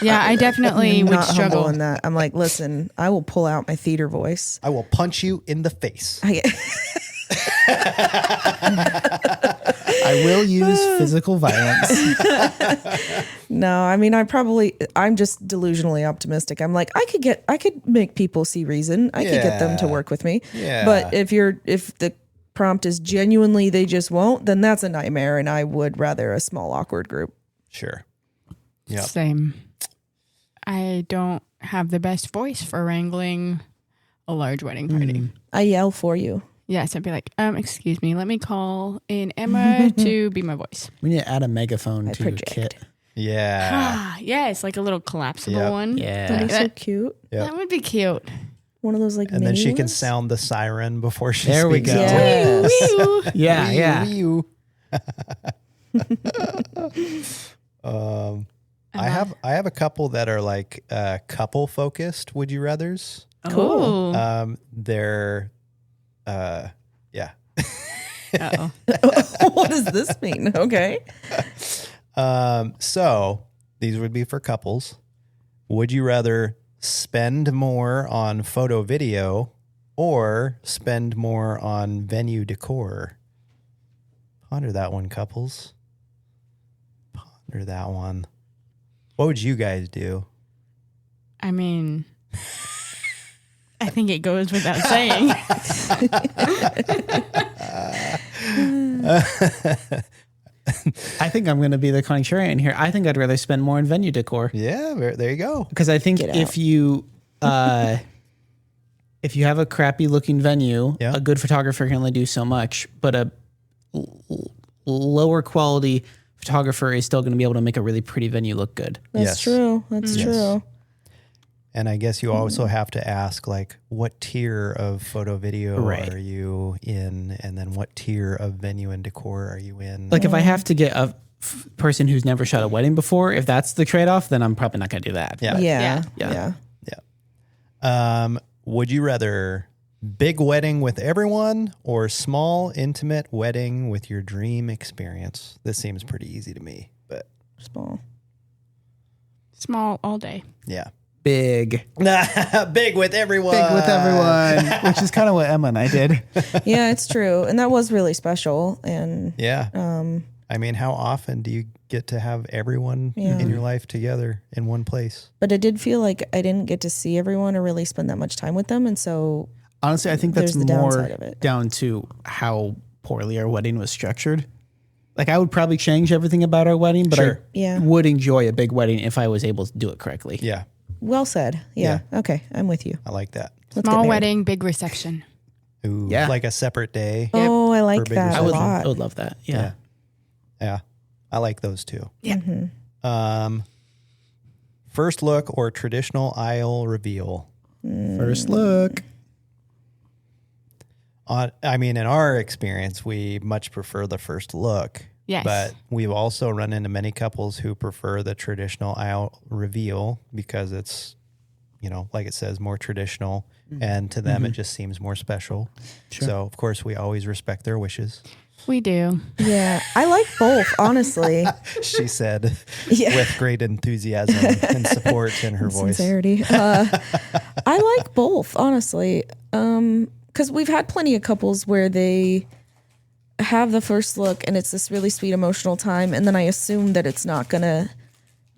Yeah, I definitely would Not humble struggle. in that. I'm like, listen, I will pull out my theater voice. I will punch you in the face. I will use physical violence. No, I mean, I'm just delusionally optimistic. I'm like, I could make people see reason. I could get them to Yeah. work with me. Yeah. But if the prompt is genuinely they just won't, then that's a nightmare. And I would rather a small, awkward group. Sure. Yeah. Same. I don't have the best voice for wrangling a large wedding party. I yell for you. Yes, I'd be like, excuse me, let me call in Emma to be my voice. We need to add a megaphone to project. Kit. Yeah. Ah, yes, like a little collapsible Yep. one. Yeah. That'd be so cute. Yep. That would be cute. One of those like And then mini she can ones. sound the siren before she There we speaks. go. Yes. Woo. Yeah, yeah. I have a couple that are like couple focused. Would you rather's? Cool. They're yeah. Uh-oh. What does this mean? Okay. So these would be for couples. Would you rather spend more on photo video or spend more on venue decor? Ponder that one, couples. Ponder that one. What would you guys do? I mean, I think it goes without saying. I think I'm going to be the contrarian here. I think I'd rather spend more on venue decor. Yeah, there you go. Because I think Get if you have a crappy looking venue, Yeah. a good photographer can only do so much, but a lower quality photographer is still going to be able to make a really pretty venue look good. That's Yes. true. That's Yes. true. And I guess you also have to ask, like, what tier of photo video Right. are you in? And then what tier of venue and decor are you in? Like if I have to get a person who's never shot a wedding before, if that's the trade-off, then I'm probably not going to do that. Yeah. Yeah. Yeah. Yeah. Would you rather big wedding with everyone or small, intimate wedding with your dream experience? This seems pretty easy to me, but Small. Small all day. yeah. Big Big with everyone. with everyone, which is kind of what Emma and I did. Yeah, it's true. And that was really special. And Yeah. I mean, how often do you get to have everyone Yeah. in your life together in one place? but it did feel like I didn't get to see everyone or really spend that much time with them. And so Honestly, I think that's There's the more downside of it. down to how poorly our wedding was structured. Like I would probably change everything about our wedding, but Sure. Yeah. I would enjoy a big wedding if I was able to do it correctly. Yeah. well said. Yeah. Okay. I'm with you. I like that. Let's Small get married. wedding, big reception. Ooh, Yeah. like a separate day. Oh, I like big that I a would, lot. I would love that. Yeah. Yeah. I like those two. Yeah. First look or traditional aisle reveal? First look. I mean, in our experience, we much prefer the first look. Yes. But we've also run into many couples who prefer the traditional aisle reveal because it's, like it says, more traditional. And to them, it just seems more special. Sure. So, of course, we always respect their wishes. We do. Yeah. I like both, honestly. She said Yeah. with great enthusiasm and support in her voice. Sincerity. I like both, honestly. Because we've had plenty of couples where they have the first look and it's this really sweet emotional time. And then I assume that it's not going to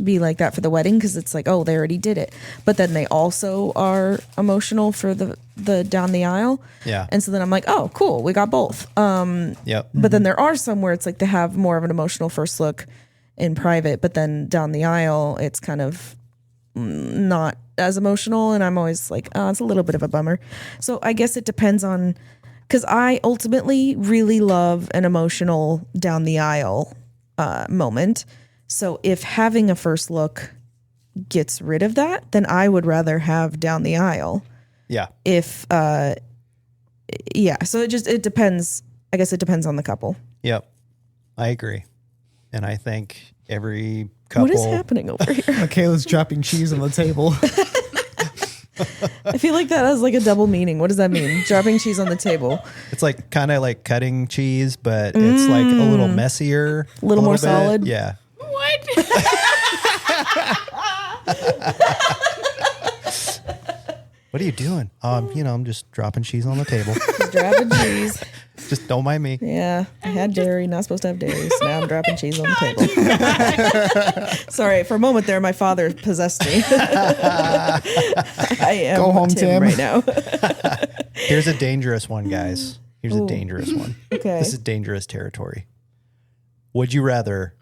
be like that for the wedding because it's like, oh, they already did it. But then they also are emotional for the down the aisle. Yeah. And so then I'm like, oh, cool. We got both. Yep. But then there are some where it's like they have more of an emotional first look in private, but then down the aisle, it's kind of not as emotional. And I'm always like, oh, it's a little bit of a bummer. So I guess it depends on, because I ultimately really love an emotional down the aisle moment. So if having a first look gets rid of that, then I would rather have down the aisle. Yeah. If, yeah. So it depends. I guess it depends on the couple. Yep. I agree. And I think every couple. What is happening over here? Michaela's dropping cheese on the table. I feel like that has like a double meaning. What does that mean? Dropping cheese on the table. It's like kind of like cutting cheese, but it's like a little messier. A little more bit. solid. Yeah. What? What are you doing? I'm just dropping cheese on the table. Just dropping cheese. Just don't mind me. Yeah, I had dairy. Not supposed to have dairy. So now I'm dropping cheese on the table. Sorry, for a moment there, my father possessed me. I am Go home, Tim. right now. Here's a dangerous one, guys. Here's a dangerous one. Okay. This is dangerous territory. Would you rather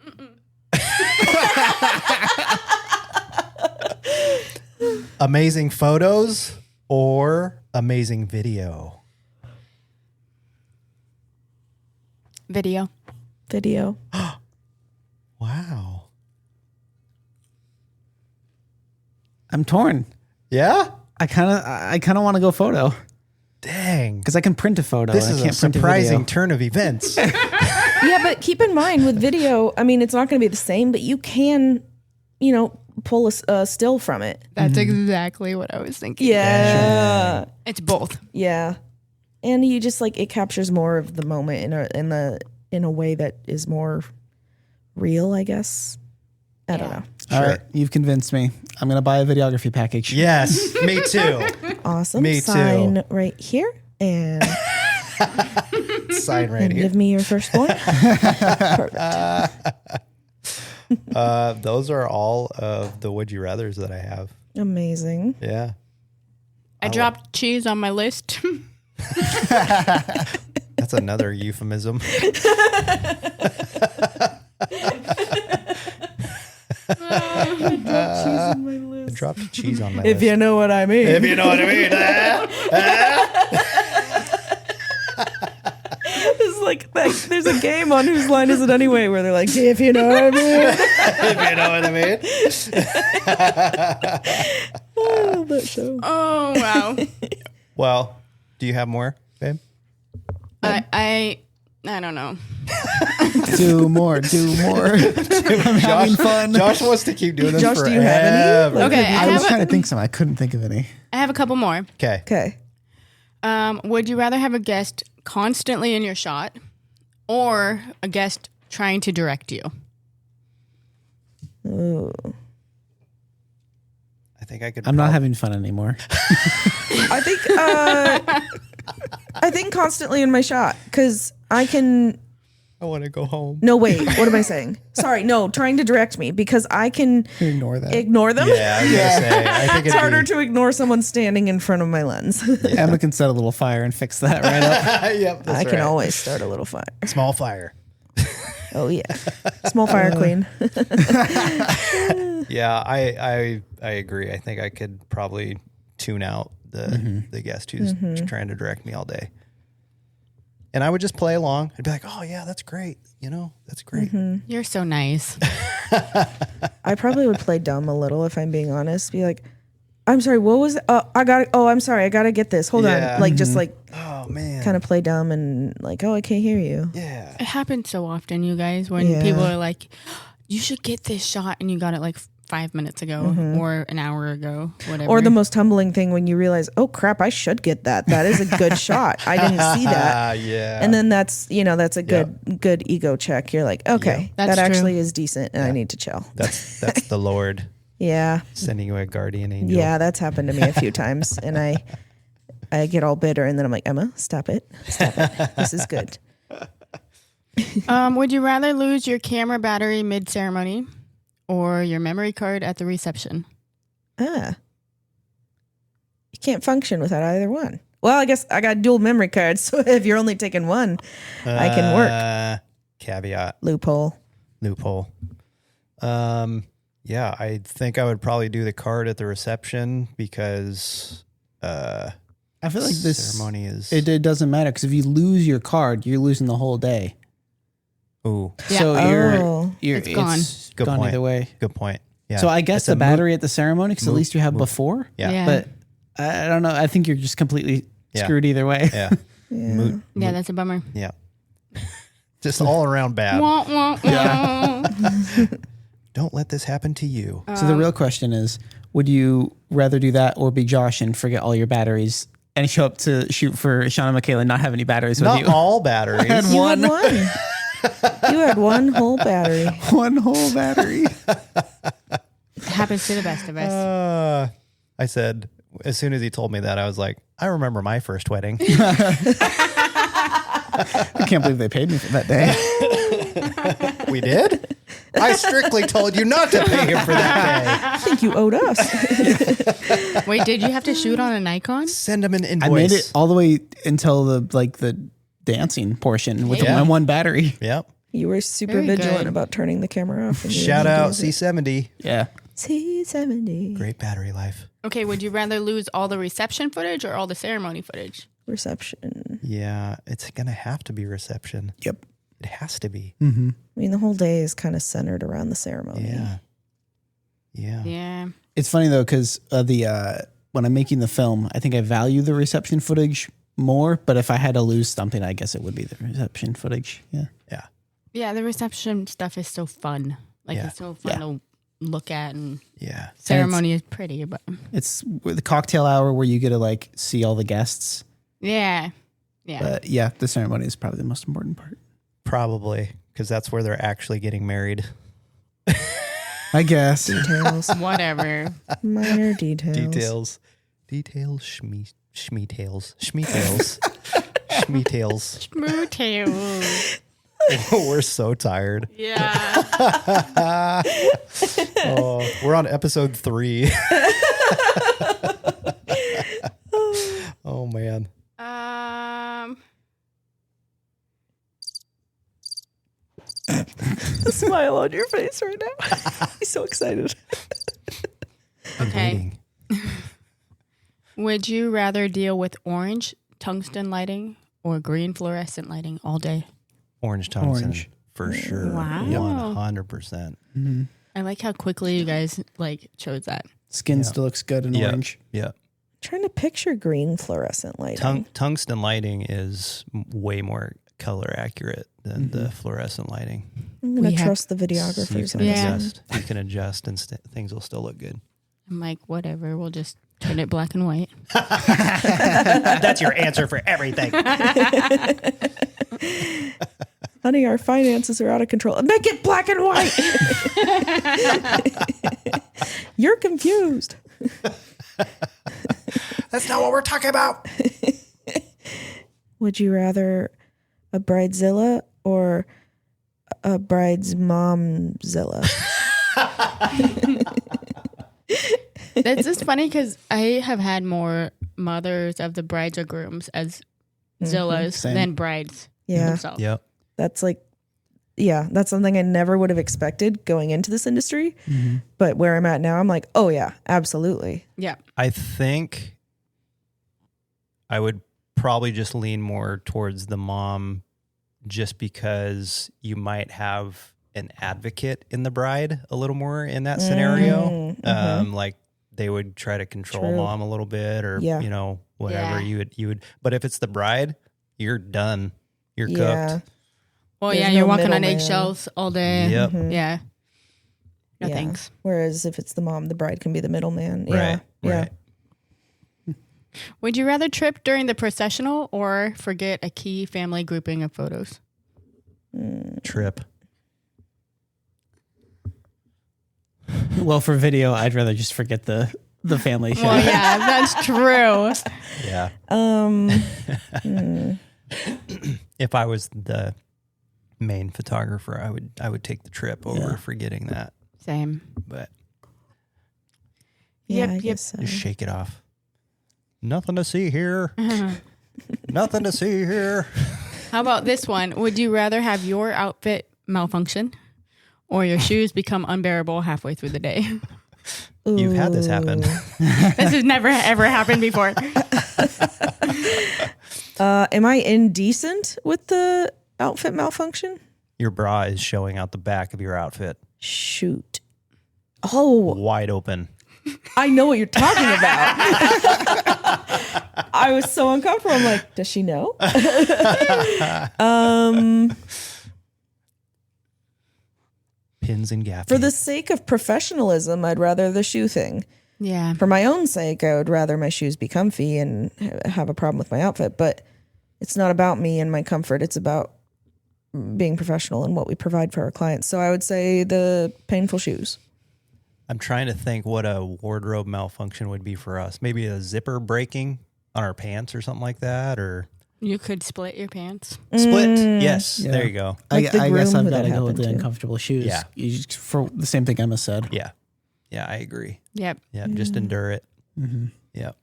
amazing photos or amazing video? Video. Video. Wow. I'm torn. Yeah? I kind of want to go photo Dang. because I can print a photo. This and is I a can't print surprising video. turn of events. Yeah, but keep in mind with video, I mean, it's not going to be the same, but you can, pull a still from it. That's exactly what I was thinking. Yeah. It's both. Yeah. And you just like, it captures more of the moment in a way that is more real, I guess. I don't know. All right, you've convinced me. I'm going to buy a videography package. Yes, me too. Awesome. Me too. Sign right here and Sign right here. give me your firstborn. Perfect. Those are all of the would you rathers that I have. Amazing. Yeah. I dropped cheese on my list. That's another euphemism. I dropped cheese on my If list. you know what I mean. If you know what I mean. It's like there's a game on Whose Line Is It Anyway where they're like, if you know what I mean. If you know what I mean. Oh, that show. Oh, wow. Well, do you have more, babe? I don't know. Do more. I'm having fun. Josh wants to keep doing this Josh, forever. do you have any? Like, Okay, I was trying to think some. I couldn't think of any. I have a couple more. Okay. Okay. Would you rather have a guest constantly in your shot or a guest trying to direct you? Ooh. I think I could. I'm not having fun anymore. I think constantly in my shot because I can. I want to go home. No, wait. What am I saying? Sorry. No, trying to direct me because I can Ignore that. ignore them. Yeah, I was gonna say. I think It's harder to ignore someone standing in front of my lens. Emma can set a little fire and fix that right up. Yep, that's I can right. always start a little fire. Small fire. Oh yeah, small fire queen. Yeah, I agree. I think I could probably tune out the guest who's trying to direct me all day. And I would just play along. I'd be like, oh yeah, that's great. That's great. You're so nice. I probably would play dumb a little if I'm being honest. Be like, I'm sorry, what was it? I'm sorry, I gotta get this. Hold Yeah. on. Like just like Oh man. kind of play dumb and like, oh, I can't hear you. Yeah. It happens so often, you guys, when Yeah. people are like, you should get this shot and you got it like 5 minutes ago or an hour ago, whatever. Or the most humbling thing when you realize, oh crap, I should get that. That is a good shot. I didn't see that. Yeah. And then that's a good ego check. You're like, okay, That's that true. actually is decent and I need to chill. that's the Lord Yeah. sending you a guardian angel. Yeah, that's happened to me a few times. And I get all bitter and then I'm like, Emma, stop it. Stop it. This is good. Would you rather lose your camera battery mid-ceremony or your memory card at the reception? You can't function without either one. Well, I guess I got dual memory cards, so if you're only taking one, I can work. Caveat. Loophole. Yeah, I think I would probably do the card at the reception because I feel like this ceremony is. It doesn't matter because if you lose your card, you're losing the whole day. Ooh, Yeah. So Oh. It's gone. Good gone point. either way. Good point. Yeah. So I guess It's the a battery at the ceremony, because at least you have before. Yeah. Yeah. But I don't know. I think you're just completely Yeah. screwed either way. Yeah. Yeah. Moot. Yeah, that's a bummer. Yeah. Just all around bad. Wah, wah, wah. Don't let this happen to you. So the real question is, would you rather do that or be Josh and forget all your batteries and show up to shoot for Sean and Michaela and not have any batteries with Not you? all batteries. You had one. You had one whole battery. One whole battery. It happens to the best of us. I said, as soon as he told me that, I was like, I remember my first wedding. I can't believe they paid me for that day. We did? I strictly told you not to pay him for that I think you owed us. day. Wait, did you have to shoot on a Nikon? Send him an invoice. I made it all the way until the dancing portion with Yeah. my one battery. Yep. You were super Very vigilant good. about turning the camera off. Shout out C70. Yeah. C70 Great battery life. Okay, would you rather lose all the reception footage or all the ceremony footage? reception. Yeah, it's going to have to be reception. Yep. It has to be. I mean, the whole day is kind of centered around the ceremony. Yeah. Yeah. Yeah. It's funny though, because when I'm making the film, I think I value the reception footage more. But if I had to lose something, I guess it would be the reception footage. Yeah. Yeah. Yeah, the reception stuff is so fun. Like, Yeah. it's so fun to look at, and Yeah. ceremony is pretty, but It's the cocktail hour where you get to like see all the guests. yeah. Yeah. But yeah, the ceremony is probably the most important part. Probably because that's where they're actually getting married. I guess. Details. Whatever. Minor details. Details. Schmeetails. Schmeetails. Schmoo-tails. We're so tired. Yeah. Oh, we're on episode 3. Oh man. The smile on your face right now. He's so excited. Okay. Would you rather deal with orange tungsten lighting or green fluorescent lighting all day? Orange tungsten Orange. for sure. Wow. 100%. I like how quickly you guys chose that. Skin still looks good in orange. Yeah. Trying to picture green fluorescent lighting. Tungsten lighting is way more color accurate than the fluorescent lighting. I'm going We to have- trust the videographers. You can on this Yeah. one. adjust. You can adjust and things will still look good. I'm like, whatever, we'll just turn it black and white. That's your answer for everything. Honey, our finances are out of control. Make it black and white. You're confused. That's not what we're talking about. Would you rather a bridezilla or a bride's momzilla? That's just funny because I have had more mothers of the brides or grooms as zillas Same. than brides Yeah. themselves. Yep. That's that's something I never would have expected going into this industry. But where I'm at now, I'm like, oh yeah, absolutely. Yeah. I think I would probably just lean more towards the mom just because you might have an advocate in the bride a little more in that scenario. Like they would try to control True. mom a little bit or, Yeah. whatever Yeah. you would, but if it's the bride, you're done. You're Yeah. cooked. Well, There's yeah, no you're walking on middleman. eggshells all day. Yep. Yeah. No Yeah. thanks. Whereas if it's the mom, the bride can be the middleman. Yeah. Right. Yeah. Right. Would you rather trip during the processional or forget a key family grouping of photos? Trip. Well, for video, I'd rather just forget the family shot. Well, yeah, that's true. Yeah. Mm. If I was the main photographer, I would take the trip over forgetting that. Same. But Yeah, I Yep. guess so. just shake it off. Nothing to see here. Nothing to see here. How about this one? Would you rather have your outfit malfunction or your shoes become unbearable halfway through the day. You've had this happen. This has never ever happened before. Am I indecent with the outfit malfunction? Your bra is showing out the back of your outfit. Shoot. Oh, Wide open. I know what you're talking about. I was so uncomfortable. I'm like, does she know? Pins and gaff. For the sake of professionalism, I'd rather the shoe thing. Yeah. For my own sake, I would rather my shoes be comfy and have a problem with my outfit. But it's not about me and my comfort. It's about being professional and what we provide for our clients. So I would say the painful shoes. I'm trying to think what a wardrobe malfunction would be for us. Maybe a zipper breaking on our pants or something like that, or You could split your pants. split. Yes, Yeah. there you go. Like the I guess groom I've who got that to go with happened the to. uncomfortable shoes. Yeah. For the same thing Emma said. Yeah, yeah, I agree. Yep. Yeah, just endure it. Yep.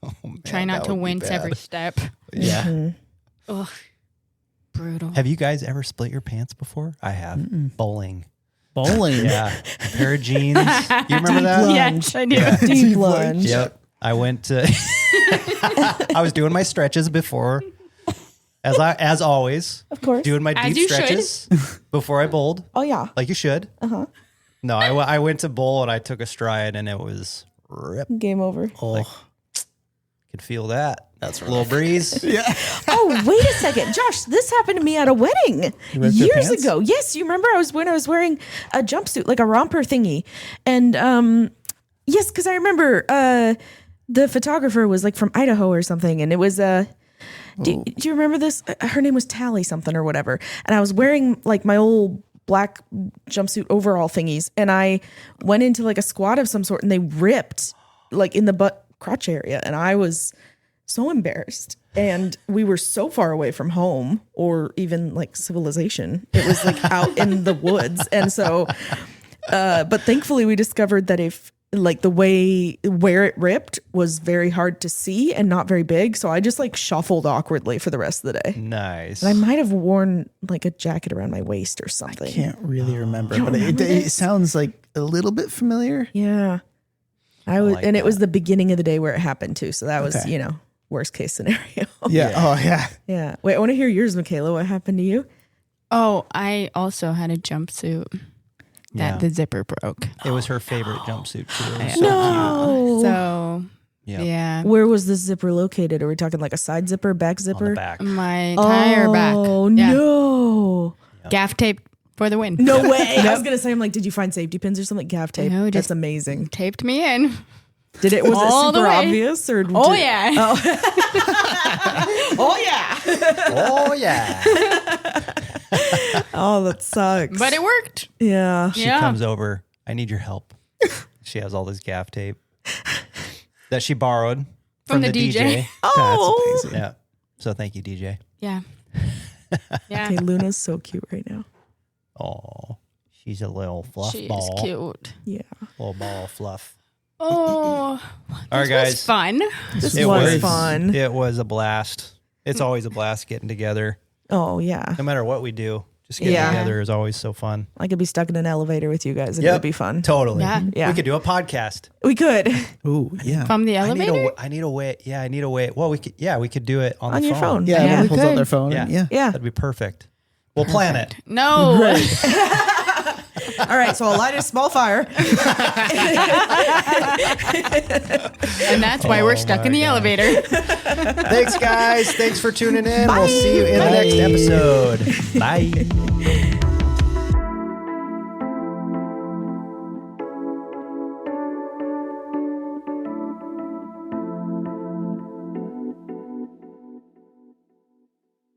Oh, man, Try not that to would be wince bad. every step. Yeah. Ugh. Brutal. Have you guys ever split your pants before? I have. Bowling. Bowling. Yeah. A pair of jeans. You remember that? Lunge. Yes, I do. Yeah. Deep lunge. Yep. I went to. I was doing my stretches before, as always. Of course. Doing my As deep you should. stretches before I bowled, Oh, yeah. like you should. No, I went to bowl and I took a stride and it was rip. Game over. Oh, Could feel that. That's a little breeze. Oh, wait a second. Josh, this happened to me at a wedding ripped your years pants? ago. Yes, you remember I was wearing a jumpsuit, like a romper thingy. And yes, because I remember the photographer was like from Idaho or something. And it was do you remember this? Her name was Tally something or whatever. And I was wearing like my old black jumpsuit overall thingies. And I went into like a squat of some sort and they ripped like in the butt crotch area. And I was so embarrassed. And we were so far away from home or even like civilization. It was like out in the woods. And so, but thankfully we discovered that if like the way where it ripped was very hard to see and not very big. So I just like shuffled awkwardly for the rest of the day. Nice. And I might have worn like a jacket around my waist or something. can't really remember, but it sounds like a little bit familiar. Yeah. I was, like and that. it was the beginning of the day where it happened too. So that was, Okay. worst case scenario. Yeah. Oh, yeah. Yeah. Wait, I want to hear yours, Michaela. What happened to you? Oh, I also had a jumpsuit that Yeah. the zipper broke. It was her favorite jumpsuit too. It was so No. So, Yep. yeah. Where was the zipper located? Are we talking like a side zipper, back cute. On zipper? the back. My entire back. Oh, Yeah. no. Gaff tape for the win. No way. I was going to say, I'm like, did you find safety pins or something? Gaff tape. No, That's just- amazing. Taped me in. Was it all the super way. obvious? Or Oh, did- yeah. Oh, yeah. Oh yeah. Oh, that sucks. But it worked. yeah. She Yeah. comes over. I need your help. She has all this gaff tape that she borrowed from the DJ. Oh. That's amazing. Yeah. So thank you, DJ. Yeah. Yeah. Okay, Luna's so cute right now. Oh, she's a little fluff She's ball. cute. Yeah. Little ball of fluff. Oh, All right, this guys. was fun. This It was fun. It was a blast. It's always a blast getting together. Oh, yeah. No matter what we do, just getting Yeah. together is always so fun. I could be stuck in an elevator with you guys. It Yep. would be fun. Totally. Yeah. Yeah. We could do a podcast. We could. Ooh, yeah. From the elevator? I need a way. Yeah, I need a way. Well, we could do it on On the your phone. Yeah, Yeah, everyone we pulls out could. their phone. Yeah. And, yeah. Yeah. That'd be perfect. We'll plan it. No. All right. So I'll light a small fire. And that's why we're stuck in the elevator. Thanks, guys. Thanks for tuning in. We'll see you in the next episode. Bye.